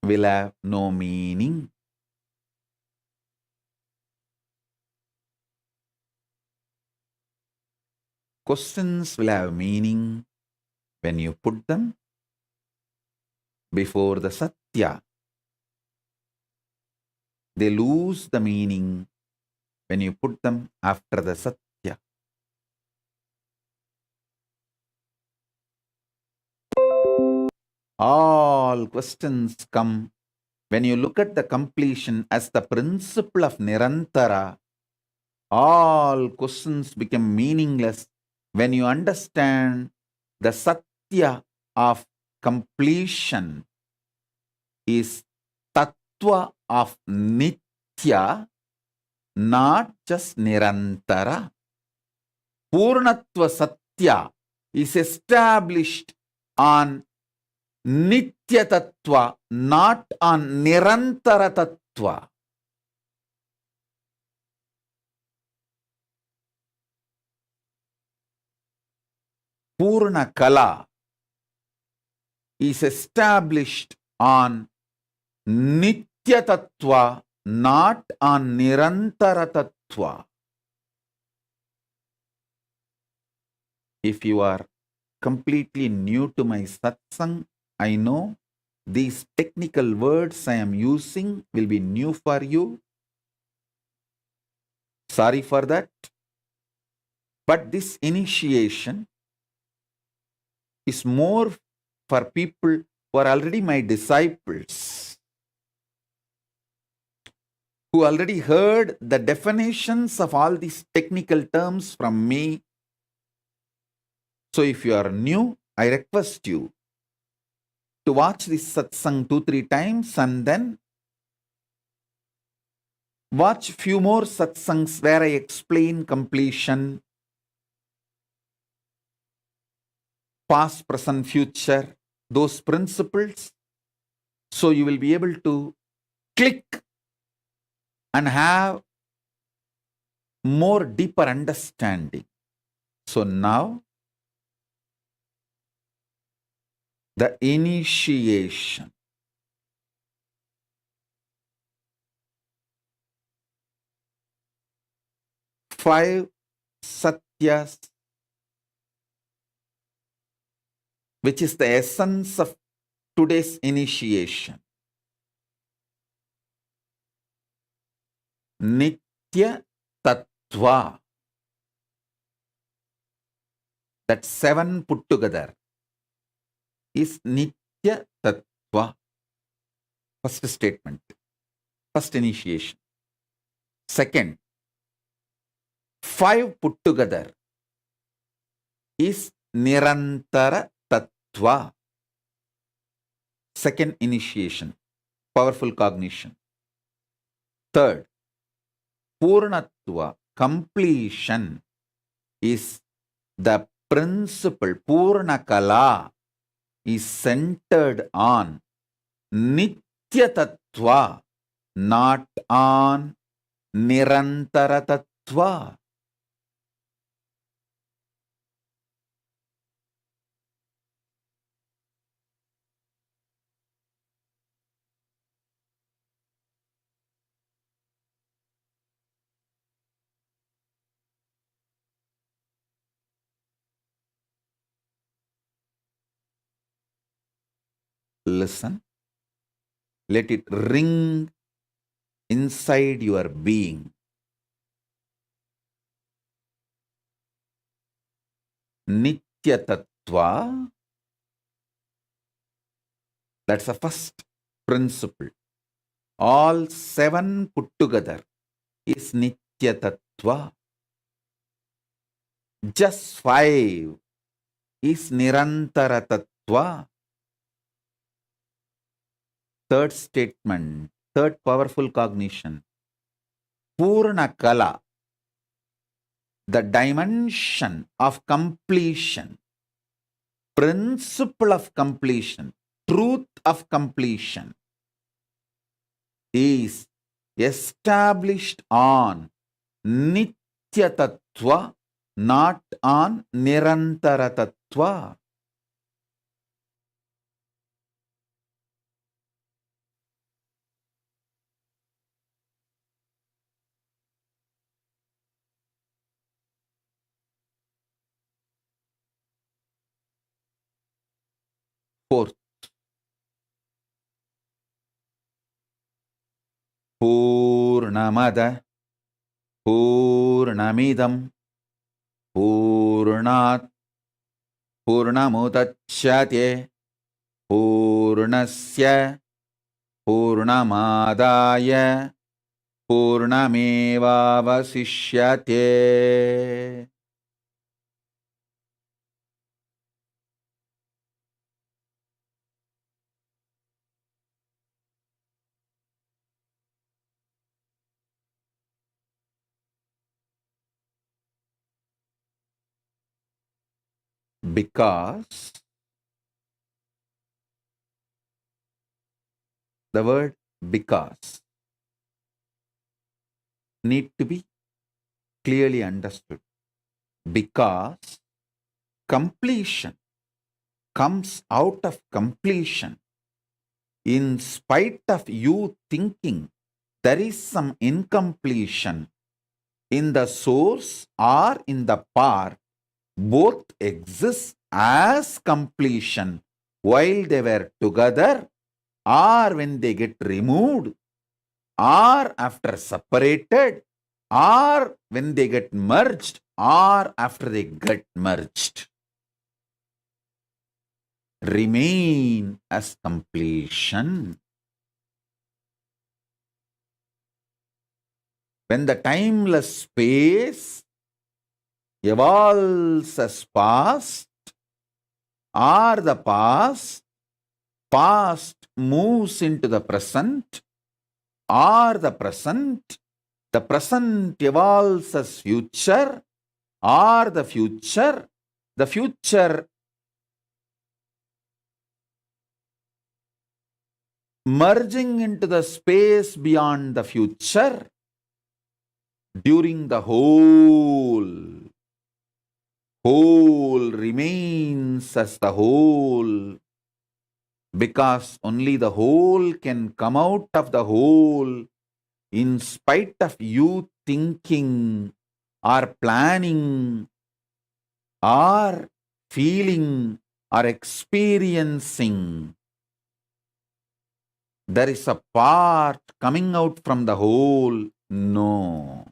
will have no meaning. Questions will have meaning when you put them before the Satya. They lose the meaning when you put them after the Satya. All questions come when you look at the completion as the principle of Nirantara. All questions become meaningless when you understand the Satya of completion is Tattva of Nitya, not just Nirantara. Purnatva Satya is established on Nitya Tattva, not on Nirantara Tattva. Purna Kala is established on Nitya Tattva, not on Nirantara Tattva. If you are completely new to my satsang, I know these technical words I am using will be new for you. Sorry for that. But this initiation is more for people who are already my disciples, who already heard the definitions of all these technical terms from me. So if you are new, I request you to watch this satsang 2-3 times and then watch few more satsangs where I explain completion past, present, future, those principles. So you will be able to click and have more deeper understanding. So now, the initiation. Five satyas, which is the essence of today's initiation. Nitya Tattva. That 7 put together is Nitya Tattva. First statement. First initiation. Second, 5 put together is Nirantara Tattva. Second initiation. Powerful cognition. Third, Purnatva, completion, is the principle. Purnakala is centered on Nitya Tattva, not on Nirantara Tattva. Listen, let it ring inside your being. Nitya Tattva, that's the first principle. All 7 put together is Nitya Tattva. Just 5 is Nirantara Tattva. Third statement, third powerful cognition. Purna Kala, the dimension of completion, principle of completion, truth of completion, is established on Nitya Tattva, not on Nirantara Tattva. Fourth, Purnamada, Purnamidam, Purnat, Purnamudachyate, Purnasya, Purnamadaya, Purnamevavasishyate. Because the word because need to be clearly understood. Because completion comes out of completion. In spite of you thinking there is some incompletion in the source or in the part, both exist as completion while they were together, or when they get removed, or after separated, or when they get merged, or after they get merged. Remain as completion. When the timeless space evolves as past, or the past moves into the present, or the present evolves as future, or the future merging into the space beyond the future during the whole remains as the whole, because only the whole can come out of the whole in spite of you thinking or planning or feeling or experiencing. There is a part coming out from the whole. No.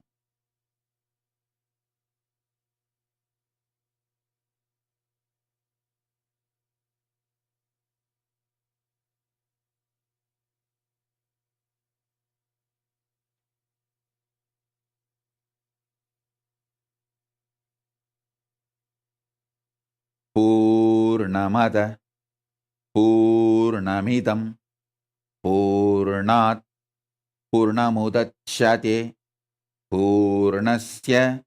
Purnamada Purnamidam Purnat Purnamudachyate Purnasya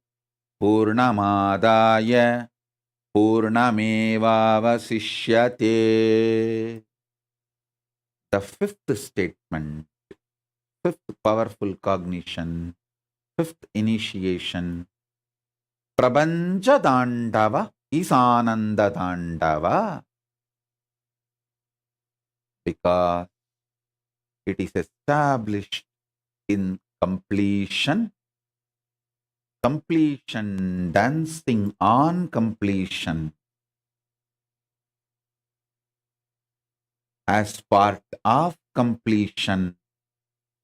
Purnamadaya Purnamevavasishyate. The fifth statement, fifth powerful cognition, fifth initiation. Prabanja Dandava is Ananda Dandava, because it is established in completion. Completion, dancing on completion, as part of completion,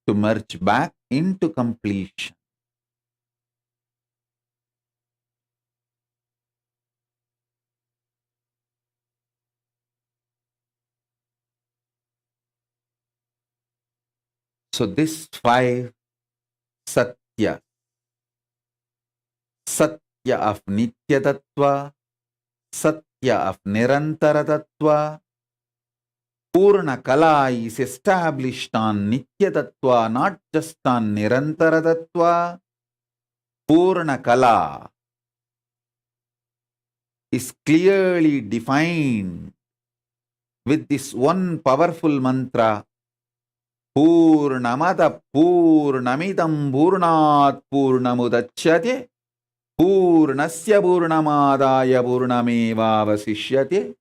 to merge back into completion. So this 5 Satya. Satya of Nitya Tattva, Satya of Nirantara Tattva. Purna Kala is established on Nitya Tattva, not just on Nirantara Tattva. Purna Kala is clearly defined with this one powerful mantra, Purnamada Purnamidam Purnat Purnamudachyate Purnasya Purnamadaya Purnamevavasishyate.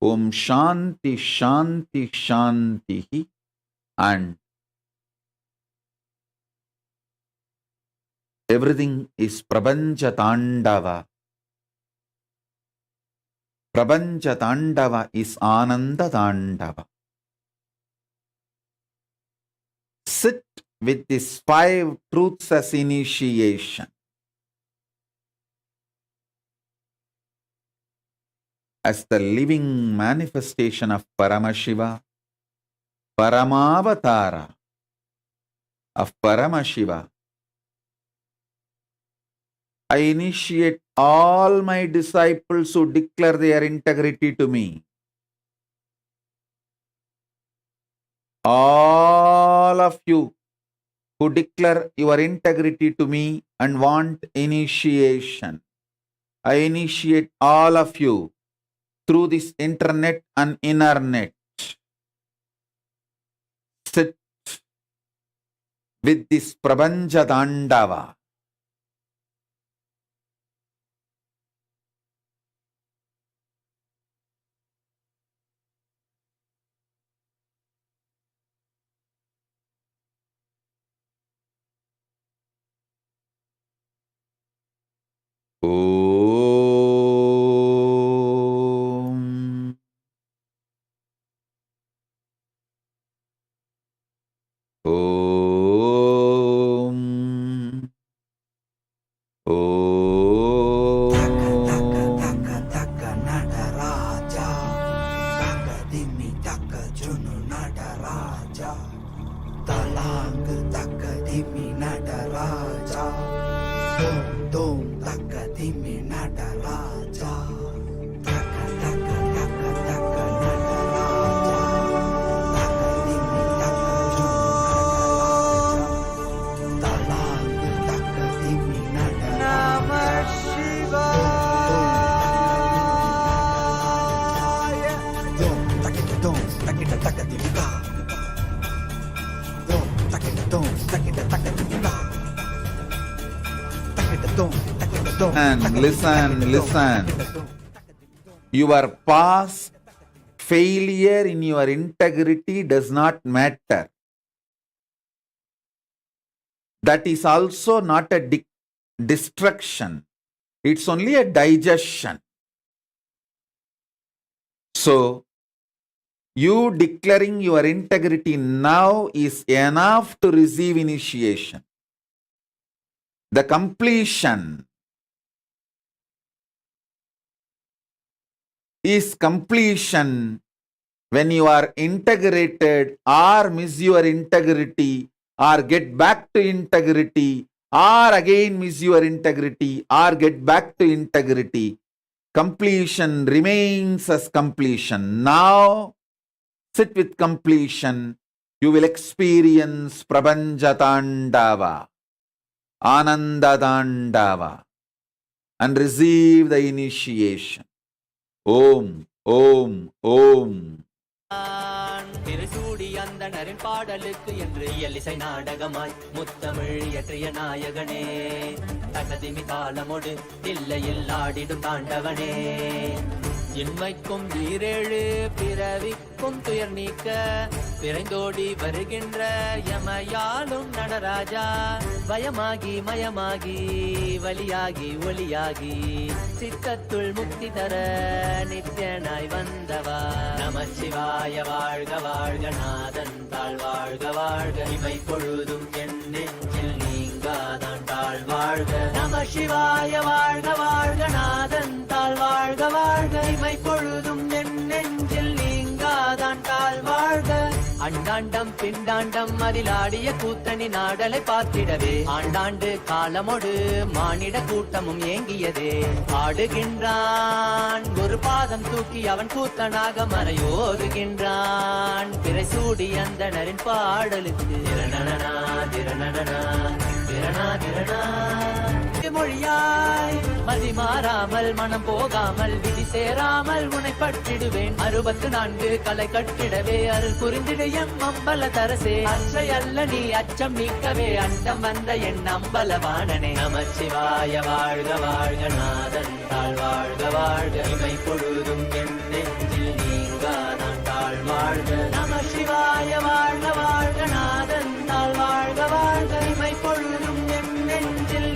Om Shanti Shanti Shanti. And everything is Prabanja Tandava. Prabanja Tandava is Ananda Tandava. Sit with these 5 truths as initiation. As the living manifestation of Paramashiva, Paramavatara of Paramashiva, I initiate all my disciples who declare their integrity to me. All of you who declare your integrity to me and want initiation, I initiate all of you through this internet and internet. Sit with this Prabanja Dandava. Om. Om. Om. Taka Nadaraja, Taka Dimi Taka Junu Nadaraja, Talang Taka Dimi Nadaraja, Dom Taka Dimi listen. Your past failure in your integrity does not matter. That is also not a destruction. It's only a digestion. So, you declaring your integrity now is enough to receive initiation. The completion is completion when you are integrated or miss your integrity or get back to integrity or again miss your integrity or get back to integrity. Completion remains as completion. Now, sit with completion. You will experience Prabanja Tandava, Ananda Tandava, and receive the initiation. Om, Om, Om. திருசூடி அந்தணரின் பாடலுக்கு என்று எல்லிசை நாடகமாய் முத்தமிழ் இயற்றிய நாயகனே, தகதிமி தாளமோடு தில்லையில் ஆடிடும் தாண்டவனே, இன்மைக்கும் ஈரேழு பிறவிக்கும் துயர் நீக்க விரைந்தோடி வருகின்ற யமயாலும் நடராஜா, பயமாகி மயமாகி வலியாகி ஒளியாகி சித்தத்துள் முக்தி தர நித்யனாய் வந்தவா, நமச்சிவாய வாழ்க வாழ்க நாதன் தாழ் வாழ்க வாழ்க, இமை பொழுதும் என் நெஞ்சில் நீங்காதான் தாழ் வாழ்க, நமசிவாய வாழ்க வாழ்க நாதன் தாழ் வாழ்க வாழ்க, இமை பொழுதும் என் நெஞ்சில் நீங்காதான் தாழ் வாழ்க. அண்டாண்டம் பிண்டாண்டம் அதிலாடிய கூத்தணி நாடலை பார்த்திடவே ஆண்டாண்டு காலமோடு மானிட கூட்டமும் ஏங்கியதே, ஆடுகின்றான் ஒரு பாதம் தூக்கி அவன் கூத்தனாக மறையோதுகின்றான், பிறை சூடி அந்தணரின் பாடலுக்கு திரணனா திரணனா திரணா திரணா மொழியாய் மதி மாறாமல் மனம் போகாமல் விதி சேராமல் உனை பற்றிடுவேன், 64 கலை கட்டிடவே அருள் புரிந்திடையம் அம்பல தரசே, அச்சை அல்ல நீ அச்சம் நீக்கவே அண்டம் வந்த என் அம்பலவாணனே, நமச்சிவாய வாழ்க வாழ்க நாதன் தாழ் வாழ்க வாழ்க, இமை பொழுதும் என் நெஞ்சில் நீங்காதான் தாழ் வாழ்க, நமசிவாய வாழ்க வாழ்க நாதன் தாழ் வாழ்க வாழ்க, இமை பொழுதும் என் நெஞ்சில்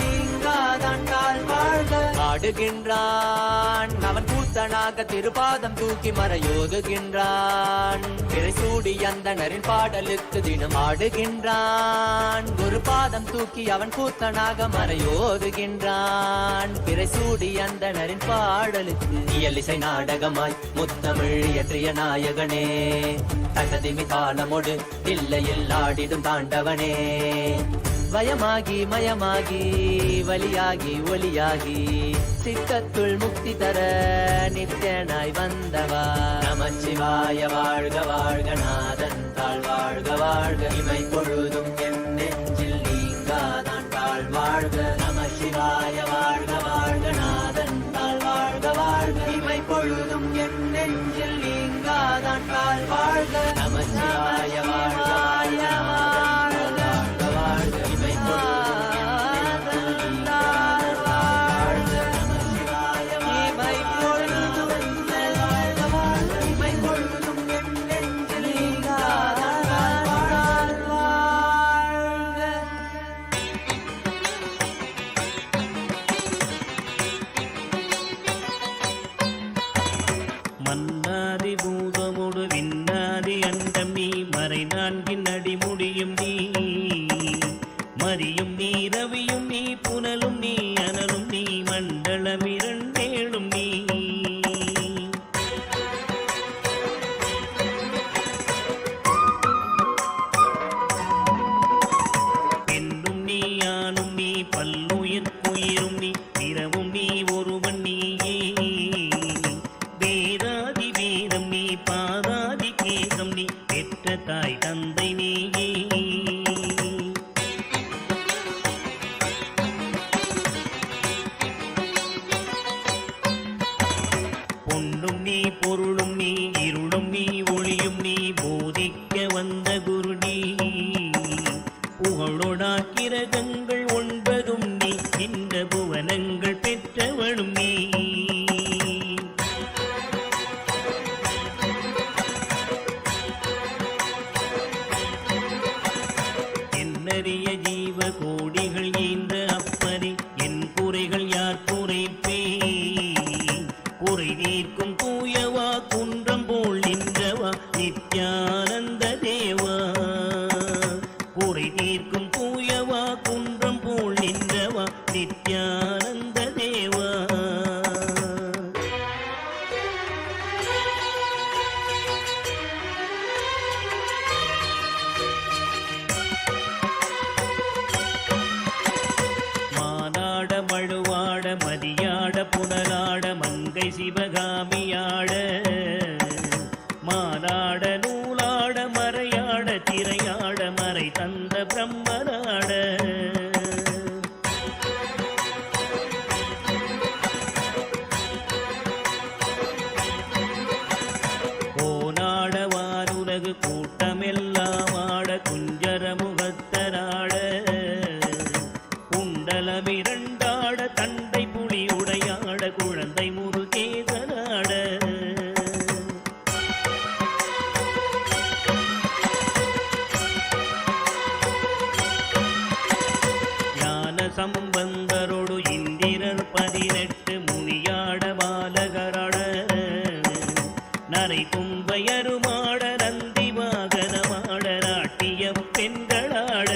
ஆடுகின்றான் அவன் கூத்தனாக திருபாதம் தூக்கி மறையோதுகின்றான், பிறை சூடி அந்தணரின் பாடலுக்கு தினம் ஆடுகின்றான், ஒரு பாதம் தூக்கி அவன் கூத்தனாக மறையோதுகின்றான், பிறை சூடி அந்தணரின் பாடலுக்கு இயலிசை நாடகமாய் முத்தமிழ் இயற்றிய நாயகனே, தகதிமி தாளமோடு இல்லையில் ஆடிடும் தாண்டவனே, பயமாகி மயமாகி வலியாகி ஒளியாகி சித்தத்துள் முக்தி தர நித்யனாய் வந்தவா, நமச்சிவாய வாழ்க வாழ்க நாதன் தாழ் வாழ்க வாழ்க, இமை பொழுதும் என் நெஞ்சில் நீங்காதான் தாழ் வாழ்க, நமசிவாய வாழ்க வாழ்க நாதன் தாழ் வாழ்க வாழ்க, இமை பொழுதும் என் நெஞ்சில் நீங்காதான் தாழ் வாழ்க, நமசிவாய வாழ்க வாழ்க புகழொடா கிரகங்கள் 9 நீ இந்த புவனங்கள் பெற்ற தீர்க்கும் தூயவா குன்றம் போல் நின்றவா நித்யானந்த தேவா. குறை தீர்க்கும் தூயவா குன்றம் போல் நின்றவா நித்யானந்த தேவா. மானாட மழுவாட மதியாட புனலாட மங்கை சிவகாமியாட மானாட நூலாட மறையாட திரையாட மறை தந்த பிரம்மனாட கோனாட வானுலகு கூட்டமெல்லாம் ஆட குஞ்சர முகத்தனாட குண்டலமிரண்டாட தண்டை புலி உடையாட குழந்தை முருகேசனாட ஞான சம்பந்தரோடு இந்திரர் 18 முனியாட பாலகராட நரை கும்பையருமாட நந்தி வாகனமாட நாட்டிய பெண்களாட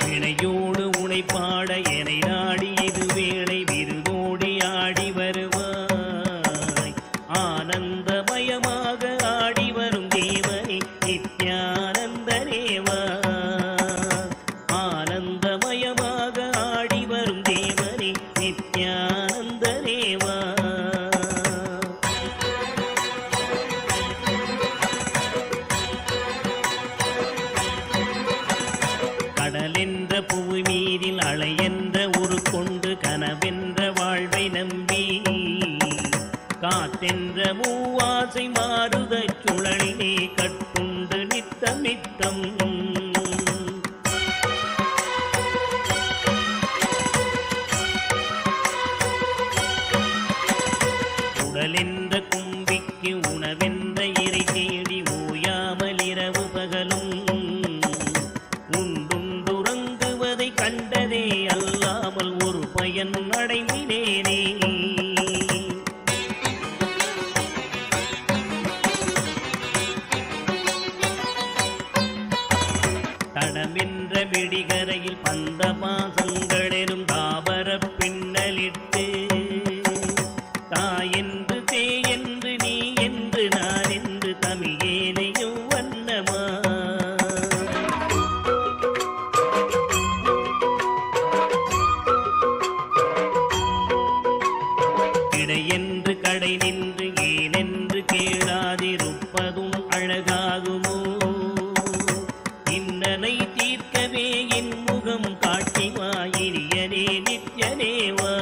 வினையோடு உனை பாட எனை நாடி இது வேளை விருதோடி ஆடி வருவாய். ஆனந்தமயமாக ஆடி வரும் தேவனே நித்யானந்த தேவா. ஆனந்தமயமாக ஆடி வரும் தேவனே நித்யானந்த தேவா. கடலென்ற புவி மீதில் அலையென்ற உரு கொண்டு கனவென்ற வாழ்வை நம்பி காத்தென்ற மூவாசை மாறுதச் சுழலிலே கட்டுண்டு நித்தம் நித்தம் உடலென்ற கும்பிக்கு உணவென்ற இறை தேடி ஓயாமல் இரவு பகலும் உண்டுறங்குவதை கண்டதே அல்லாமல் ஒரு பயன் அடைந்தினேனே. தடமென்ற விடிகரையில் பந்த பாசங்களெனும் தாவர பின்னலிட்டு தாயென்று தேயென்று நீ என்று நான் என்று தமிழேனையும் வண்ணமா கிடையென்று கடை நின்று ஏனென்று கேளாதிருப்பதும் அழகாகுமோ. இன்னலை தீர்க்கவே என் முகம் காட்டிவா இனியனே நித்யனேவா.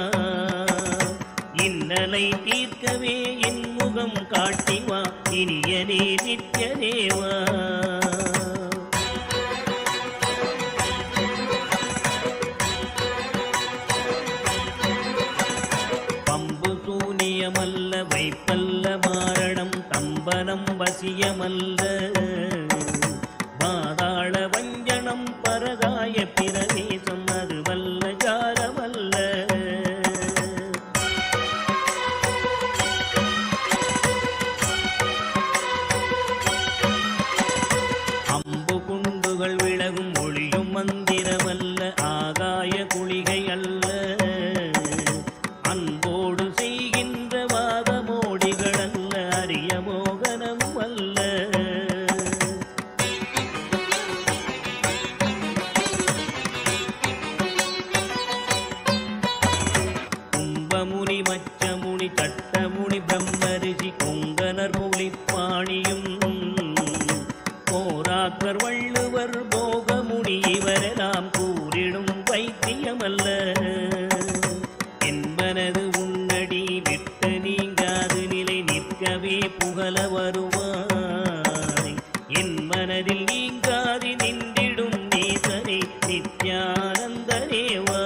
இன்னலை தீர்க்கவே என் முகம் காட்டிவா இனியனே நித்யனேவா. பம்பு சூனியமல்ல வைப்பல்ல மாரணம் தம்பனம் வசியமல்ல பாதாள வஞ்சனம் பரதாய பிரவேசம் அது வல்ல ஜாரமல்ல. அம்பு குண்டுகள் விலகும் ஒளியும் மந்திரமல்ல ஆகாய குளிகை அல்ல. அன்போடு செய்கின்ற வாதமோடிகளல்ல அரிய மோகனம் அல்ல. கும்பமுனி மச்சமுனி தட்டமுனி பிரம்மரிஷி கொங்கனர் புலிப்பாணியும் போராக்கர் வள்ளுவர் போகமுனி இவரெல்லாம் கூறிடும் வைத்தியமல்ல. என்பனது உன்னடி விட்டு நீங்காது நிலை நிற்கவே புகழ வருவாய். என் மனதில் நீங்காது நின்றிடும் நேசனே நித்யானந்த தேவா.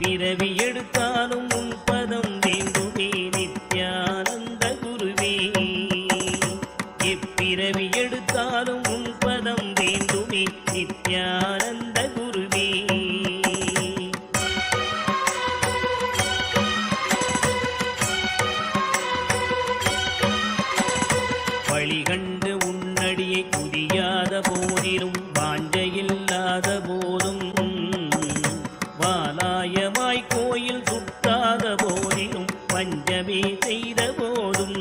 எப்பிறவி எடுத்தாலும் உன் பதம் வேண்டுமே நித்யானந்த குருவே. எப்பிறவி எடுத்தாலும் உன் பதம் வேண்டுமே நித்யானந்த குருவே. வழிகண்டு உன்னடியை புரியாத போதிலும் வாஞ்சையில்லாத போதும் வாலாயமாய் கோயில் சுட்டாத போதிலும் பஞ்சமே செய்த போதும்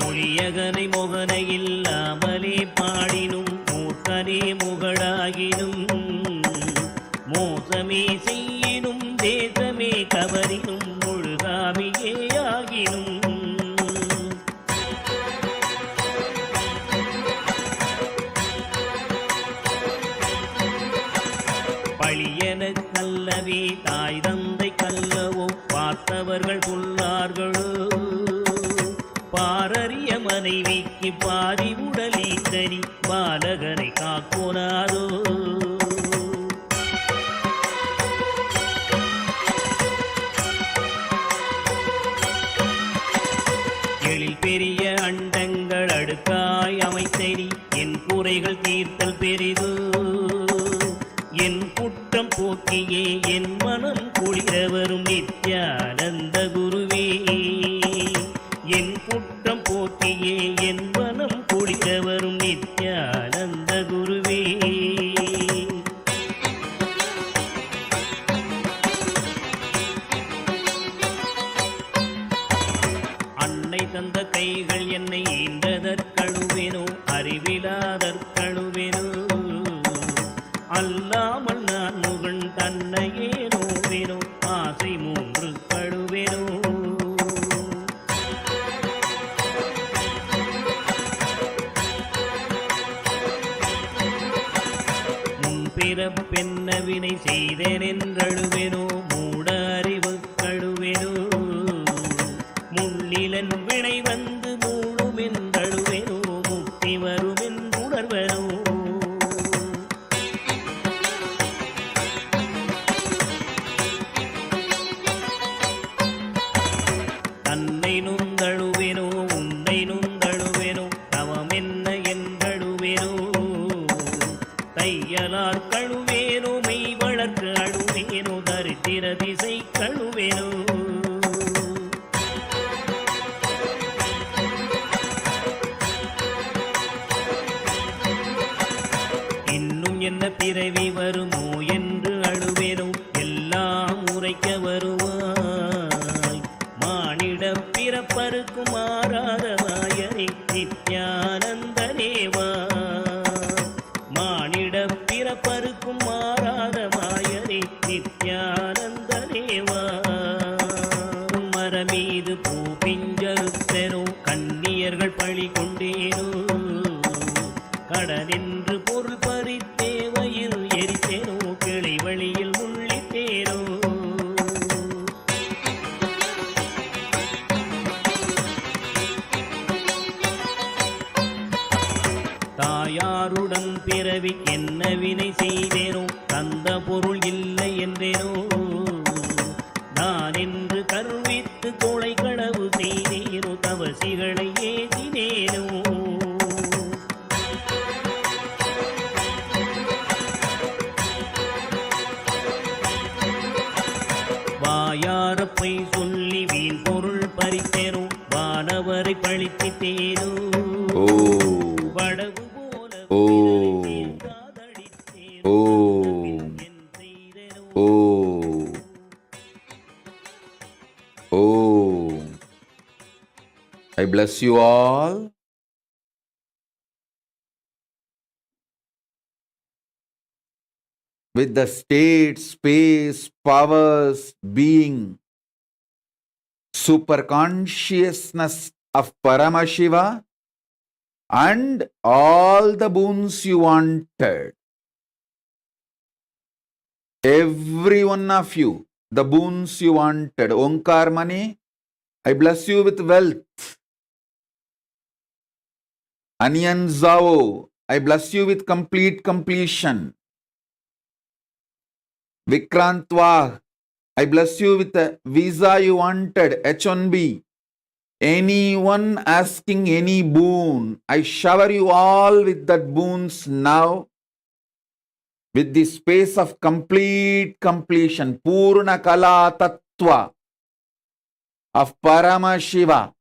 மொழியகனை மொகனை இல்லாமலே பாடினும் மூர்க்கனே முகடாகினும் மோசமே செய்யினும் தேசமே கவரினும் முழுகாமியே ஆகினும் பழியன கல்லவே தாய் தந்தை கல்லவோ பார்த்தவர்கள் புல்லார்களோ பாரறிய மனைவிக்கு பாதி உடலீந்தனி பாலகனை காக்கோனாதோ. எழில் பெரிய அண்டங்கள் அடுக்காய் அமைத்தனி என் குறைகள் தீர்த்தல் பெரிதோ. என் குற்றம் போக்கியே என் மனம் குளிர வரும் நித்யானந்த குருவே. என் குற்றம் போக்கியே என் மனம் குளிர வரும் நித்யானந்த குருவே. அன்னை தந்த கைகள் என்னை ஈன்றதற்கழுவேனோ அறிவிலாதற்கழுவேனோ. அல்லாமல் நான் முகன் தன்னையே நோவேனோ ஆசை மூன்று கழுவேனோ. பிறப்பென்ன வினை செய்தேன் என்றழுவேனோ மூட அறிவு கழுவேனோ. முள்ளிலன் வினை வந்து மூடும் என்றழுவேனோ முக்தி வரும் என்றுணர்வனோ. தன்னை நுந்தழுவேனோ உன்னை நுந்தழுவேனோ தவம் என்ன என்றழுவேனோ. தையலார் கழுவேனோ மெய் வளர்க்கு அழுவேனோ தரித்திர திசை கழுவேனோ. இன்னும் என்ன பிறவி வருமோ என்று அழுவேனோ எல்லாம் உரைக்க வருவாய். மானிட பிறப்பருக்கும் மாறாத மாயனை நித்யானந்தனேவா. மானிட பிறப்பருக்கும் மாறாத மாயனை நித்யானந்தனேவா. மரமீது பூ பிஞ்சறுத்தனோ கண்ணியர்கள் பழி கொண்டேனோ. கடனின்று பொருள் பறித்தேவையில் எரித்தேனோ கிளை வழியில் உள்ளிட்டேனோ. தாயாருடன் பிறவி என்ன வினை செய்தேனோ தந்த பொருள் இல்லை என்றேனோ. நான் என்று கருவித்து கொலை களவு செய்தேனோ தவசிகளை ஏதினேனோ. வாயாரப்பை சொல்லி வீண் பொருள் பறித்தேனோ வானவரை பழித்தேனோ. வடவு போல காதடித்தேனோ. I bless you all. With the state, space, powers, being, super consciousness of Paramashiva and all the boons you wanted. Every one of you, the boons you wanted. Onkar money, I bless you with wealth. Aniyan Zao, I bless you with complete completion. Vikrant Wah, I bless you with the visa you wanted, H1B. Anyone asking any boon, I shower you all with that boons now, with the space of complete completion, Purna Kala Tattva of Paramashiva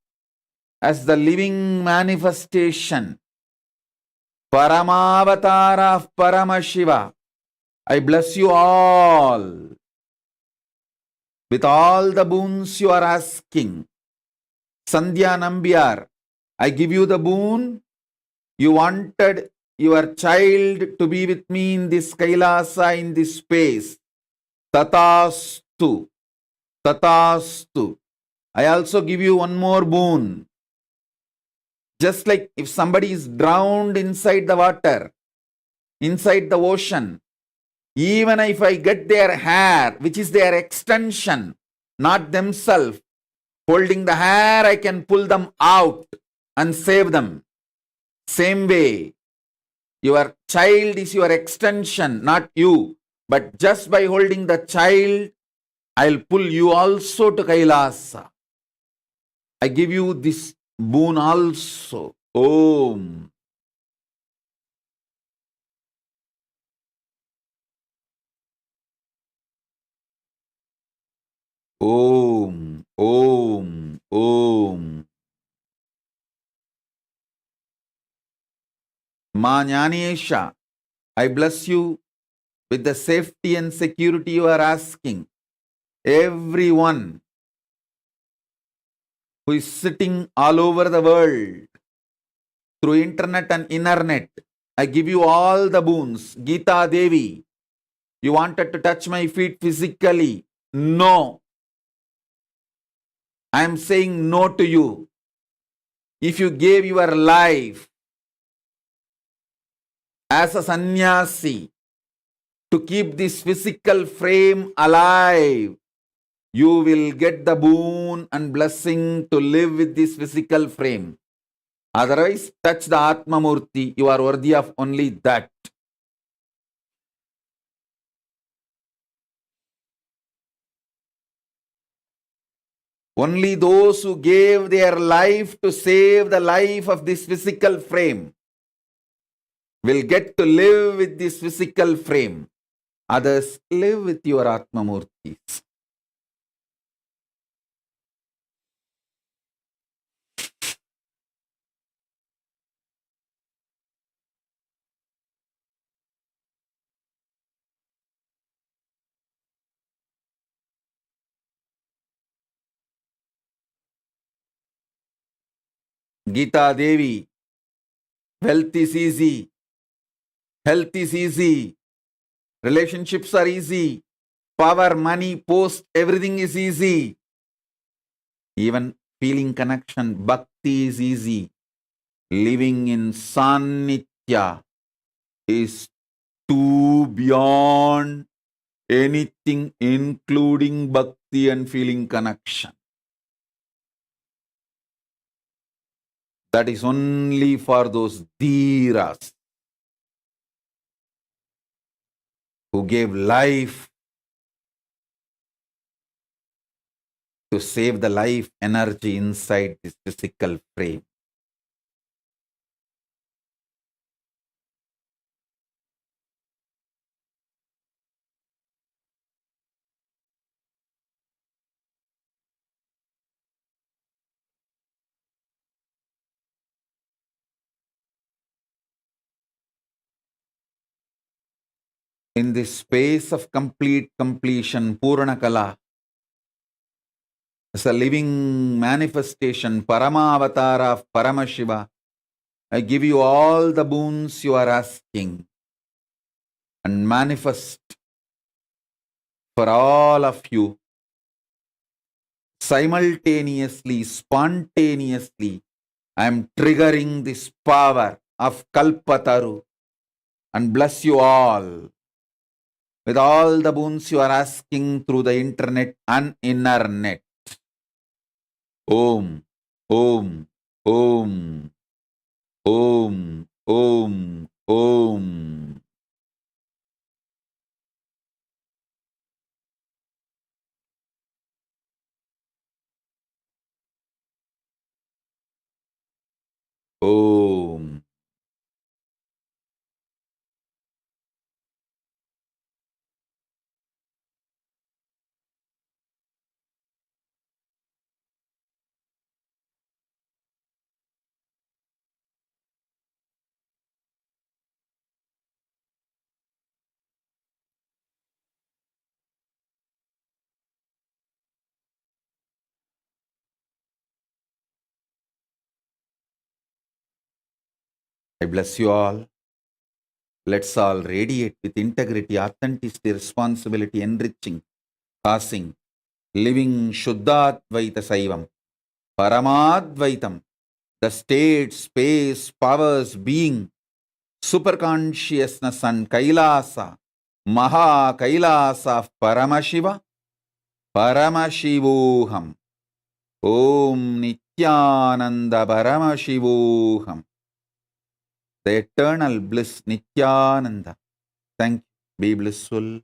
as the living manifestation, Paramavatara of Paramashiva. I bless you all with all the boons you are asking. Sandhya Nambiar, I give you the boon. You wanted your child to be with me in this Kailasa, in this space. Tatastu. Tatastu. I also give you one more boon. Just like if somebody is drowned inside the water, inside the ocean, even if I get their hair, which is their extension, not themselves, holding the hair, I can pull them out and save them. Same way, your child is your extension, not you. But just by holding the child, I'll pull you also to Kailasa. I give you this boon also. Om. Om. Om. Om. Ma Jnaneshya, I bless you with the safety and security you are asking. Everyone who is sitting all over the world through internet and internet, I give you all the boons. Geeta Devi, you wanted to touch my feet physically. No. I am saying no to you. If you gave your life as a sannyasi to keep this physical frame alive, you will get the boon and blessing to live with this physical frame. Otherwise, touch the Atma Murti. You are worthy of only that. Only those who gave their life to save the life of this physical frame will get to live with this physical frame. Others, live with your Atma Murtis. Geeta Devi, wealth is easy, health is easy, relationships are easy, power, money, post, everything is easy. Even feeling connection, bhakti is easy. Living in Sannitya is too beyond anything, including bhakti and feeling connection. That is only for those dhiras who gave life to save the life energy inside this physical frame. In this space of complete completion, Purana Kala, as a living manifestation, Paramavatara of Paramashiva, I give you all the boons you are asking and manifest for all of you simultaneously, spontaneously. I am triggering this power of Kalpataru and bless you all with all the boons you are asking through the internet and inner net. Om, Om, Om, Om, Om, Om. Om. I bless you all. Let's all radiate with integrity, authenticity, responsibility, enriching, passing, living Shuddhadvaita Saivam, Paramadvaitam, the state, space, powers, being, superconsciousness and Kailasa, Maha Kailasa of Paramashiva, Paramashivoham, Om Nithyananda Paramashivoham, the eternal bliss Nithyananda. Thank you. Be blissful.